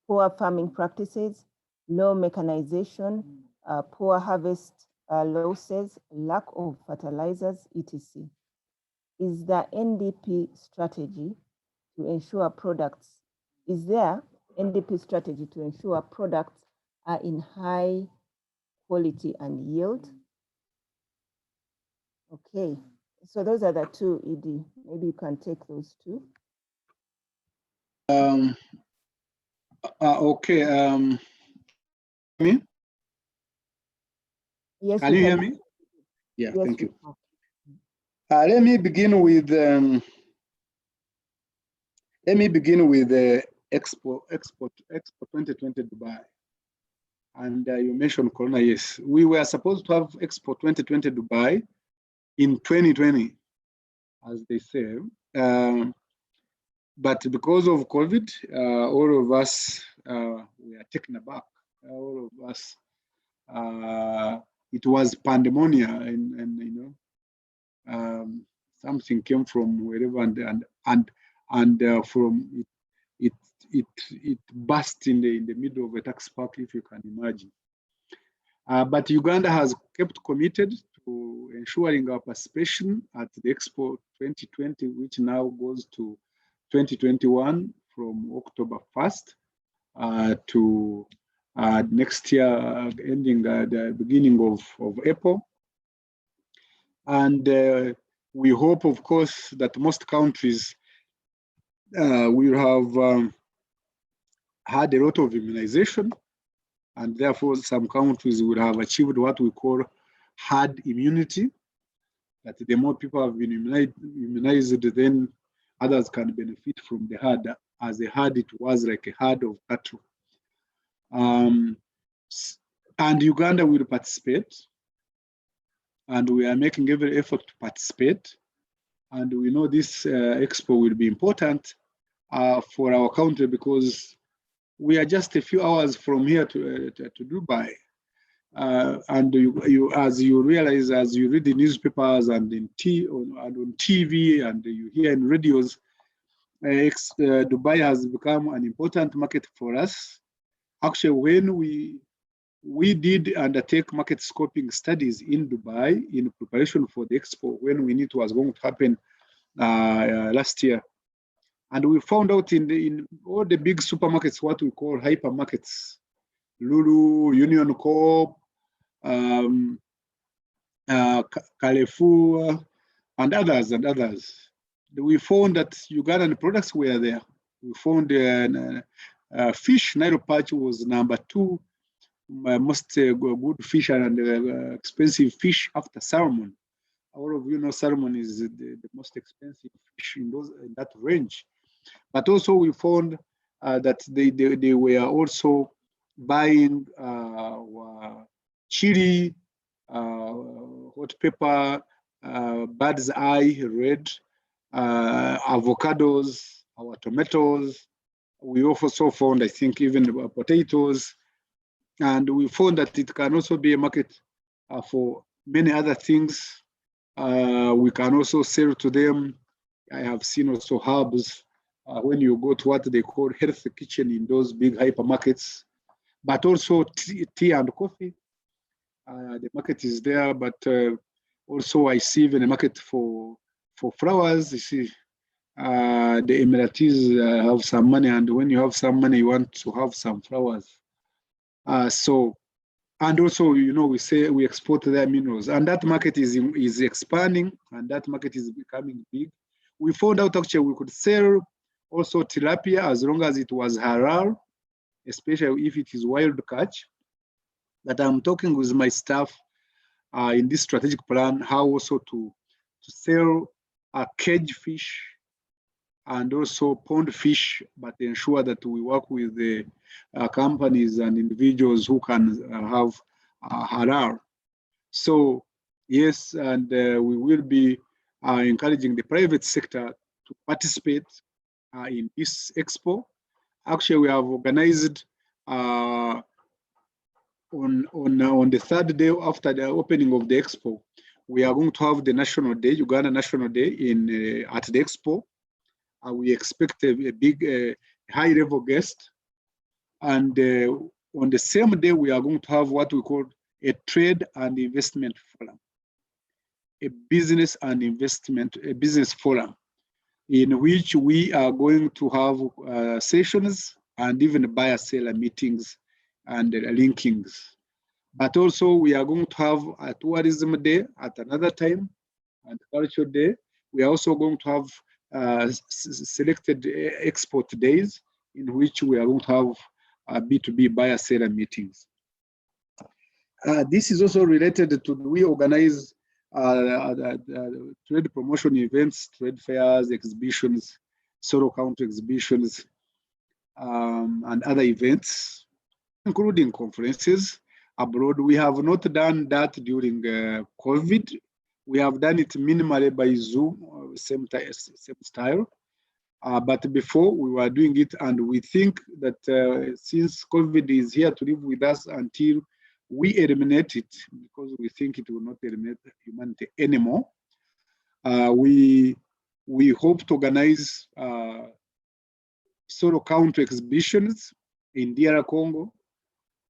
Poor farming practices, low mechanization, poor harvest losses, lack of fertilizers, etc. Is there NDP strategy to ensure products? Is there NDP strategy to ensure products are in high quality and yield? Okay, so those are the 2, Edie. Maybe you can take those 2. Okay. Me? Yes. Can you hear me? Yeah, yes, thank you. Let me begin with Expo 2020 Dubai. And you mentioned Corona. Yes, we were supposed to have Expo 2020 Dubai in 2020, as they say. But because of COVID, all of us we are taken aback. All of us, it was pandemonium, and you know, something came from wherever, and from it burst in the middle of a tax park, if you can imagine. But Uganda has kept committed to ensuring our participation at the Expo 2020, which now goes to 2021 from October 1st to next year, ending the beginning of April. And we hope, of course, that most countries will have had a lot of immunization, and therefore some countries will have achieved what we call herd immunity, that the more people have been immunized, then others can benefit from the herd. As a herd, it was like a herd of cattle. And Uganda will participate, and we are making every effort to participate. And we know this expo will be important for our country because we are just a few hours from here to Dubai. And as you realize, as you read the newspapers and on TV and you hear in radios, Dubai has become an important market for us. Actually, when we did undertake market scoping studies in Dubai in preparation for the expo, when we knew it was going to happen last year. And we found out in all the big supermarkets, what we call hypermarkets, Lulu, Union Corp, Carrefour, and others. We found that Ugandan products were there. We found fish, Nile perch was #2 most good fish and expensive fish after salmon. All of you know salmon is the most expensive fish in that range. But also we found that they were also buying chili, hot pepper, bird's eye red, avocados, our tomatoes. We also found, I think, even potatoes. And we found that it can also be a market for many other things. We can also sell to them. I have seen also herbs when you go to what they call health kitchen in those big hypermarkets, but also tea and coffee. The market is there, but also I see even a market for flowers. You see, the Emiratis have some money, and when you have some money, you want to have some flowers. And also, you know, we say we export their minerals, and that market is expanding, and that market is becoming big. We found out actually we could sell also tilapia as long as it was halal, especially if it is wild catch. But I'm talking with my staff in this strategic plan how also to sell cage fish and also pond fish, but ensure that we work with the companies and individuals who can have halal. So yes, and we will be encouraging the private sector to participate in this expo. Actually, we have organized on the third day after the opening of the expo, we are going to have the National Day, Uganda National Day at the expo. We expect a big high-level guest. And on the same day, we are going to have what we call a trade and investment forum, a business forum, in which we are going to have sessions and even buyer-seller meetings and linkings. But also we are going to have a tourism day at another time and culture day. We are also going to have selected export days in which we are going to have B2B buyer-seller meetings. This is also related to, we organize trade promotion events, trade fairs, exhibitions, solo counter exhibitions, and other events, including conferences abroad. We have not done that during COVID. We have done it minimally by Zoom, same style. But before we were doing it, and we think that since COVID is here to live with us until we eliminate it, because we think it will not eliminate humanity anymore, we hope to organize solo counter exhibitions in DR Congo.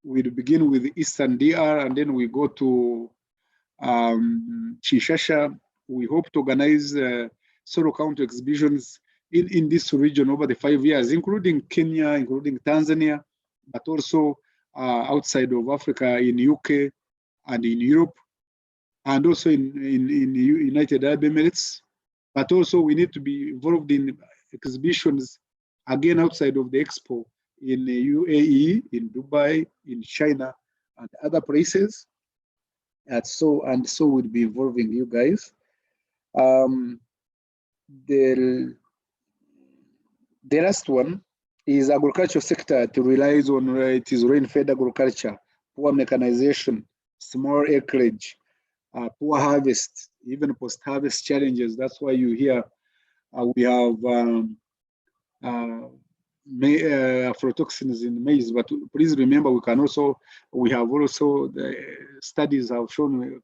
We'll begin with Eastern DR, and then we go to Kinshasa. We hope to organize solo counter exhibitions in this region over the 5 years, including Kenya, including Tanzania, but also outside of Africa, in UK and in Europe, and also in United Arab Emirates. But also we need to be involved in exhibitions again outside of the expo, in the UAE, in Dubai, in China, and other places. So we'll be involving you guys. The last one is agricultural sector. It relies on it is rain-fed agriculture, poor mechanization, small acreage, poor harvest, even post-harvest challenges. That's why you hear we have aflatoxins in maize. But please remember, we have also the studies have shown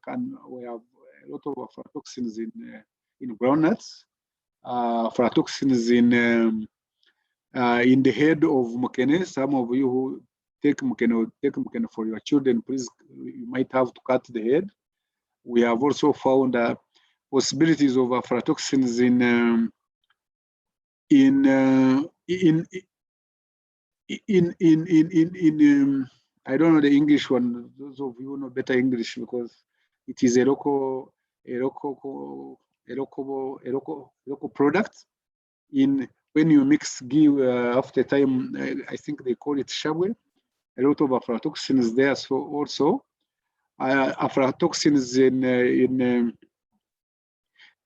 we have a lot of aflatoxins in groundnuts, aflatoxins in the head of mukene. Some of you who take mukene for your children, please, you might have to cut the head. We have also found possibilities of aflatoxins I don't know the English one. Those of you who know better English, because it is a local product. When you mix ghee after time, I think they call it shabwe. A lot of aflatoxins there. So also aflatoxins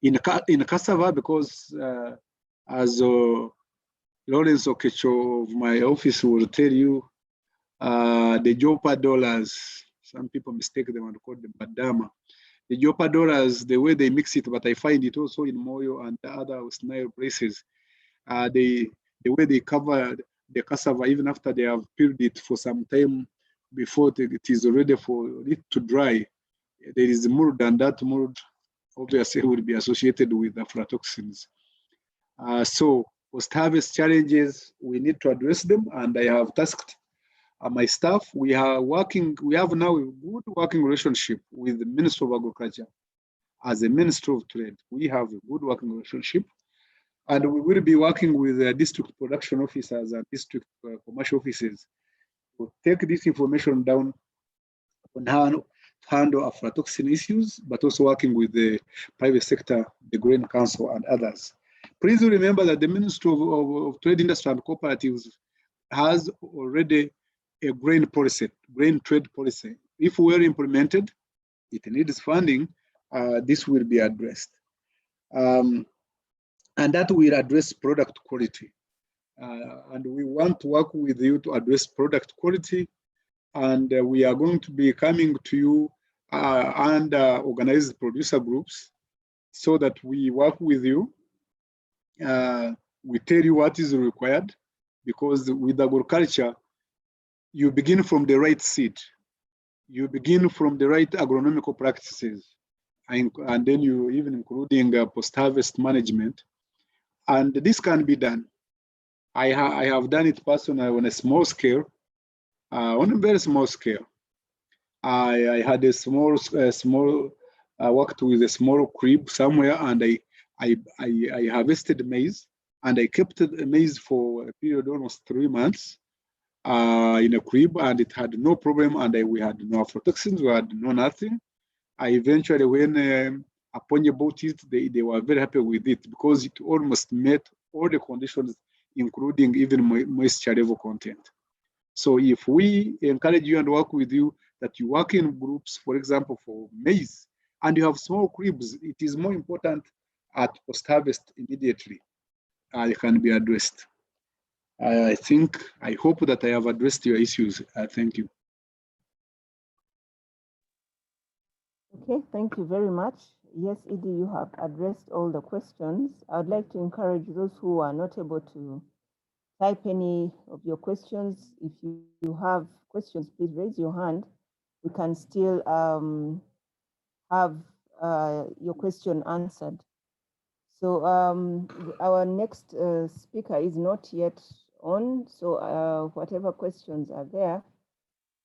in cassava, because as Lawrence Okecho of my office will tell you, the Jopa dollars, some people mistake them and call them badama. The Jopa dollars, the way they mix it, but I find it also in Moyo and other Nile places, the way they cover the cassava, even after they have peeled it for some time before it is ready for it to dry, there is mold, and that mold obviously will be associated with aflatoxins. So post-harvest challenges, we need to address them, and I have tasked my staff. We have now a good working relationship with the Ministry of Agriculture. As a Ministry of Trade, we have a good working relationship, and we will be working with district production officers and district commercial offices to take this information down on how to handle aflatoxin issues, but also working with the private sector, the Grain Council, and others. Please remember that the Ministry of Trade, Industry, and Cooperatives has already a grain trade policy. If well implemented, it needs funding, this will be addressed. And that will address product quality. And we want to work with you to address product quality. And we are going to be coming to you and organize producer groups so that we work with you. We tell you what is required, because with agriculture, you begin from the right seed. You begin from the right agronomical practices, and then you even including post-harvest management. And this can be done. I have done it personally on a small scale, on a very small scale. I had a I worked with a small crib somewhere, and I harvested maize, and I kept the maize for a period of almost 3 months in a crib, and it had no problem, and we had no aflatoxins, we had no nothing. I eventually, when Aponye bought it, they were very happy with it, because it almost met all the conditions, including even moisture level content. So if we encourage you and work with you, that you work in groups, for example, for maize, and you have small cribs, it is more important at post-harvest immediately. It can be addressed. I hope that I have addressed your issues. Thank you. Okay, thank you very much. Yes, Edie, you have addressed all the questions. I would like to encourage those who are not able to type any of your questions. If you have questions, please raise your hand. We can still have your question answered. So our next speaker is not yet on, so whatever questions are there,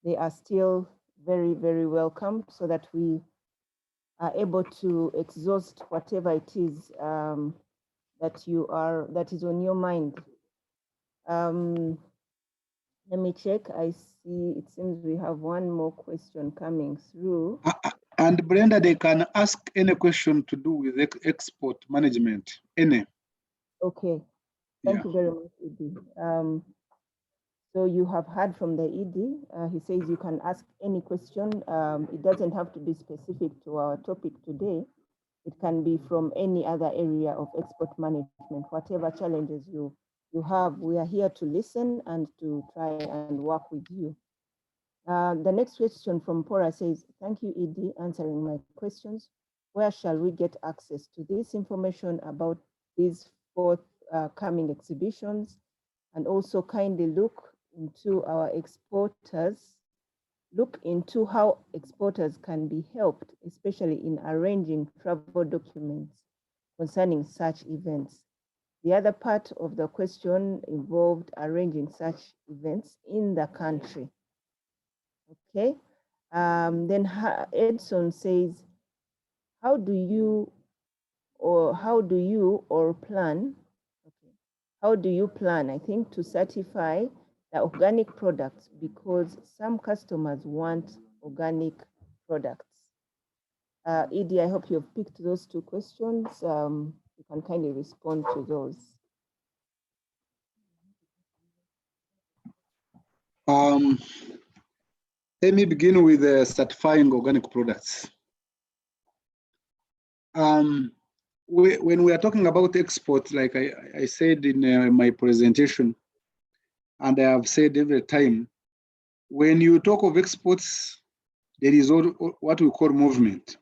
they are still very, very welcome, so that we are able to exhaust whatever it is that is on your mind. Let me check. I see, it seems we have one more question coming through. And Brenda, they can ask any question to do with export management, any. Okay, thank you very much, Edie. So you have heard from the ED. He says you can ask any question. It doesn't have to be specific to our topic today. It can be from any other area of export management, whatever challenges you have. We are here to listen and to try and work with you. The next question from Pora says, thank you, ED, answering my questions. Where shall we get access to this information about these forthcoming exhibitions? And also kindly look into our exporters, look into how exporters can be helped, especially in arranging travel documents concerning such events. The other part of the question involved arranging such events in the country. Okay, then Edson says, how do you plan, I think, to certify the organic products, because some customers want organic products? Edie, I hope you've picked those two questions. You can kindly respond to those. Let me begin with certifying organic products. When we are talking about export, like I said in my presentation, and I have said every time, when you talk of exports, there is what we call movement.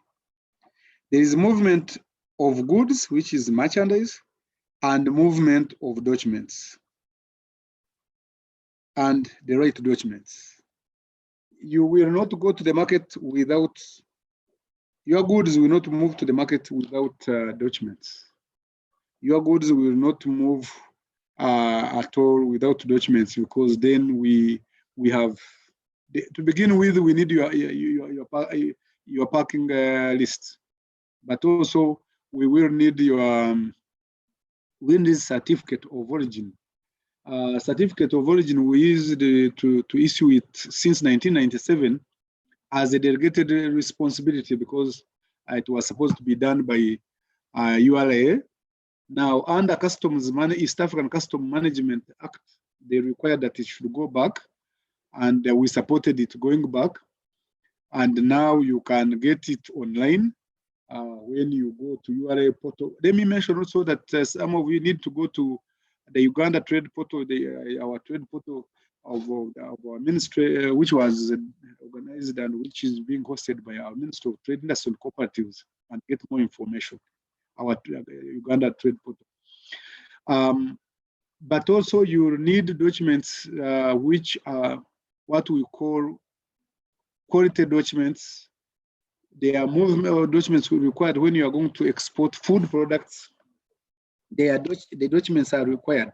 There is movement of goods, which is merchandise, and movement of documents, and the right documents. You will not go to the market without, your goods will not move to the market without documents. Your goods will not move at all without documents, because then we have, to begin with, we need your parking list, but also we will need your certificate of origin. Certificate of origin we used to issue it since 1997 as a delegated responsibility, because it was supposed to be done by URA. Now, under East African Custom Management Act, they require that it should go back, and we supported it going back. And now you can get it online when you go to URA portal. Let me mention also that some of you need to go to the Uganda Trade Portal, our trade portal of our ministry, which was organized and which is being hosted by our Minister of Trade, Industry and Cooperatives, and get more information. Our Uganda Trade Portal. But also you need documents which are what we call quality documents. They are movement documents required when you are going to export food products. The documents are required.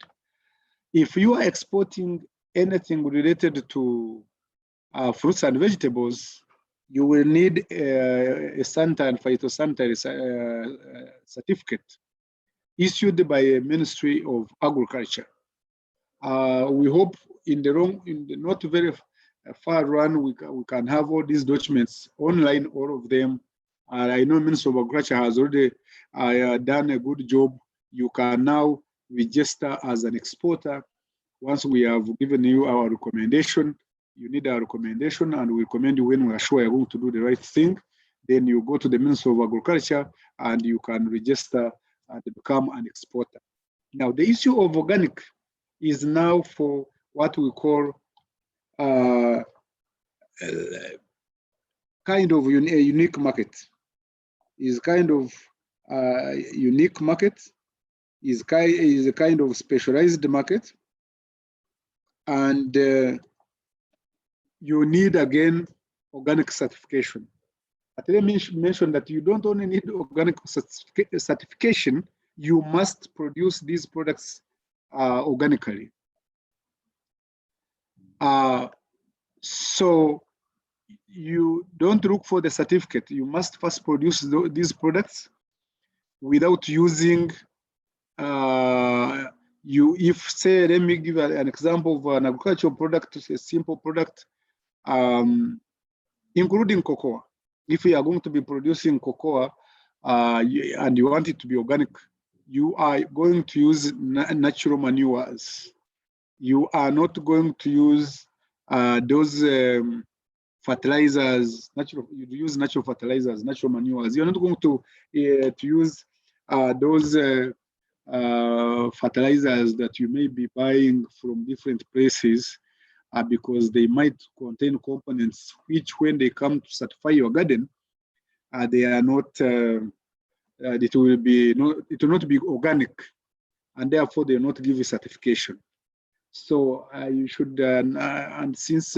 If you are exporting anything related to fruits and vegetables, you will need a sanitary and phytosanitary certificate issued by a Ministry of Agriculture. We hope in the not very far run, we can have all these documents online, all of them. I know Minister of Agriculture has already done a good job. You can now register as an exporter. Once we have given you our recommendation, you need our recommendation, and we recommend you when we are sure you're going to do the right thing. Then you go to the Minister of Agriculture and you can register and become an exporter. Now, the issue of organic is now for what we call kind of a unique market. Is kind of unique market, is a kind of specialized market, and you need again organic certification. But let me mention that you don't only need organic certification, you must produce these products organically. So you don't look for the certificate. You must first produce these products without using if say, let me give an example of an agricultural product, a simple product, including cocoa. If you are going to be producing cocoa and you want it to be organic, you are going to use natural manures. you are not going to use those fertilizers, you use natural fertilizers, natural manures. You're not going to use those fertilizers that you may be buying from different places because they might contain components which, when they come to certify your garden, they are not. It will not be organic, and therefore they will not give you certification. So you should, and since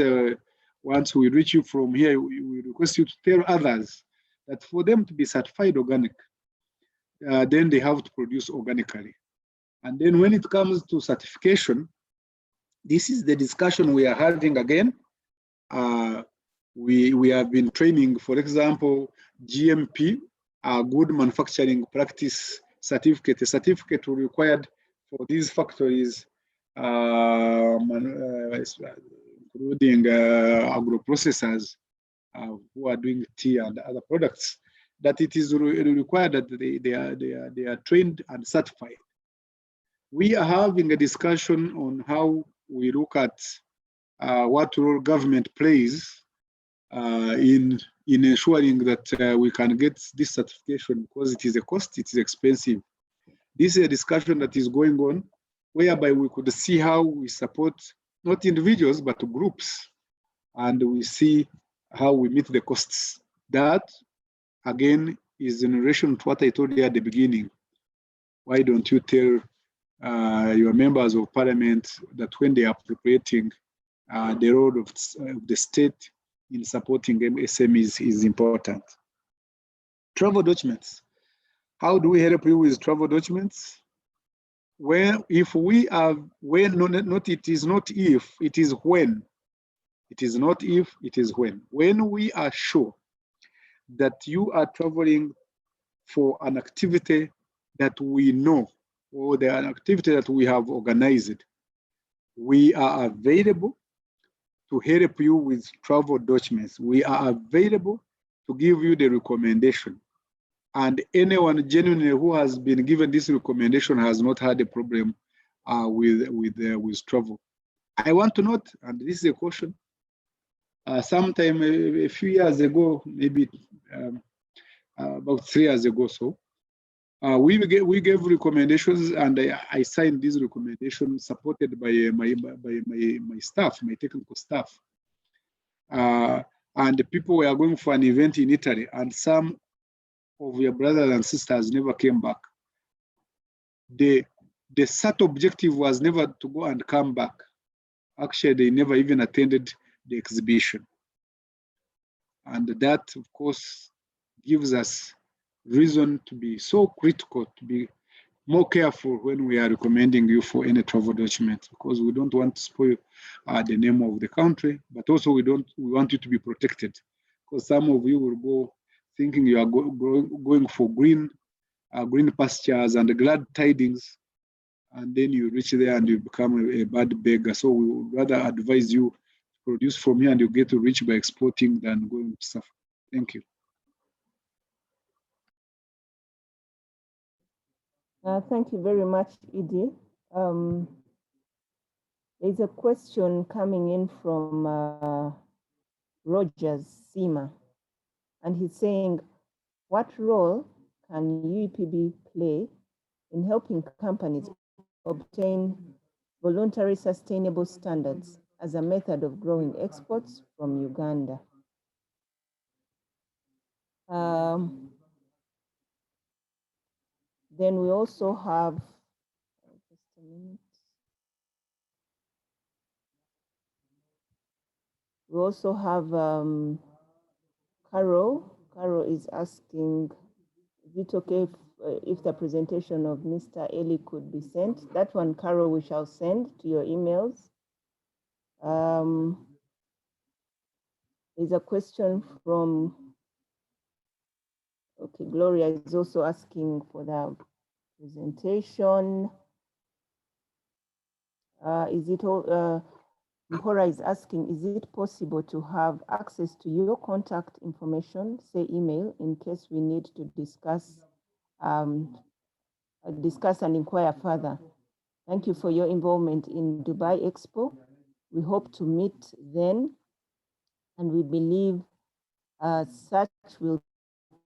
once we reach you from here, we request you to tell others that for them to be certified organic, then they have to produce organically. And then when it comes to certification, this is the discussion we are having again. We have been training, for example, GMP, good manufacturing practice certificate. A certificate required for these factories, including agro-processors who are doing tea and other products, that it is required that they are trained and certified. We are having a discussion on how we look at what role government plays in ensuring that we can get this certification, because it is a cost, it is expensive. This is a discussion that is going on, whereby we could see how we support not individuals but groups, and we see how we meet the costs. That again is in relation to what I told you at the beginning. Why don't you tell your members of parliament that when they are appropriating the role of the state in supporting SMEs is important. Travel documents. How do we help you with travel documents? Well, if we are, when, not it is not if, it is when. It is not if, it is when. When we are sure that you are traveling for an activity that we know, or an activity that we have organized, we are available to help you with travel documents. We are available to give you the recommendation. And anyone genuinely who has been given this recommendation has not had a problem with travel. I want to note, and this is a caution, sometime a few years ago, maybe about 3 years ago, so we gave recommendations, and I signed these recommendations supported by my staff, my technical staff. And the people were going for an event in Italy, and some of your brothers and sisters never came back. The set objective was never to go and come back. Actually, they never even attended the exhibition. And that, of course, gives us reason to be so critical, to be more careful when we are recommending you for any travel document, because we don't want to spoil the name of the country, but also we want you to be protected, because some of you will go thinking you are going for green pastures and glad tidings, and then you reach there and you become a bad beggar. So we would rather advise you to produce from here and you get to rich by exporting than going to suffer. Thank you. Thank you very much, Edie. There's a question coming in from Rogers Sima, and he's saying, what role can UEPB play in helping companies obtain voluntary sustainable standards as a method of growing exports from Uganda? Then we also have, just a minute. We also have Carol. Carol is asking, is it okay if the presentation of Mr. Eli could be sent? That one, Carol, we shall send to your emails. There's a question from, okay, Gloria is also asking for the presentation. Is it all, Mpora is asking, is it possible to have access to your contact information, say email, in case we need to discuss and inquire further? Thank you for your involvement in Dubai Expo. We hope to meet then, and we believe such will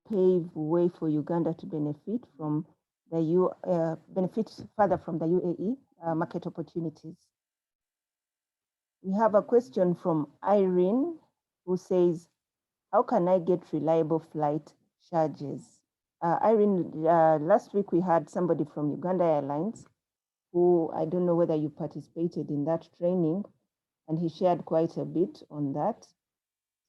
pave way for Uganda to benefit from the benefit further from the UAE market opportunities. We have a question from Irene, who says, how can I get reliable flight charges? Irene, last week we had somebody from Uganda Airlines who, I don't know whether you participated in that training, and he shared quite a bit on that.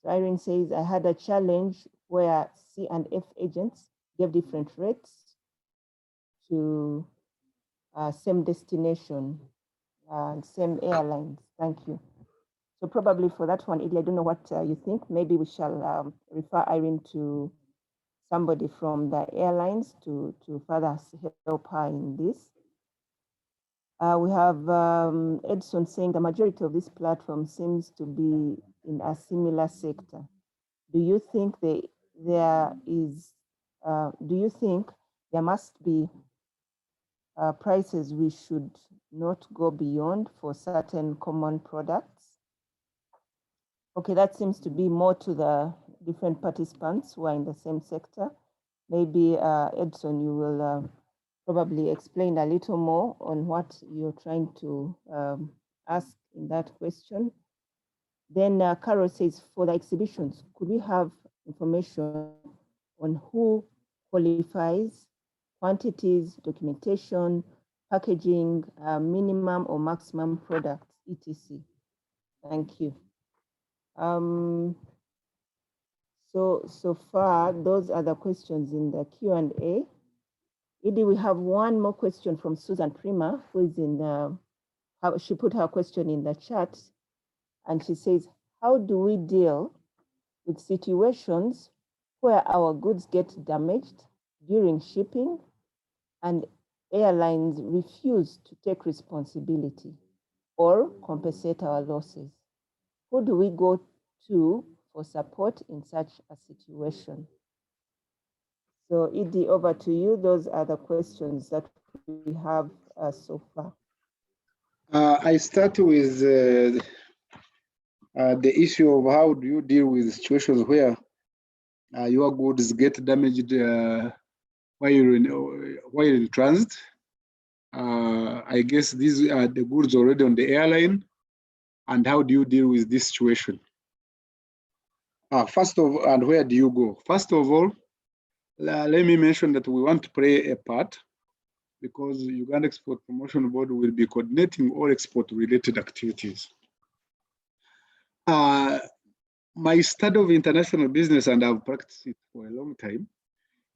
So Irene says, I had a challenge where C&F agents gave different rates to same destination and same airlines. Thank you. So probably for that one, Ili, I don't know what you think. Maybe we shall refer Irene to somebody from the airlines to further help her in this. We have Edson saying the majority of this platform seems to be in a similar sector. Do you think there must be prices we should not go beyond for certain common products? Okay, that seems to be more to the different participants who are in the same sector. Maybe Edson, you will probably explain a little more on what you're trying to ask in that question. Then Carol says, for the exhibitions, could we have information on who qualifies, quantities, documentation, packaging, minimum or maximum products, etc. Thank you. So far, those are the questions in the Q&A. Edie, we have one more question from Susan Prima, who is in she put her question in the chat, and she says, how do we deal with situations where our goods get damaged during shipping and airlines refuse to take responsibility or compensate our losses? Who do we go to for support in such a situation? So Edie, over to you. Those are the questions that we have so far. I start with the issue of how do you deal with situations where your goods get damaged while you're in transit. I guess these are the goods already on the airline, and how do you deal with this situation? First of all, and where do you go? First of all, let me mention that we want to play a part because Uganda Export Promotion Board will be coordinating all export-related activities. My study of international business, and I've practiced it for a long time,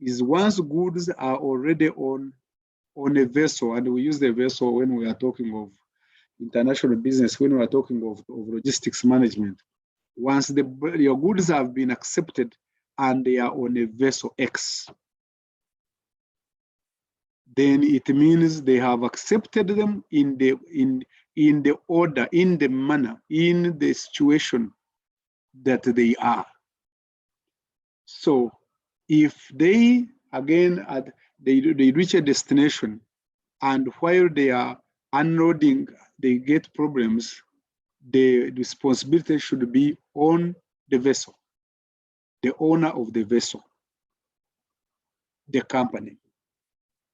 is once goods are already on a vessel, and we use the vessel when we are talking of international business, when we are talking of logistics management, once your goods have been accepted and they are on a vessel X, then it means they have accepted them in the order, in the manner, in the situation that they are. So if they, again, they reach a destination and while they are unloading, they get problems, the responsibility should be on the vessel, the owner of the vessel, the company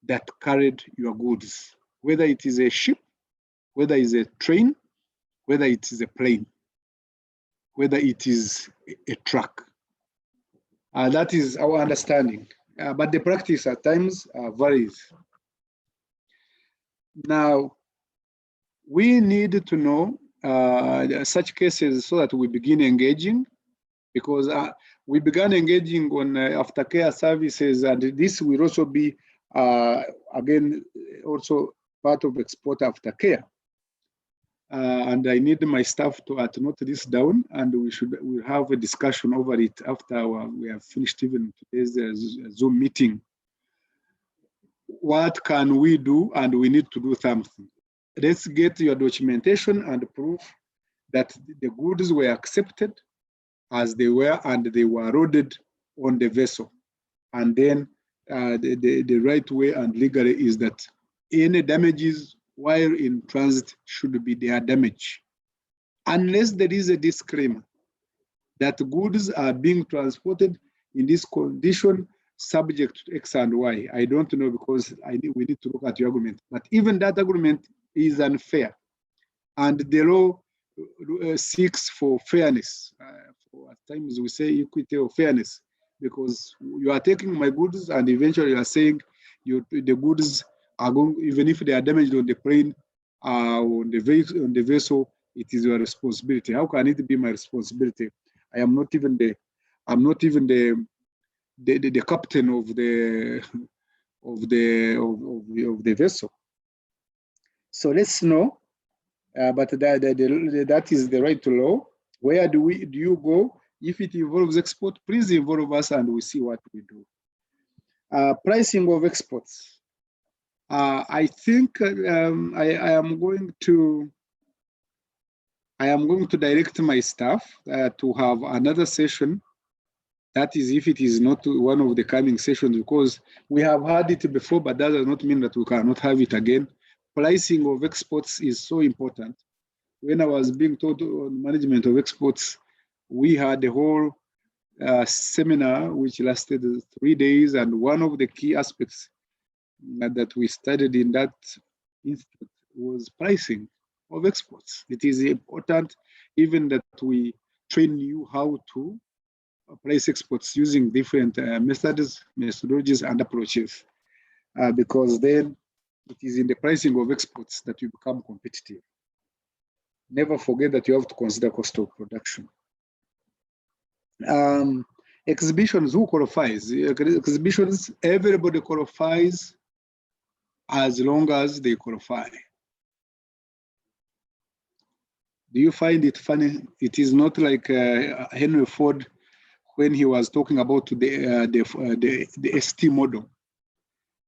that carried your goods, whether it is a ship, whether it's a train, whether it is a plane, whether it is a truck. That is our understanding, but the practice at times varies. Now, we need to know such cases so that we begin engaging, because we began engaging on aftercare services, and this will also be, again, also part of export aftercare. And I need my staff to note this down, and we'll have a discussion over it after we have finished even today's Zoom meeting. What can we do? And we need to do something. Let's get your documentation and proof that the goods were accepted as they were and they were loaded on the vessel. And then the right way and legally is that any damages while in transit should be their damage. Unless there is a disclaimer that goods are being transported in this condition subject to X and Y. I don't know, because we need to look at your argument. But even that argument is unfair. And the law seeks for fairness. At times we say equity or fairness, because you are taking my goods and eventually you are saying the goods are going, even if they are damaged on the plane, on the vessel, it is your responsibility. How can it be my responsibility? I am not even the captain of the vessel. So let's know. But that is the right to law. Where do you go? If it involves export, please involve us and we see what we do. Pricing of exports. I think I am going to direct my staff to have another session. That is, if it is not one of the coming sessions, because we have had it before, but that does not mean that we cannot have it again. Pricing of exports is so important. When I was being taught on management of exports, we had a whole seminar which lasted 3 days, and one of the key aspects that we studied in that institute was pricing of exports. It is important even that we train you how to price exports using different methodologies and approaches, because then it is in the pricing of exports that you become competitive. Never forget that you have to consider cost of production. Exhibitions, who qualifies? Exhibitions, everybody qualifies as long as they qualify. Do you find it funny? It is not like Henry Ford when he was talking about the ST model.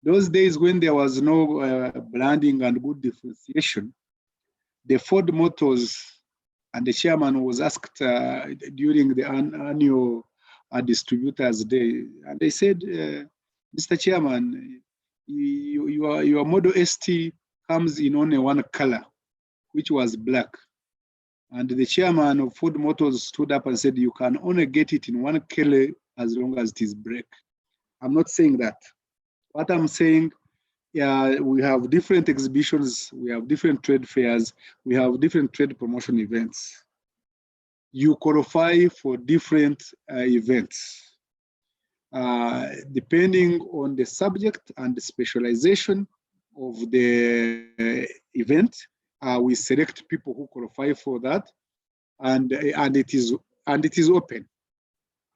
Those days when there was no branding and good differentiation, the Ford Motors and the chairman was asked during the annual distributors day, and they said, Mr. Chairman, your model ST comes in only one color, which was black. And the chairman of Ford Motors stood up and said, you can only get it in one color as long as it is black. I'm not saying that. What I'm saying, we have different exhibitions, we have different trade fairs, we have different trade promotion events. You qualify for different events. Depending on the subject and the specialization of the event, we select people who qualify for that, and it is open.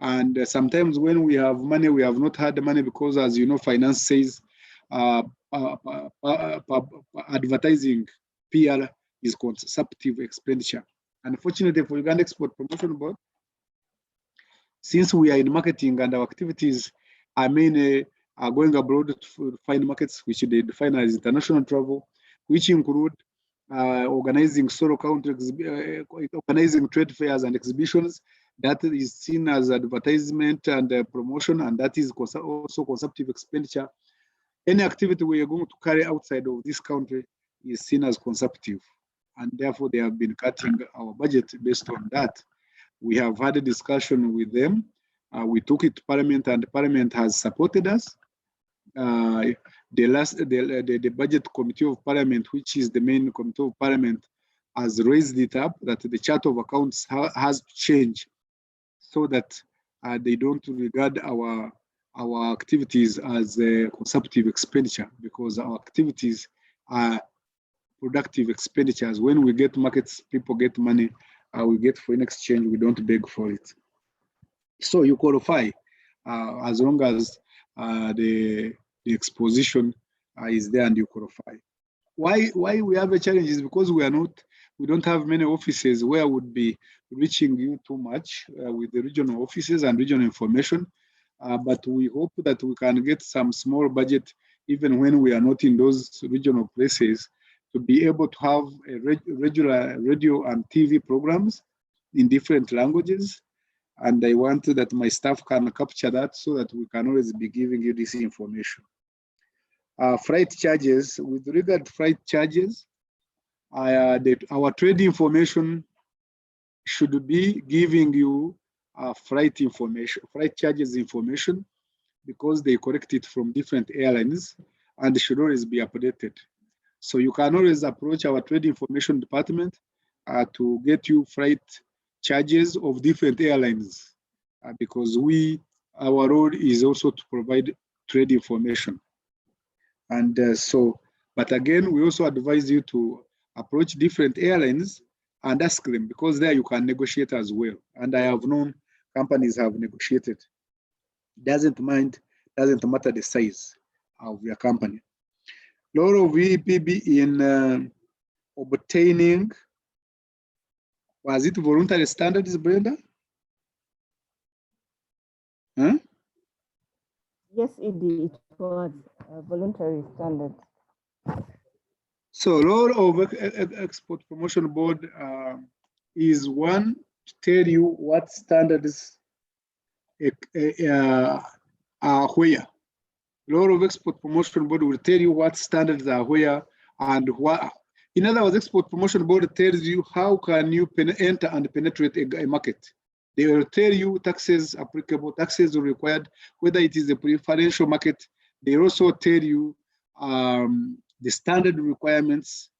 And sometimes when we have money, we have not had the money because, as you know, finance says advertising, PR is consumptive expenditure. Unfortunately for Uganda Export Promotion Board, since we are in marketing and our activities are mainly going abroad to find markets, which they define as international travel, which include organizing solo country, organizing trade fairs and exhibitions, that is seen as advertisement and promotion, and that is also consumptive expenditure. Any activity we are going to carry outside of this country is seen as consumptive, and therefore they have been cutting our budget based on that. We have had a discussion with them. We took it to Parliament, and Parliament has supported us. The Budget Committee of Parliament, which is the main committee of Parliament, has raised it up that the chart of accounts has to change so that they don't regard our activities as a consumptive expenditure, because our activities are productive expenditures. When we get markets, people get money, we get foreign exchange, we don't beg for it. So you qualify as long as the exposition is there and you qualify. Why we have a challenge is because we don't have many offices where would be reaching you too much with the regional offices and regional information. But we hope that we can get some small budget, even when we are not in those regional places, to be able to have a regular radio and TV programs in different languages. And I want that my staff can capture that so that we can always be giving you this information. freight charges. With regard to freight charges, our trade information should be giving you freight charges information, because they collect it from different airlines and should always be updated. So you can always approach our trade information department to get you freight charges of different airlines, because our role is also to provide trade information. And but again, we also advise you to approach different airlines and ask them, because there you can negotiate as well. And I have known companies have negotiated. Doesn't matter the size of your company. Role of VPB in obtaining, was it voluntary standards, Brenda? Huh? Yes, it was voluntary standard. So role of Export Promotion Board is one, to tell you what standards are where. Role of Export Promotion Board will tell you what standards are where and what. In other words, Export Promotion Board tells you how can you enter and penetrate a market. They will tell you taxes applicable, taxes required, whether it is a preferential market. They also tell you the standard requirements,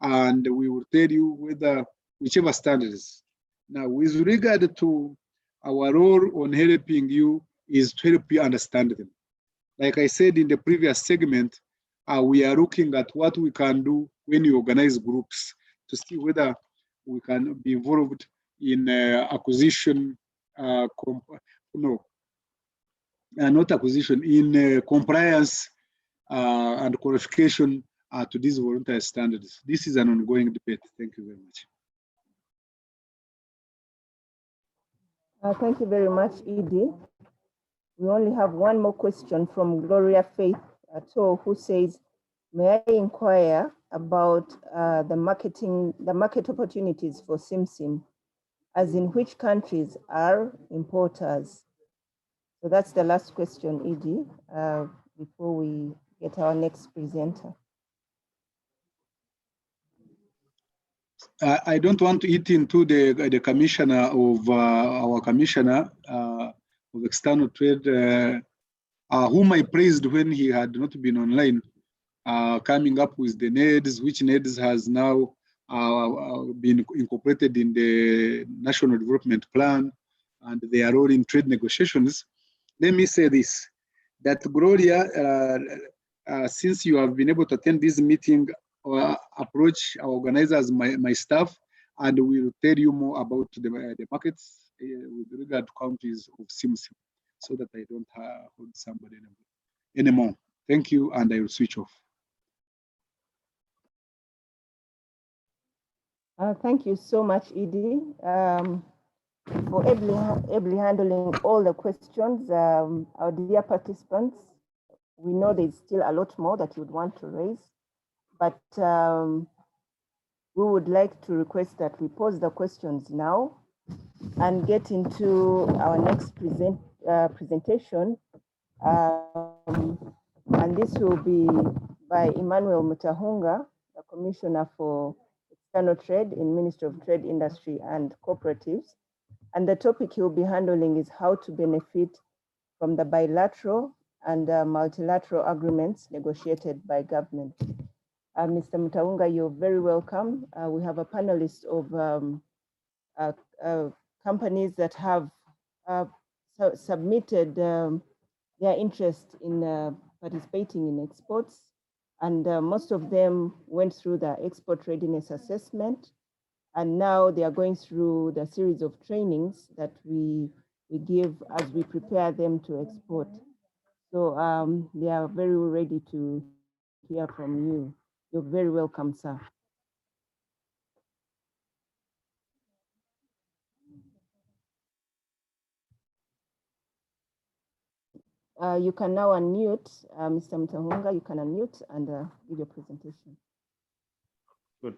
and we will tell you whether whichever standards. Now, with regard to our role on helping you is to help you understand them. Like I said in the previous segment, we are looking at what we can do when you organize groups to see whether we can be involved in acquisition, not acquisition, in compliance and qualification to these voluntary standards. This is an ongoing debate. Thank you very much. Thank you very much, Edie. We only have one more question from Gloria Faith Ato, who says, may I inquire about the market opportunities for SimSim, as in which countries are importers? So that's the last question, Edie, before we get our next presenter. I don't want to eat into the commissioner of our commissioner of external trade, whom I praised when he had not been online, coming up with the NEDs, which NEDs has now been incorporated in the National Development Plan, and they are all in trade negotiations. Let me say this, that Gloria, since you have been able to attend this meeting, approach our organizers, my staff, and we will tell you more about the markets with regard to countries of SimSim, so that I don't hold somebody anymore. Thank you, and I will switch off. Thank you so much, Edie, for ably handling all the questions. Our dear participants, we know there's still a lot more that you'd want to raise, but we would like to request that we pause the questions now and get into our next presentation. And this will be by Emmanuel Mutahunga, the Commissioner for External Trade in Ministry of Trade, Industry and Cooperatives. And the topic he'll be handling is how to benefit from the bilateral and multilateral agreements negotiated by government. Mr. Mutahunga, you're very welcome. We have a panelist of companies that have submitted their interest in participating in exports, and most of them went through the export readiness assessment, and now they are going through the series of trainings that we give as we prepare them to export. So they are very ready to hear from you. You're very welcome, sir. You can now unmute, Mr. Mutahunga, you can unmute and give your presentation. Good.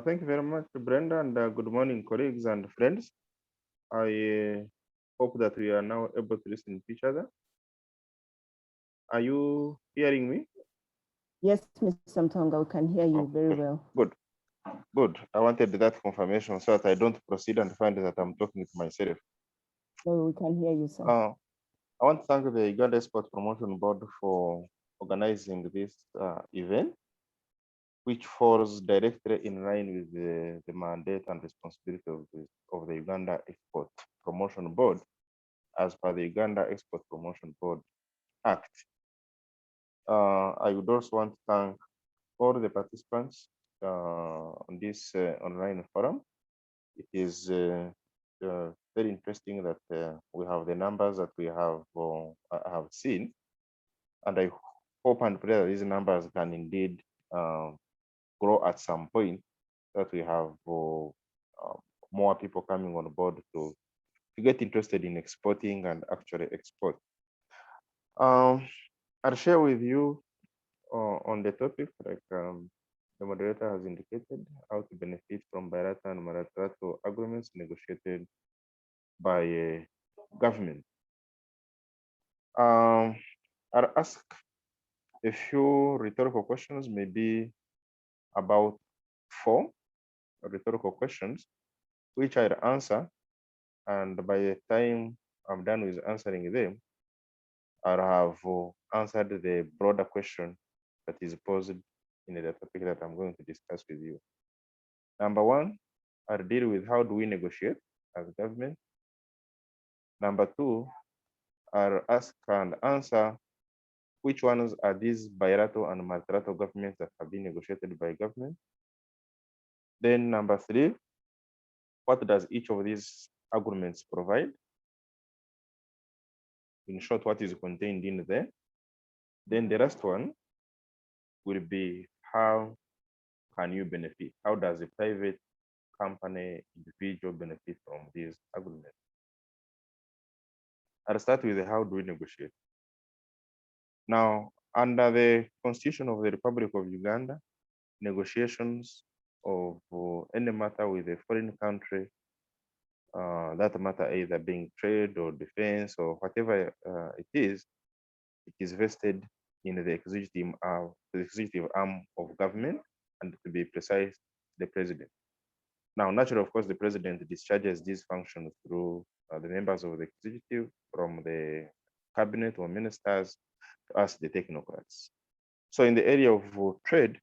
Thank you very much, Brenda, and good morning, colleagues and friends. I hope that we are now able to listen to each other. Are you hearing me? Yes, Mr. Mtonga, we can hear you very well. Good. Good. I wanted that confirmation so that I don't proceed and find that I'm talking to myself. No, we can hear you, sir. I want to thank the Uganda Export Promotion Board for organizing this event, which falls directly in line with the mandate and responsibility of the Uganda Export Promotion Board as per the Uganda Export Promotion Board Act. I would also want to thank all the participants on this online forum. It is very interesting that we have the numbers that we have seen, and I hope and pray that these numbers can indeed grow at some point, that we have more people coming on board to get interested in exporting and actually export. I'll share with you on the topic, like the moderator has indicated, how to benefit from bilateral and multilateral agreements negotiated by government. I'll ask a few rhetorical questions, maybe about 4 rhetorical questions, which I'll answer. And by the time I'm done with answering them, I'll have answered the broader question that is posed in the topic that I'm going to discuss with you. Number 1, I'll deal with how do we negotiate as government. Number 2, I'll ask and answer which ones are these bilateral and multilateral governments that have been negotiated by government. Then number 3, what does each of these agreements provide? In short, what is contained in there? Then the last one will be how can you benefit? How does a private company, individual benefit from these agreements? I'll start with how do we negotiate. Now, under the Constitution of the Republic of Uganda, negotiations of any matter with a foreign country, that matter either being trade or defense or whatever it is vested in the executive arm of government, and to be precise, the president. Now, naturally, of course, the president discharges these functions through the members of the executive, from the cabinet or ministers to us, the technocrats. So in the area of trade,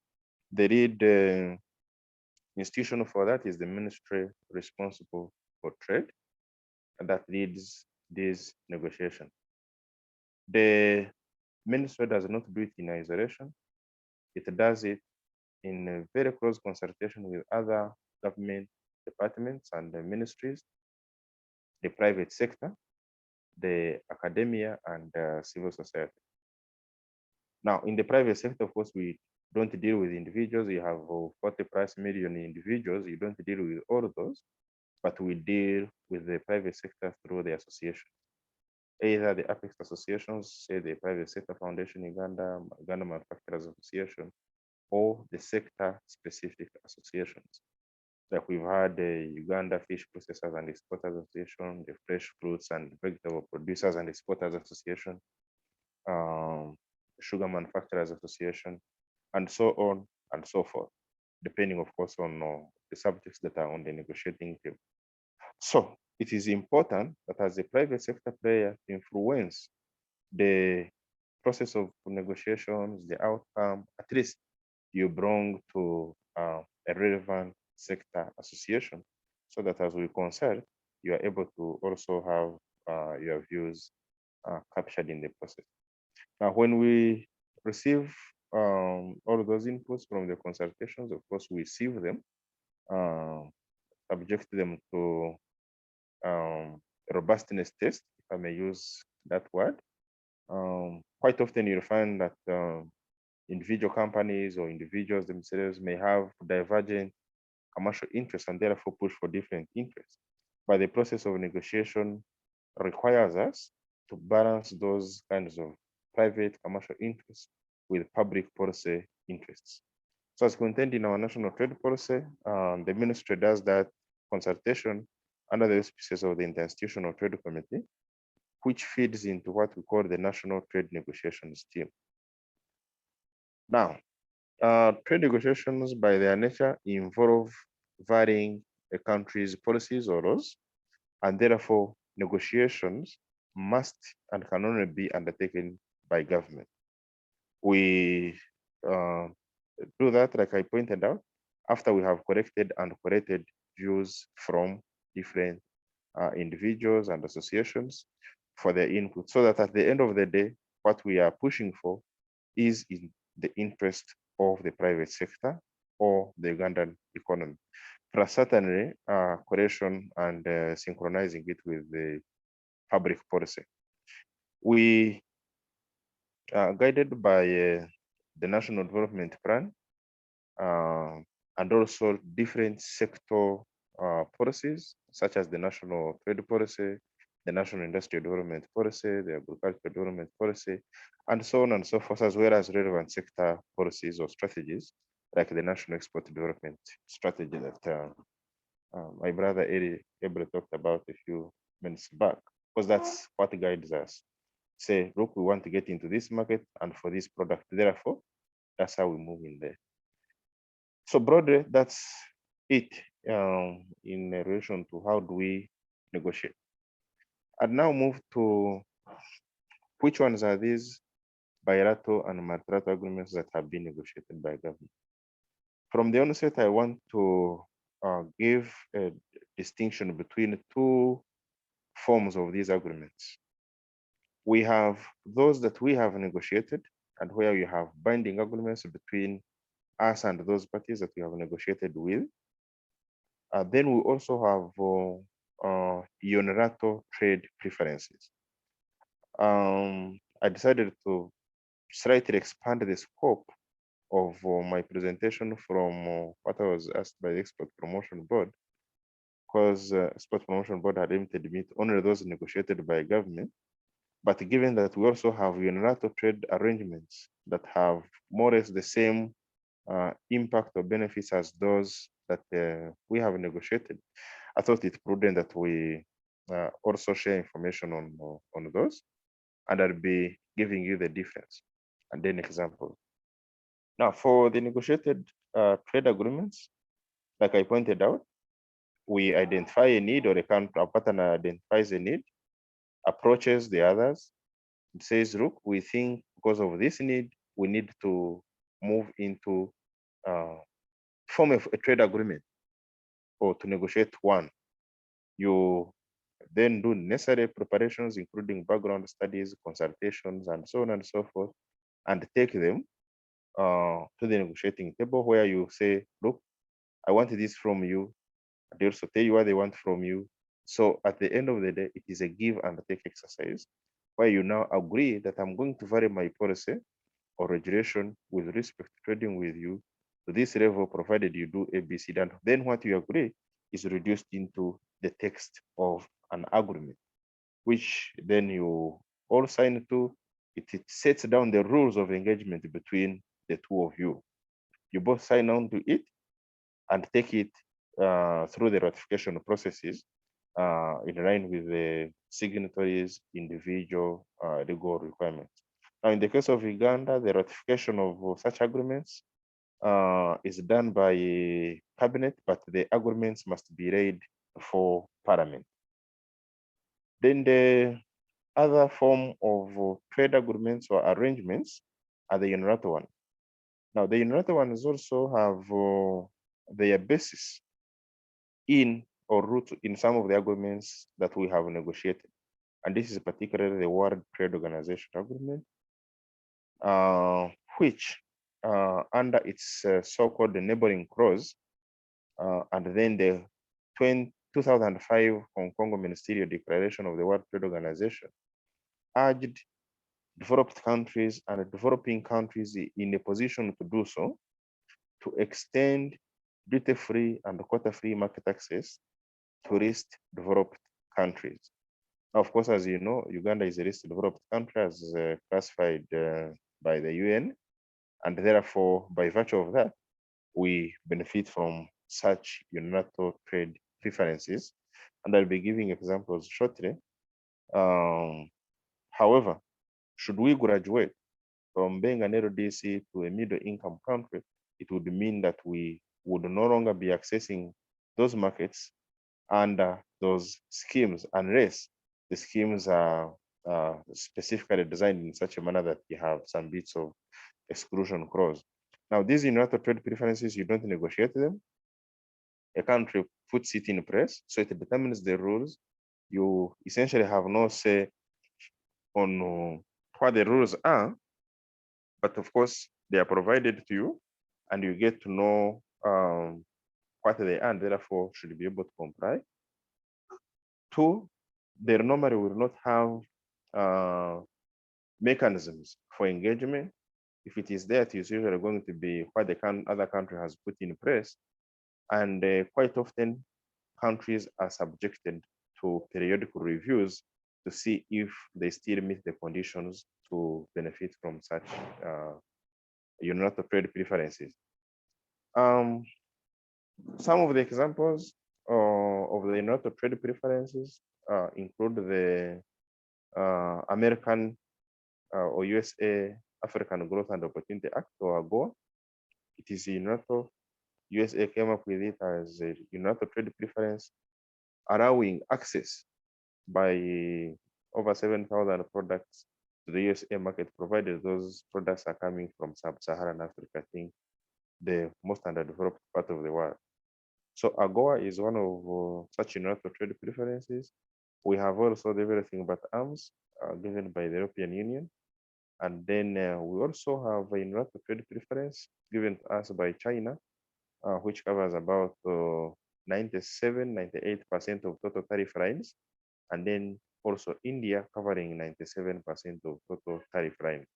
the lead institution for that is the ministry responsible for trade, and that leads this negotiation. The ministry does not do it in isolation. It does it in a very close consultation with other government departments and the ministries, the private sector, the academia, and civil society. Now, in the private sector, of course, we don't deal with individuals. You have 40+ million individuals. You don't deal with all of those, but we deal with the private sector through the association. Either the Apex associations, say the Private Sector Foundation Uganda, Uganda Manufacturers Association, or the sector-specific associations. Like we've had the Uganda Fish Processors and Exporters Association, the Fresh Fruits and Vegetable Producers and Exporters Association, Sugar Manufacturers Association, and so on and so forth, depending, of course, on the subjects that are on the negotiating table. So it is important that as a private sector player to influence the process of negotiations, the outcome, at least you bring to a relevant sector association, so that as we consult, you are able to also have your views captured in the process. Now, when we receive all those inputs from the consultations, of course, we sieve them, subject them to robustness test, if I may use that word. Quite often you'll find that individual companies or individuals themselves may have divergent commercial interests and therefore push for different interests. But the process of negotiation requires us to balance those kinds of private commercial interests with public policy interests. So as contained in our national trade policy, the ministry does that consultation under the auspices of the Interinstitutional Trade Committee, which feeds into what we call the National Trade Negotiations Team. Now, Trade negotiations by their nature involve varying a country's policies or laws, and therefore negotiations must and can only be undertaken by government. We do that, like I pointed out, after we have collected and collated views from different individuals and associations for their input, so that at the end of the day, what we are pushing for is in the interest of the private sector or the Ugandan economy. Plus, certainly, correlation and synchronizing it with the public policy. We are guided by the National Development Plan and also different sector policies, such as the National Trade Policy, the National Industrial Development Policy, the Agricultural Development Policy, and so on and so forth, as well as relevant sector policies or strategies, like the National Export Development Strategy that my brother Abel talked about a few minutes back, because that's what guides us. Say, look, we want to get into this market and for this product, therefore, that's how we move in there. So broadly, that's it in relation to how do we negotiate. I'd now move to which ones are these bilateral and multilateral agreements that have been negotiated by government. From the onset, I want to give a distinction between two forms of these agreements. We have those that we have negotiated and where you have binding agreements between us and those parties that we have negotiated with. Then we also have unilateral trade preferences. I decided to slightly expand the scope of my presentation from what I was asked by the Export Promotion Board, because Export Promotion Board had limited me to only those negotiated by government. But given that we also have unilateral trade arrangements that have more or less the same impact or benefits as those that we have negotiated, I thought it prudent that we also share information on those, and I'll be giving you the difference and then examples. Now, for the negotiated trade agreements, like I pointed out, we identify a need, or our partner identifies a need, approaches the others, and says, look, we think because of this need, we need to move into form of a trade agreement or to negotiate one. You then do necessary preparations, including background studies, consultations, and so on and so forth, and take them to the negotiating table where you say, look, I want this from you. They also tell you what they want from you. So at the end of the day, it is a give and take exercise where you now agree that I'm going to vary my policy or regulation with respect to trading with you to this level, provided you do ABC. And then what you agree is reduced into the text of an agreement, which then you all sign to. It sets down the rules of engagement between the two of you. You both sign on to it and take it through the ratification processes in line with the signatories' individual legal requirements. Now, in the case of Uganda, the ratification of such agreements is done by a cabinet, but the agreements must be laid for parliament. Then the other form of trade agreements or arrangements are the unilateral ones. Now, the unilateral ones also have their basis in or root in some of the agreements that we have negotiated. And this is particularly the World Trade Organization agreement, which under its so-called neighboring clause, and then the 2005 Hong Kong Ministerial Declaration of the World Trade Organization urged developed countries and developing countries in a position to do so to extend duty-free and quota-free market access to least developed countries. Now, of course, as you know, Uganda is a least developed country as classified by the UN, and therefore, by virtue of that, we benefit from such unilateral trade preferences, and I'll be giving examples shortly. However, should we graduate from being an LDC to a middle income country, it would mean that we would no longer be accessing those markets under those schemes unless the schemes are specifically designed in such a manner that you have some bits of exclusion clause. Now, these unilateral trade preferences, you don't negotiate them. A country puts it in place, so it determines the rules. You essentially have no say on what the rules are, but of course, they are provided to you, and you get to know what they are, and therefore should be able to comply. Two, they normally will not have mechanisms for engagement. If it is there, it is usually going to be what the other country has put in place. And quite often, countries are subjected to periodical reviews to see if they still meet the conditions to benefit from such unilateral trade preferences. Some of the examples of the unilateral trade preferences include the American or USA African Growth and Opportunity Act, or AGOA. It is unilateral. USA came up with it as a unilateral trade preference, allowing access by over 7,000 products to the USA market, provided those products are coming from sub-Saharan Africa, I think the most underdeveloped part of the world. So AGOA is one of such unilateral trade preferences. We have also the Everything But Arms given by the European Union. And then we also have a unilateral trade preference given to us by China, which covers about 98% of total tariff lines. And then also India covering 97% of total tariff lines.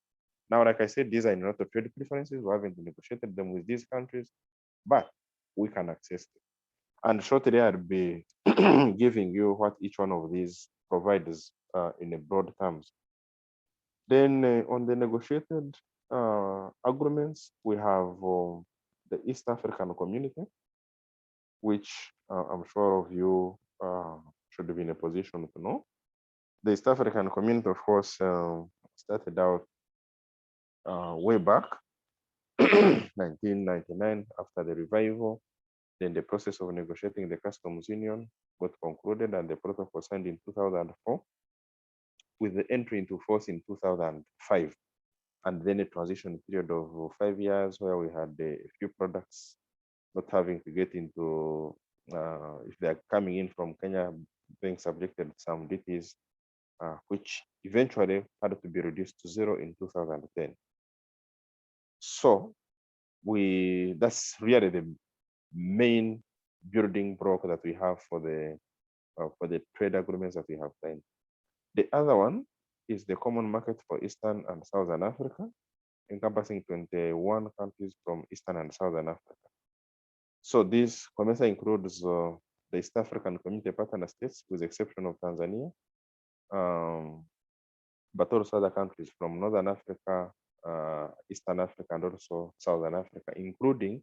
Now, like I said, these are unilateral trade preferences. We haven't negotiated them with these countries, but we can access them. And shortly, I'll be giving you what each one of these provides in a broad terms. Then on the negotiated agreements, we have the East African Community, which I'm sure of you should be in a position to know. The East African Community, of course, started out way back, 1999, after the revival. Then the process of negotiating the customs union got concluded, and the protocol signed in 2004, with the entry into force in 2005. And then a transition period of 5 years where we had a few products not having to get into, if they're coming in from Kenya, being subjected to some duties, which eventually had to be reduced to zero in 2010. So that's really the main building block that we have for the trade agreements that we have signed. The other one is the common market for Eastern and Southern Africa, encompassing 21 countries from Eastern and Southern Africa. So this COMESA includes the East African Community Partner States, with the exception of Tanzania, but also other countries from Northern Africa, Eastern Africa, and also Southern Africa, including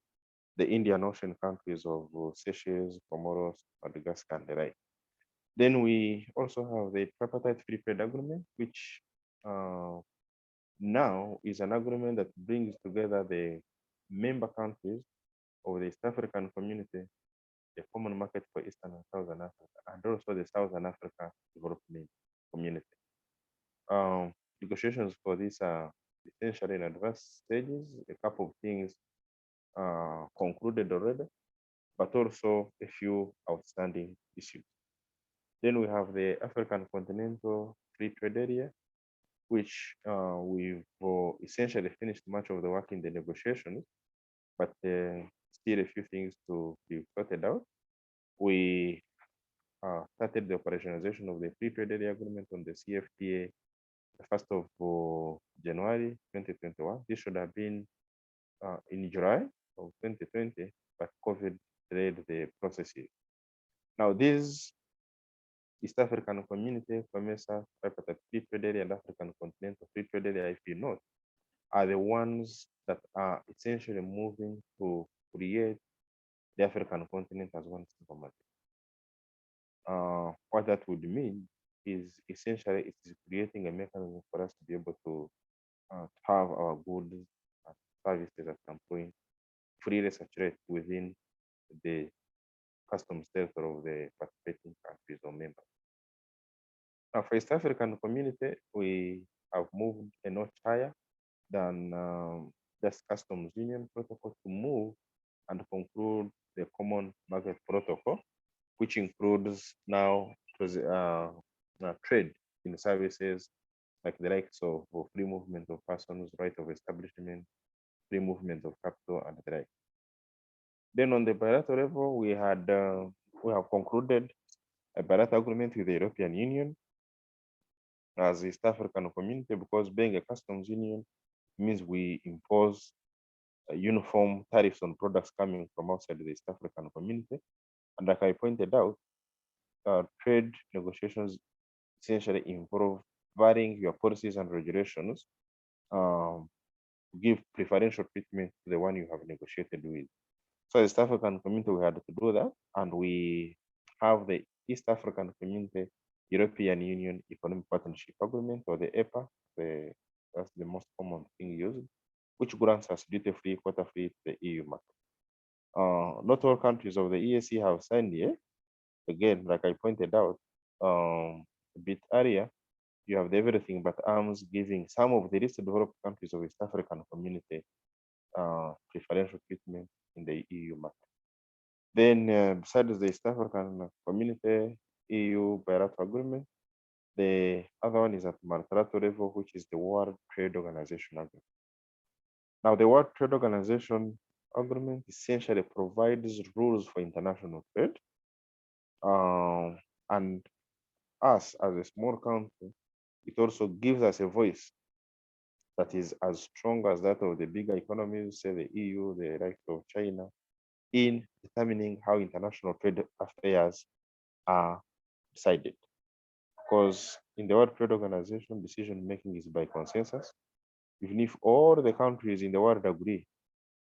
the Indian Ocean countries of Seychelles, Comoros, Madagascar, and the like. Then we also have the tripartite free trade agreement, which now is an agreement that brings together the member countries of the East African Community, the common market for Eastern and Southern Africa, and also the Southern Africa Development Community. Negotiations for this are essentially in advanced stages. A couple of things concluded already, but also a few outstanding issues. Then we have the African Continental Free Trade Area, which we've essentially finished much of the work in the negotiations, but still a few things to be sorted out. We started the operationalization of the Free Trade Area Agreement on the CFTA the 1st of January 2021. This should have been in July of 2020, but COVID delayed the processes. Now, these East African Community, COMESA, Tripartite Free Trade Area, and African Continental Free Trade Area, if you note, are the ones that are essentially moving to create the African continent as one single market. What that would mean is essentially it is creating a mechanism for us to be able to to have our goods and services at some point freely circulate within the customs territory of the participating countries or members. Now, for East African community, we have moved a notch higher than just customs union protocol to move and conclude the common market protocol, which includes now trade in services like the likes of free movement of persons, right of establishment, free movement of capital, and the like. Then on the bilateral level, we have concluded a bilateral agreement with the European Union as East African community, because being a customs union means we impose uniform tariffs on products coming from outside the East African community. And like I pointed out, trade negotiations essentially involve varying your policies and regulations to give preferential treatment to the one you have negotiated with. So as East African community, we had to do that, and we have the East African Community European Union Economic Partnership Agreement, or the EPA. That's the most common thing used, which grants us duty-free, quota-free to the EU market. Not all countries of the EAC have signed yet. Again, like I pointed out a bit earlier, you have the everything but arms giving some of the least developed countries of East African community preferential treatment in the EU market. Then, besides the East African community EU bilateral agreement, the other one is at multilateral level, which is the World Trade Organization agreement. Now, the World Trade Organization agreement essentially provides rules for international trade, and us as a small country, it also gives us a voice that is as strong as that of the bigger economies, say the EU, the likes of China, in determining how international trade affairs are decided. Because in the World Trade Organization, decision making is by consensus. Even if all the countries in the world agree,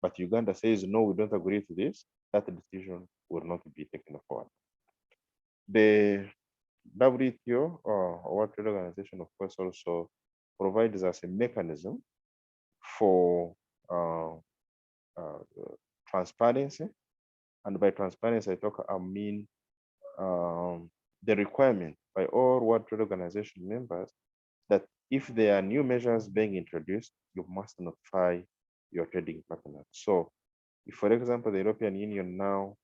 but Uganda says, no, we don't agree to this, that decision will not be taken forward. The WTO, or World Trade Organization, of course, also provides us a mechanism for transparency. And by transparency, I mean the requirement by all World Trade Organization members that if there are new measures being introduced, you must notify your trading partners. So if, for example, the European Union now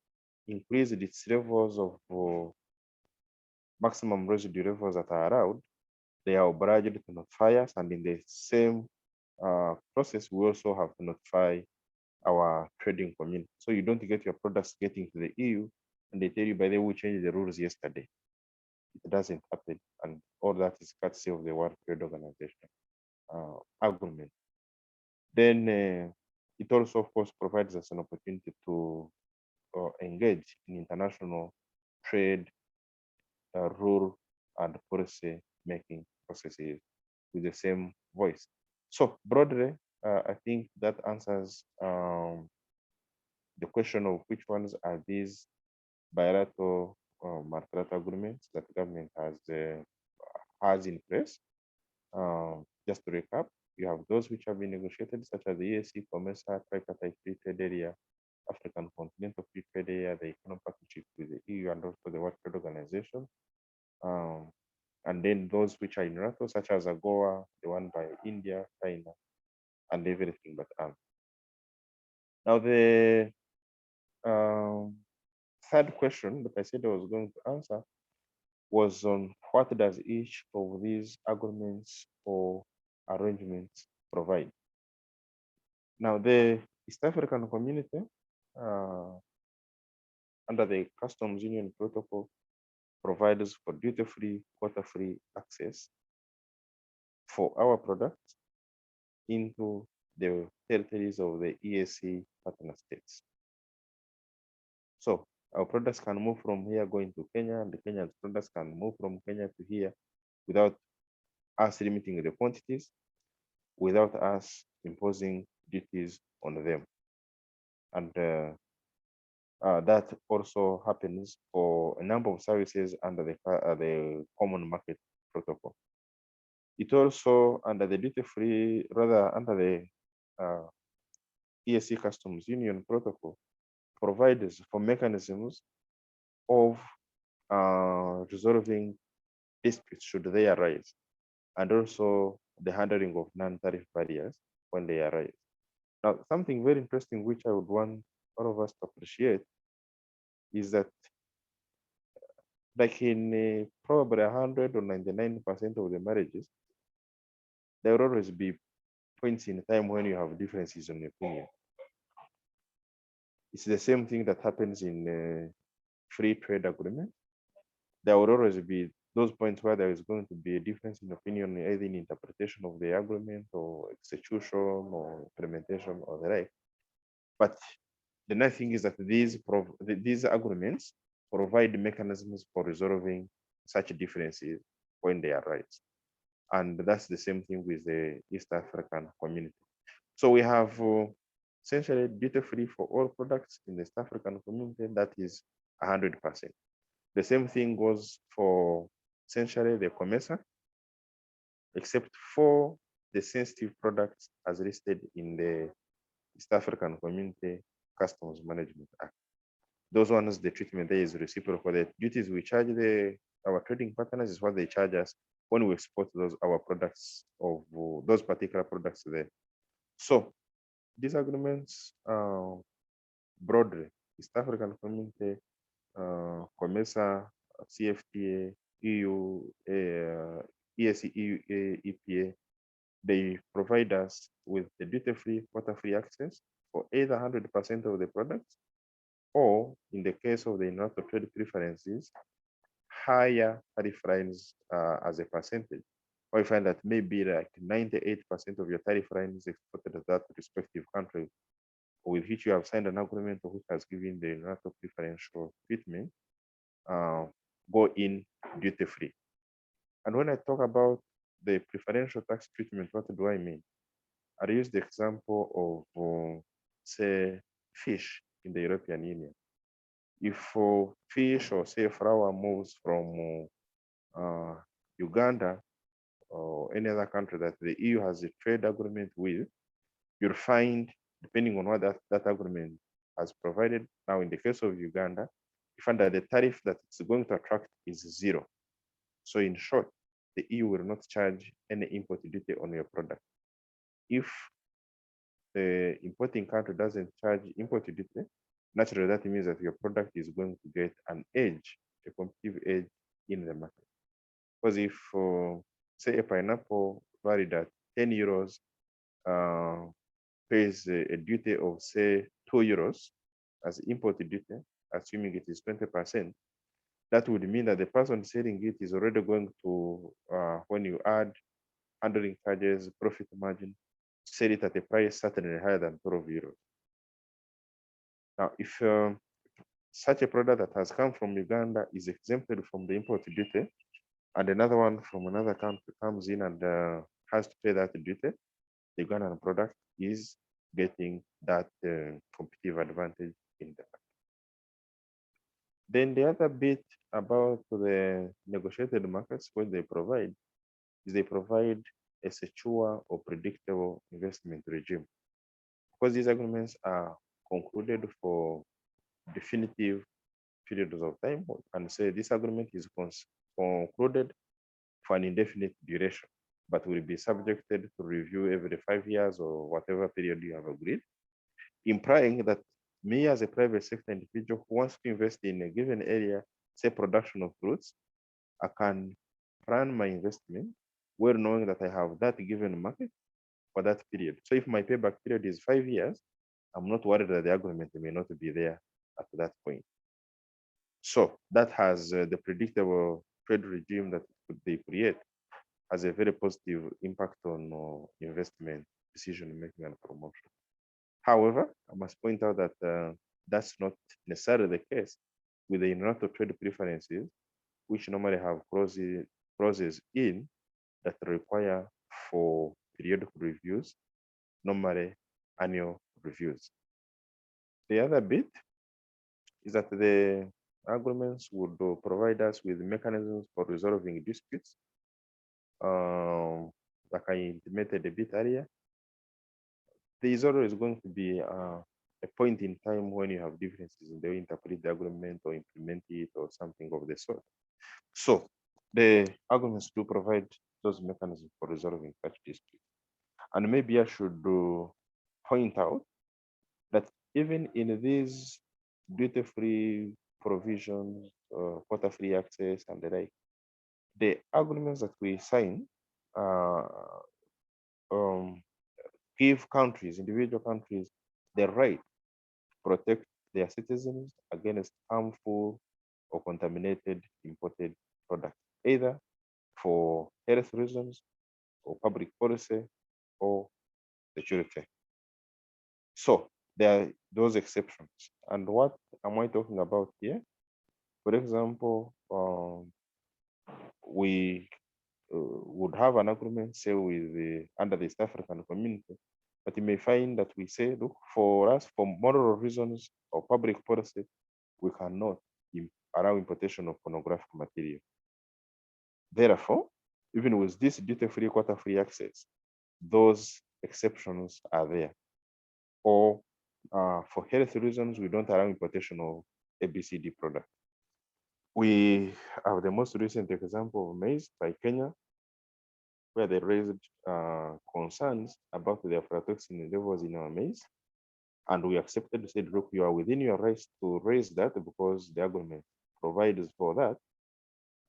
increased its levels of maximum residue levels that are allowed, they are obliged to notify us, and in the same process, we also have to notify our trading community. So you don't get your products getting to the EU and they tell you, by the way, we changed the rules yesterday. It doesn't happen, and all that is courtesy of the World Trade Organization agreement. Then it also, of course, provides us an opportunity to engage in international trade rule and policy making processes with the same voice. So broadly, I think that answers the question of which ones are these bilateral multilateral agreements that the government has in place. Just to recap, you have those which have been negotiated, such as the EAC, COMESA, Tripartite Free Trade Area, African Continental Free Trade Area, the Economic Partnership with the EU, and also the World Trade Organization. And then those which are in NATO, such as AGOA, the one by India, China, and everything but arms. Now, the third question that I said I was going to answer was on what does each of these agreements or arrangements provide. Now, the East African community, under the Customs Union Protocol, provides for duty-free, quota-free access for our products into the territories of the EAC partner states. So our products can move from here going to Kenya, and the Kenyan products can move from Kenya to here without us limiting the quantities, without us imposing duties on them. And that also happens for a number of services under the Common Market Protocol. It also, under the duty-free, rather under the ESC Customs Union Protocol, provides for mechanisms of resolving disputes should they arise, and also the handling of non-tariff barriers when they arise. Now, something very interesting which I would want all of us to appreciate is that, like in probably 100 or 99% of the marriages, there will always be points in time when you have differences in opinion. It's the same thing that happens in free trade agreement. There will always be those points where there is going to be a difference in opinion, either in interpretation of the agreement or execution or implementation or the like. But the nice thing is that these agreements provide mechanisms for resolving such differences when they arise. And that's the same thing with the East African community. So we have essentially duty-free for all products in the East African community, that is 100%. The same thing goes for essentially the COMESA, except for the sensitive products as listed in the East African Community Customs Management Act. Those ones, the treatment there is reciprocal. The duties we charge our trading partners is what they charge us when we export our products of those particular products there. So these agreements broadly, East African Community, COMESA, CFTA, EU, ESC, EU, EPA, they provide us with the duty-free, quota-free access for either 100% of the products, or in the case of the international trade preferences, higher tariff lines as a percentage. Or you find that maybe like 98% of your tariff line is exported to that respective country with which you have signed an agreement or which has given the international preferential treatment, go in duty-free. And when I talk about the preferential tax treatment, what do I mean? I use the example of, say, fish in the European Union. If fish or say flour moves from Uganda or any other country that the EU has a trade agreement with, you'll find, depending on what that agreement has provided, now in the case of Uganda, you find that the tariff that it's going to attract is 0. So in short, the EU will not charge any import duty on your product. If the importing country doesn't charge import duty, naturally that means that your product is going to get an edge, a competitive edge in the market. Because if, say, a pineapple valued at 10 euros pays a duty of, say, 2 euros as import duty, assuming it is 20%, that would mean that the person selling it is already going to, when you add handling charges, profit margin, sell it at a price certainly higher than 12 euros. Now, if such a product that has come from Uganda is exempted from the import duty, and another one from another country comes in and has to pay that duty, the Ugandan product is getting that competitive advantage in the market. Then the other bit about the negotiated markets, what they provide is they provide a secure or predictable investment regime. Because these agreements are concluded for definitive periods of time, and say this agreement is concluded for an indefinite duration, but will be subjected to review every 5 years or whatever period you have agreed, implying that me as a private sector individual who wants to invest in a given area, say production of fruits, I can plan my investment well knowing that I have that given market for that period. So if my payback period is 5 years, I'm not worried that the agreement may not be there at that point. So that has the predictable trade regime that they create has a very positive impact on investment decision making and promotion. However, I must point out that that's not necessarily the case with the international trade preferences, which normally have clauses in that require for periodic reviews, normally annual reviews. The other bit is that the agreements would provide us with mechanisms for resolving disputes like I intimated a bit earlier, there is always going to be a point in time when you have differences in the way you interpret the agreement or implement it or something of the sort. So the agreements do provide those mechanisms for resolving such disputes. And maybe I should point out that even in these duty-free provisions, quota-free access and the like, the agreements that we sign give countries, individual countries, the right to protect their citizens against harmful or contaminated imported products, either for health reasons or public policy or security. So there are those exceptions. And what am I talking about here? For example, we would have an agreement, say, with under the East African community, but you may find that we say, look, for us, for moral reasons or public policy, we cannot allow importation of pornographic material. Therefore, even with this duty-free, quota-free access, those exceptions are there. Or for health reasons, we don't allow importation of ABCD products. We have the most recent example of maize by Kenya, where they raised concerns about the aflatoxin levels in our maize. And we accepted, said, look, you are within your rights to raise that because the agreement provides for that.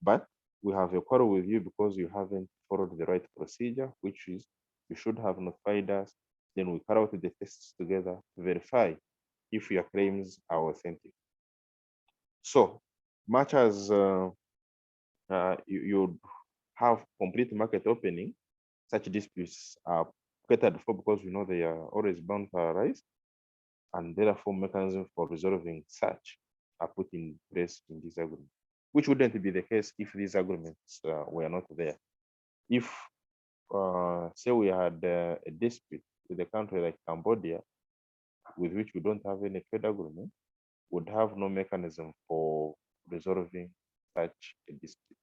But we have a quarrel with you because you haven't followed the right procedure, which is you should have notified us. Then we carry out the tests together to verify if your claims are authentic. So much as you have complete market opening, such disputes are catered for because we know they are always bound to arise, and therefore mechanisms for resolving such are put in place in this agreement, which wouldn't be the case if these agreements were not there. If, say, we had a dispute with a country like Cambodia, with which we don't have any trade agreement, would have no mechanism for resolving such a dispute.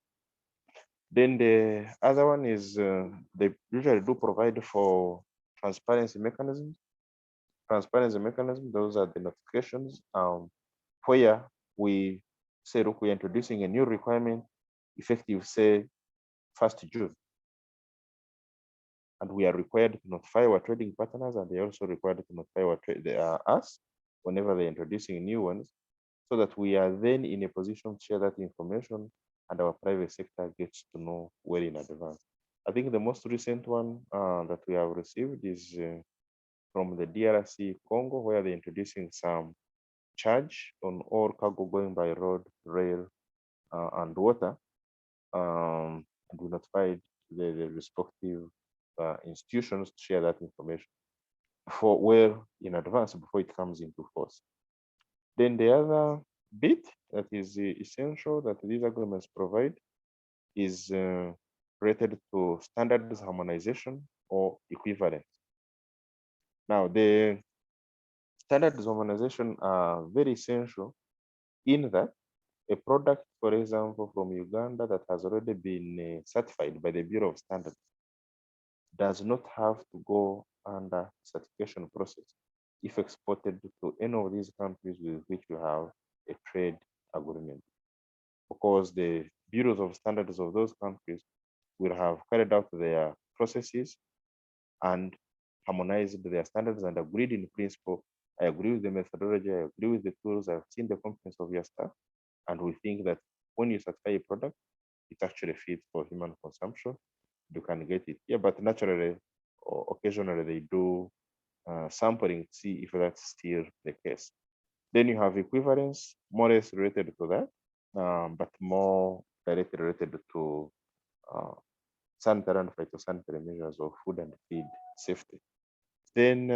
Then the other one is they usually do provide for transparency mechanisms. Transparency mechanism, those are the notifications where we say, look, we're introducing a new requirement effective, say, 1st June. And we are required to notify our trading partners, and they are also required to notify us whenever they're introducing new ones, so that we are then in a position to share that information and our private sector gets to know well in advance. I think the most recent one that we have received is from the DRC Congo, where they're introducing some charge on all cargo going by road, rail, and water. And we notified the respective institutions to share that information for well in advance before it comes into force. Then the other bit that is essential that these agreements provide is related to standards harmonization or equivalence. Now, the standards harmonization are very essential in that a product, for example, from Uganda that has already been certified by the Bureau of Standards does not have to go under certification process if exported to any of these countries with which you have a trade agreement, because the bureaus of standards of those countries will have carried out their processes and harmonized their standards and agreed in principle. I agree with the methodology, I agree with the tools, I've seen the competence of your staff, and we think that when you certify a product, it actually fit for human consumption. You can get it. Yeah, but naturally, or occasionally they do sampling to see if that's still the case. Then you have equivalence, more or less related to that, but more directly related to sanitary and phytosanitary measures of food and feed safety. Then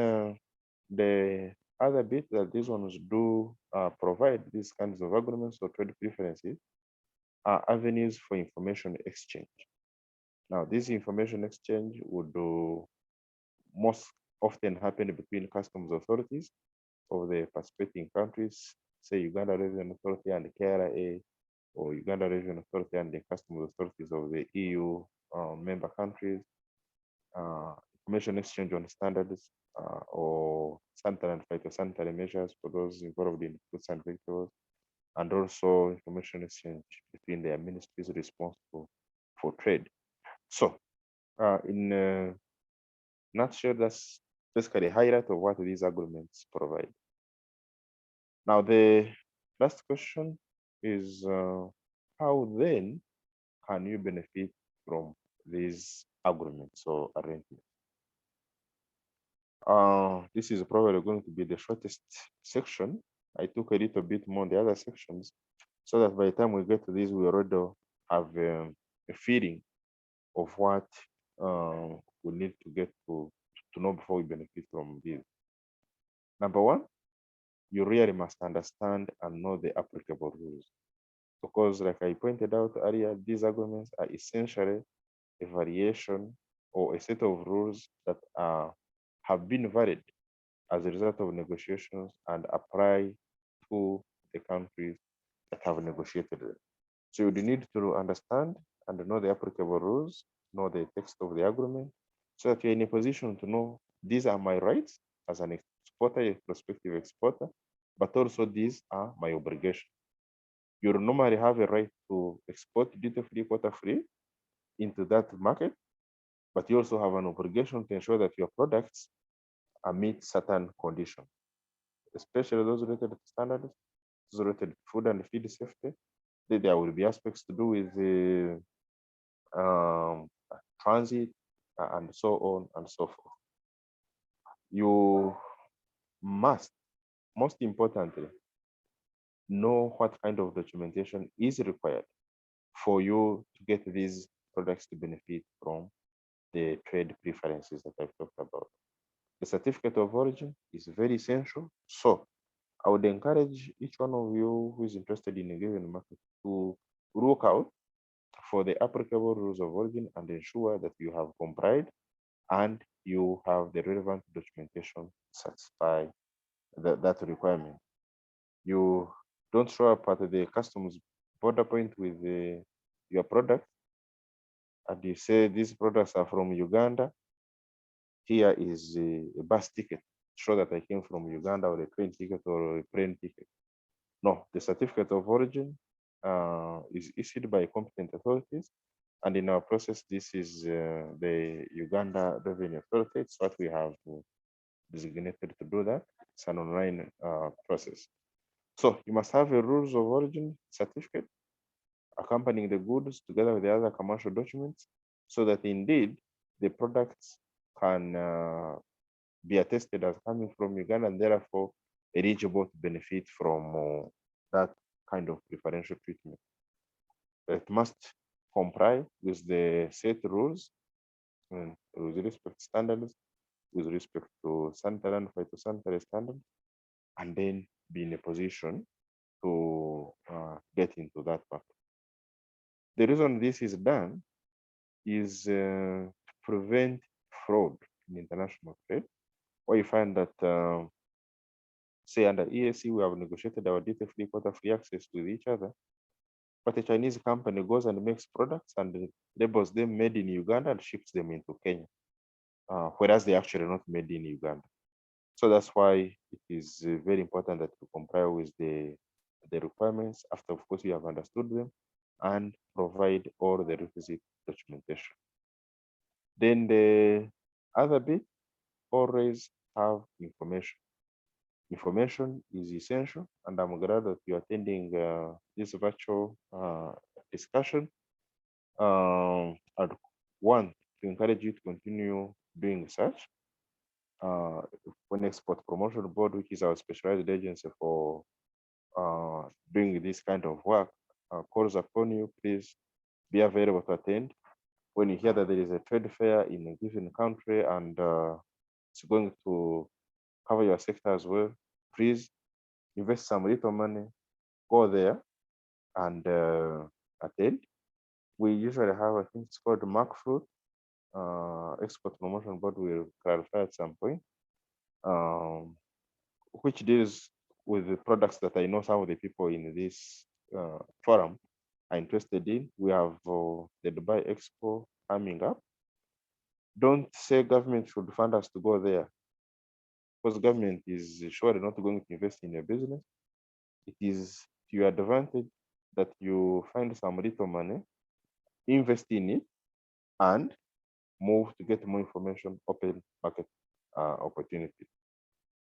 the other bit that these ones do provide these kinds of agreements or trade preferences are avenues for information exchange. Now, this information exchange would most often happen between customs authorities of the participating countries, say Uganda Revenue Authority and KRA, or Uganda Revenue Authority and the customs authorities of the EU member countries, information exchange on standards or sanitary and phytosanitary measures for those involved in fruits and vegetables, and also information exchange between their ministries responsible for trade. So, in a nutshell, that's basically a highlight of what these agreements provide. Now, the last question is how then can you benefit from these agreements or arrangements? This is probably going to be the shortest section. I took a little bit more on the other sections so that by the time we get to this, we already have a feeling of what we need to get to know before we benefit from this. Number one, you really must understand and know the applicable rules. Because like I pointed out earlier, these agreements are essentially a variation or a set of rules that have been varied as a result of negotiations and apply to the countries that have negotiated them. So you need to understand and know the applicable rules, know the text of the agreement, so that you're in a position to know these are my rights as an exporter, a prospective exporter, but also these are my obligations. You normally have a right to export duty-free, quota-free into that market, but you also have an obligation to ensure that your products meet certain conditions, especially those related to standards, those related to food and feed safety. There will be aspects to do with the transit and so on and so forth. You must, most importantly, know what kind of documentation is required for you to get these products to benefit from the trade preferences that I've talked about. The certificate of origin is very essential. So I would encourage each one of you who is interested in a given market to look out for the applicable rules of origin and ensure that you have complied and you have the relevant documentation to satisfy that requirement. You don't show up at the customs border point with your product and you say these products are from Uganda. Here is a bus ticket, show that I came from Uganda, or a train ticket or a plane ticket. No, the certificate of origin is issued by competent authorities. And in our process, this is the Uganda Revenue Authority. It's what we have designated to do that. It's an online process. So you must have a rules of origin certificate accompanying the goods together with the other commercial documents, so that indeed the products can be attested as coming from Uganda and therefore eligible to benefit from that kind of preferential treatment. It must comply with the set rules and with respect to standards, with respect to sanitary and phytosanitary standards, and then be in a position to get into that market. The reason this is done is to prevent fraud in international trade, where you find that, say under EAC, we have negotiated our duty-free, quota-free access with each other, but a Chinese company goes and makes products and labels them made in Uganda and ships them into Kenya, whereas they actually not made in Uganda. So that's why it is very important that you comply with the requirements after, of course, you have understood them and provide all the requisite documentation. Then the other bit, always have information. Information is essential, and I'm glad that you're attending this virtual discussion. I'd want to encourage you to continue doing research. When Export Promotion Board, which is our specialized agency for doing this kind of work, calls upon you, please be available to attend. When you hear that there is a trade fair in a given country and it's going to cover your sector as well, please invest some little money, go there and attend. We usually have, I think it's called Mark Fruit. Export Promotion Board will clarify at some point, which deals with the products that I know some of the people in this forum are interested in. We have the Dubai Expo coming up. Don't say government should fund us to go there, because government is surely not going to invest in your business. It is to your advantage that you find some little money, invest in it, and move to get more information, open market opportunity.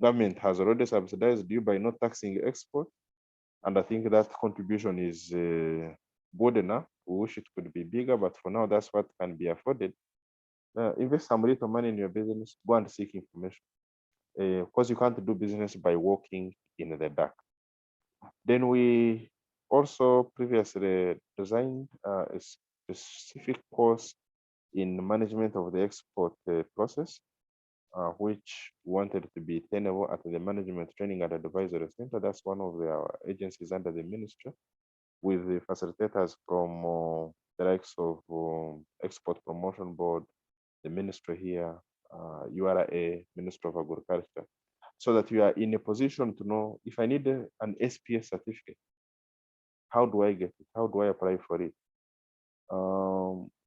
Government has already subsidized you by not taxing export, and I think that contribution is good enough. We wish it could be bigger, but for now, that's what can be afforded. Invest some little money in your business, go and seek information. Because you can't do business by walking in the dark. Then we also previously designed a specific course in management of the export process, which wanted to be tenable at the Management Training and Advisory Center. That's one of the agencies under the ministry, with the facilitators from the likes of Export Promotion Board, the ministry here, URA, Ministry of Agriculture, so that you are in a position to know if I need an SPS certificate, how do I get it? How do I apply for it?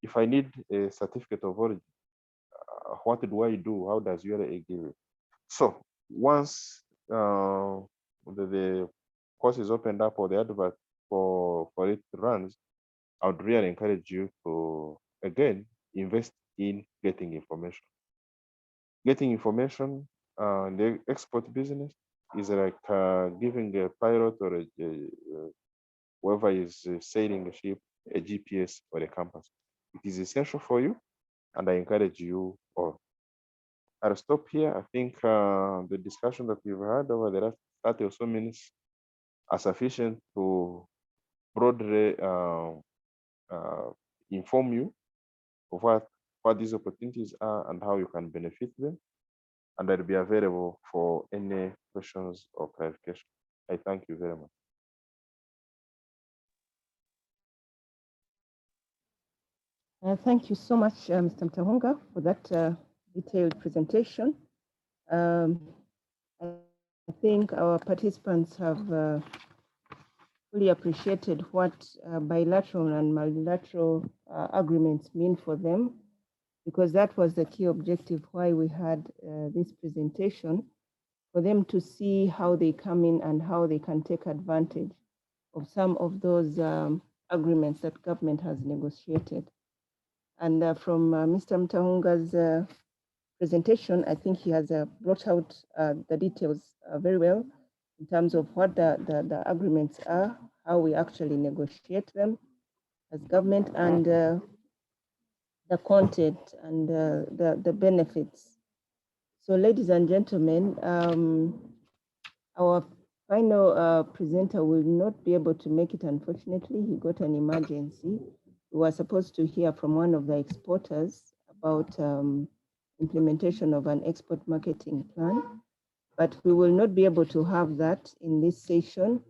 If I need a certificate of origin, what do I do? How does URA give it? So once the course is opened up or the advert for it runs, I would really encourage you to, again, invest in getting information. Getting information in the export business is like giving a pilot or whoever is sailing a ship a GPS or a compass. It is essential for you, and I encourage you all. I'll stop here. I think the discussion that we've had over the last 30 or so minutes are sufficient to broadly inform you of what these opportunities are and how you can benefit them. And I'll be available for any questions or clarification. I thank you very much. Thank you so much, Mr. Mtahunga, for that detailed presentation. I think our participants have fully appreciated what bilateral and multilateral agreements mean for them, because that was the key objective why we had this presentation, for them to see how they come in and how they can take advantage of some of those agreements that government has negotiated. And from Mr. Mtahunga's presentation, I think he has brought out the details very well in terms of what the agreements are, how we actually negotiate them as government, and the content and the benefits. So ladies and gentlemen, our final presenter will not be able to make it, unfortunately. He got an emergency. We were supposed to hear from one of the exporters about implementation of an export marketing plan, but we will not be able to have that in this session.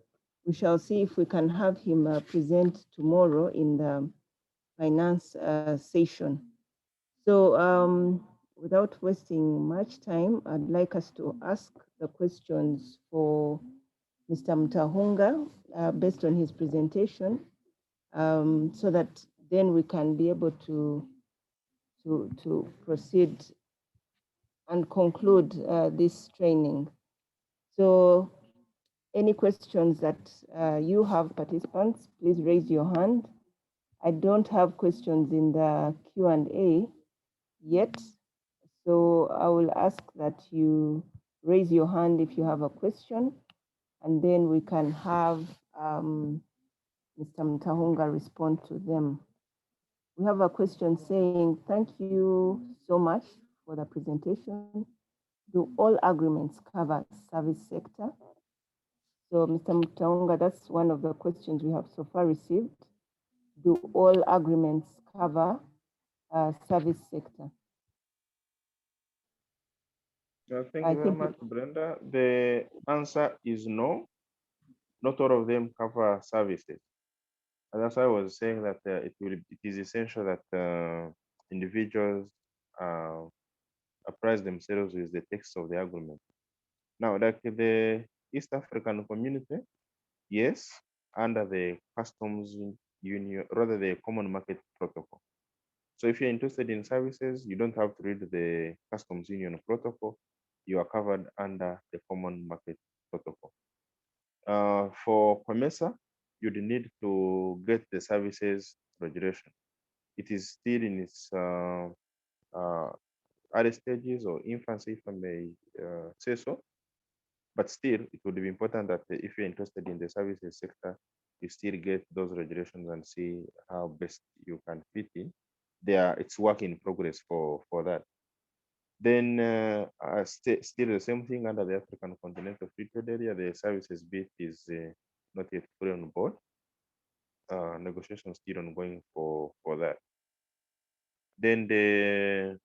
We shall see if we can have him present tomorrow in the finance session. So without wasting much time, I'd like us to ask the questions for Mr. Mtahunga based on his presentation, so that then we can be able to proceed and conclude this training. So any questions that you have, participants, please raise your hand. I don't have questions in the Q&A yet, so I will ask that you raise your hand if you have a question, and then we can have Mr. Mtahunga respond to them. We have a question saying, thank you so much for the presentation. Do all agreements cover service sector? So Mr. Mtahunga, that's one of the questions we have so far received. Do all agreements cover service sector? Thank you very much, Brenda. The answer is no. Not all of them cover services. And that's why I was saying that it is essential that individuals apprise themselves with the text of the agreement. Now, like the East African community, yes, under the customs union, rather the common market protocol. So if you're interested in services, you don't have to read the Customs Union Protocol. You are covered under the Common Market Protocol. For COMESA, you'd need to get the services regulation. It is still in its early stages or infancy, if I may say so. But still, it would be important that if you're interested in the services sector, you still get those regulations and see how best you can fit in. It's work in progress for that. Then still the same thing under the African Continental Free Trade Area, the services bit is not yet fully on board. Negotiations still ongoing for that. Then the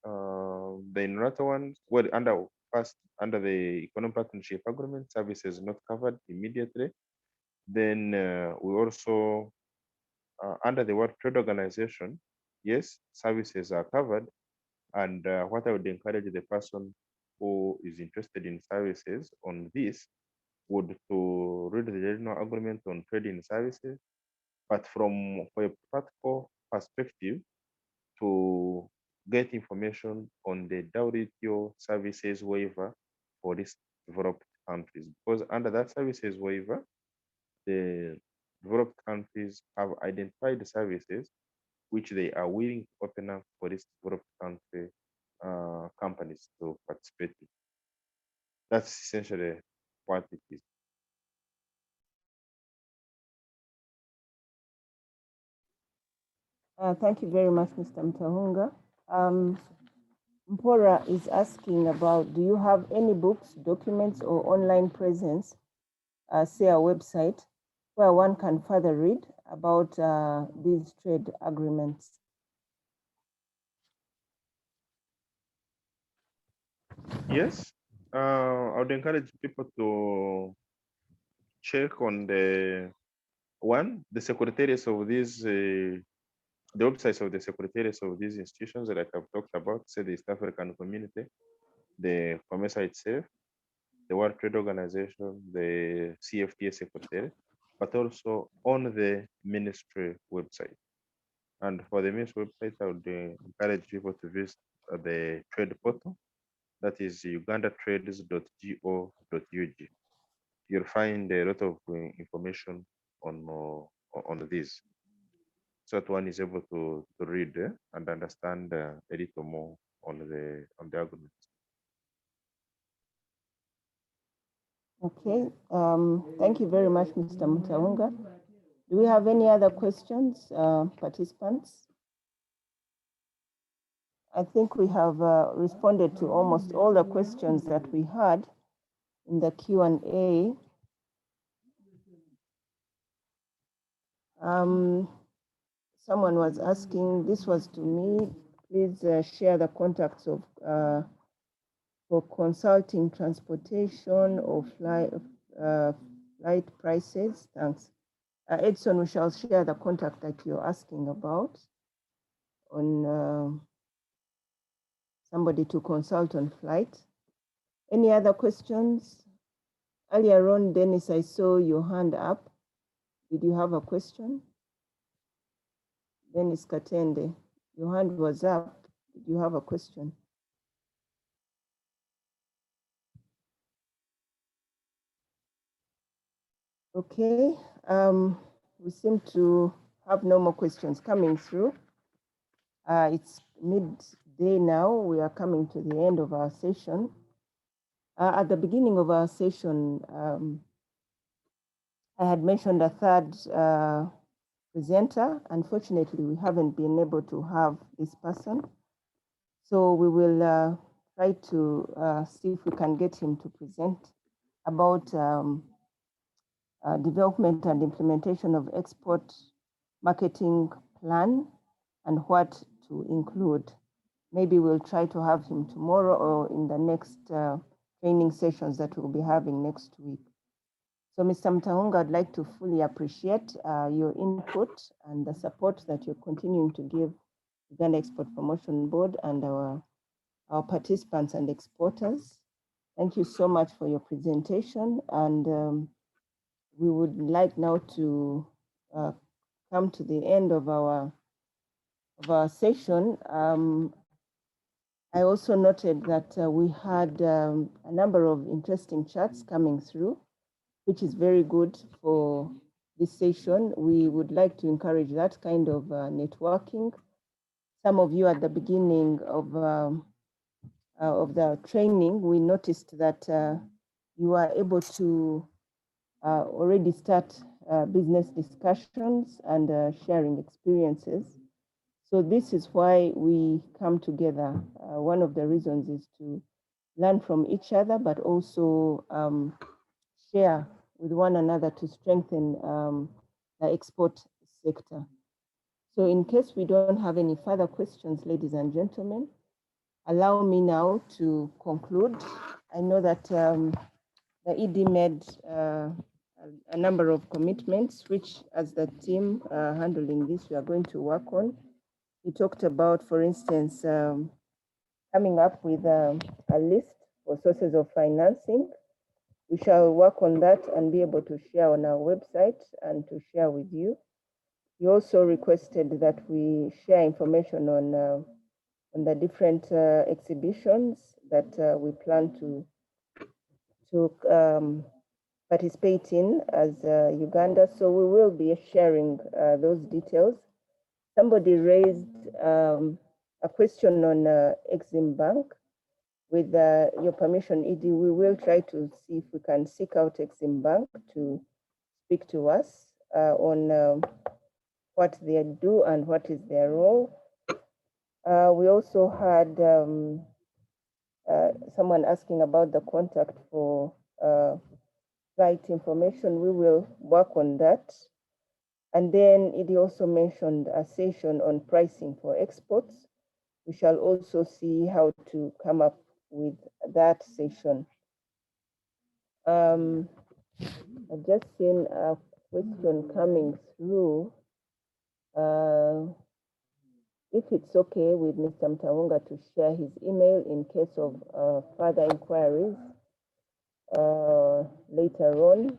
another one, well, under the Economic Partnership Agreement, services not covered immediately. Then we also under the World Trade Organization, yes, services are covered. And what I would encourage the person who is interested in services on this would to read the General Agreement on Trading Services, but for a practical perspective, to get information on the WTO services waiver for these developed countries. Because under that services waiver, the developed countries have identified the services which they are willing to open up for these developed country companies to participate in. That's essentially what it is. Thank you very much, Mr. Mtahunga. Mpora is asking about, do you have any books, documents, or online presence, say a website, where one can further read about these trade agreements? Yes, I would encourage people to check on the secretaries of these, the websites of the secretaries of these institutions that I've talked about, say the East African Community, the COMESA itself, the World Trade Organization, the CFTA Secretary, but also on the ministry website. And for the ministry website, I would encourage people to visit the trade portal, that is ugandatrades.go.ug. You'll find a lot of information on this, so that one is able to read and understand a little more on the argument. Okay, thank you very much, Mr. Mutaunga. Do we have any other questions, participants? I think we have responded to almost all the questions that we had in the Q&A. Someone was asking, this was to me, please share the contacts of for consulting transportation or flight prices. Thanks. Edson, we shall share the contact that you're asking about on somebody to consult on flight. Any other questions? Earlier on, Dennis, I saw your hand up. Did you have a question? Dennis Katende, your hand was up. Did you have a question? Okay, we seem to have no more questions coming through. It's midday now. We are coming to the end of our session. At the beginning of our session, I had mentioned a third presenter. Unfortunately, we haven't been able to have this person. So we will try to see if we can get him to present about development and implementation of export marketing plan and what to include. Maybe we'll try to have him tomorrow or in the next training sessions that we'll be having next week. So Mr. Mtaunga, I'd like to fully appreciate your input and the support that you're continuing to give Uganda Export Promotion Board and our participants and exporters. Thank you so much for your presentation, and we would like now to come to the end of our of our session, I also noted that we had a number of interesting chats coming through, which is very good for this session. We would like to encourage that kind of networking. Some of you at the beginning of the training, we noticed that you are able to already start business discussions and sharing experiences. So this is why we come together. One of the reasons is to learn from each other, but also share with one another to strengthen the export sector. So in case we don't have any further questions, ladies and gentlemen, allow me now to conclude. I know that the ED made a number of commitments, which as the team handling this, we are going to work on. He talked about, for instance, coming up with a list for sources of financing. We shall work on that and be able to share on our website and to share with you. He also requested that we share information on the different exhibitions that we plan to participate in as Uganda. So we will be sharing those details. Somebody raised a question on Exim Bank. With your permission, Edie, we will try to see if we can seek out Exim Bank to speak to us on what they do and what is their role. We also had someone asking about the contact for flight information. We will work on that. And then it also mentioned a session on pricing for exports. We shall also see how to come up with that session. I've just seen a question coming through. If it's okay with Mr. Mtawunga to share his email in case of further inquiries later on.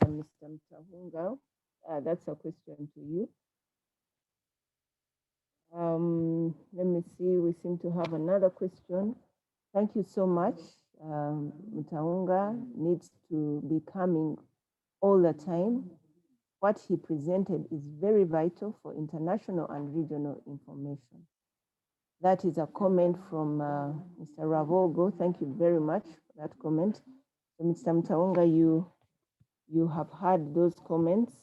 Mr. Mtawunga, that's a question to you. Let me see, we seem to have another question. Thank you so much. Mtawunga needs to be coming all the time. What he presented is very vital for international and regional information. That is a comment from Mr. Ravogo. Thank you very much for that comment. So Mr. Mtawunga, you have heard those comments.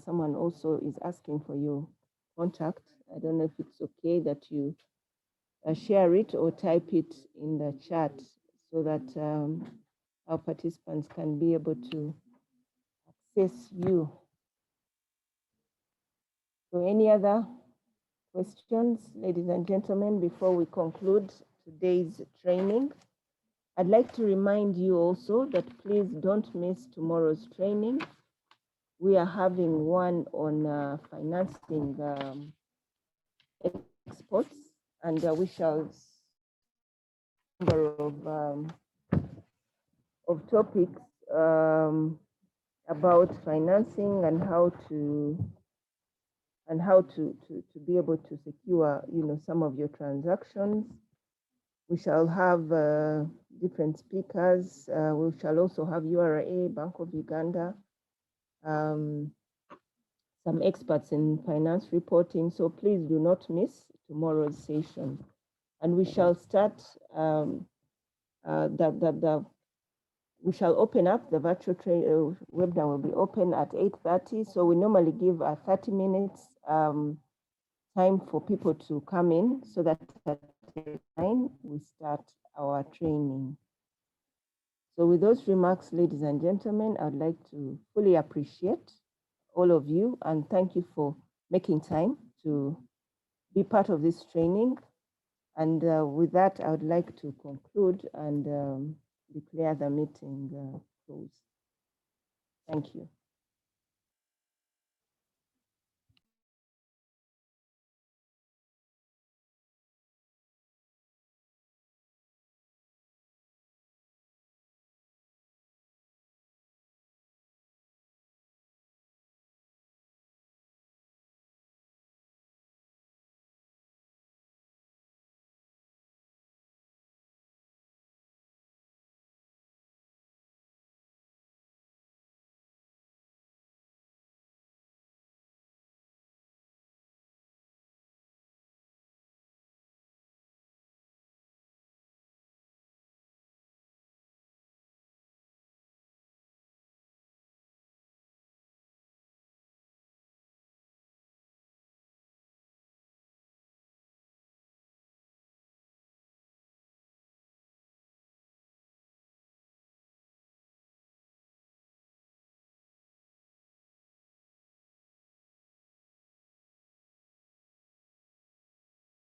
Someone also is asking for your contact. I don't know if it's okay that you share it or type it in the chat so that our participants can be able to access you. So any other questions, ladies and gentlemen, before we conclude today's training? I'd like to remind you also that please don't miss tomorrow's training. We are having one on financing exports, and we shall number of topics about financing and how to be able to secure, some of your transactions. We shall have different speakers. We shall also have URA, Bank of Uganda, some experts in finance reporting. So please do not miss tomorrow's session. And we shall start, we shall open up the virtual webinar will be open at 8:30. So we normally give 30 minutes time for people to come in so that at 9 we start our training. So with those remarks, ladies and gentlemen, I'd like to fully appreciate all of you and thank you for making time to be part of this training. And with that, I would like to conclude and declare the meeting closed. Thank you.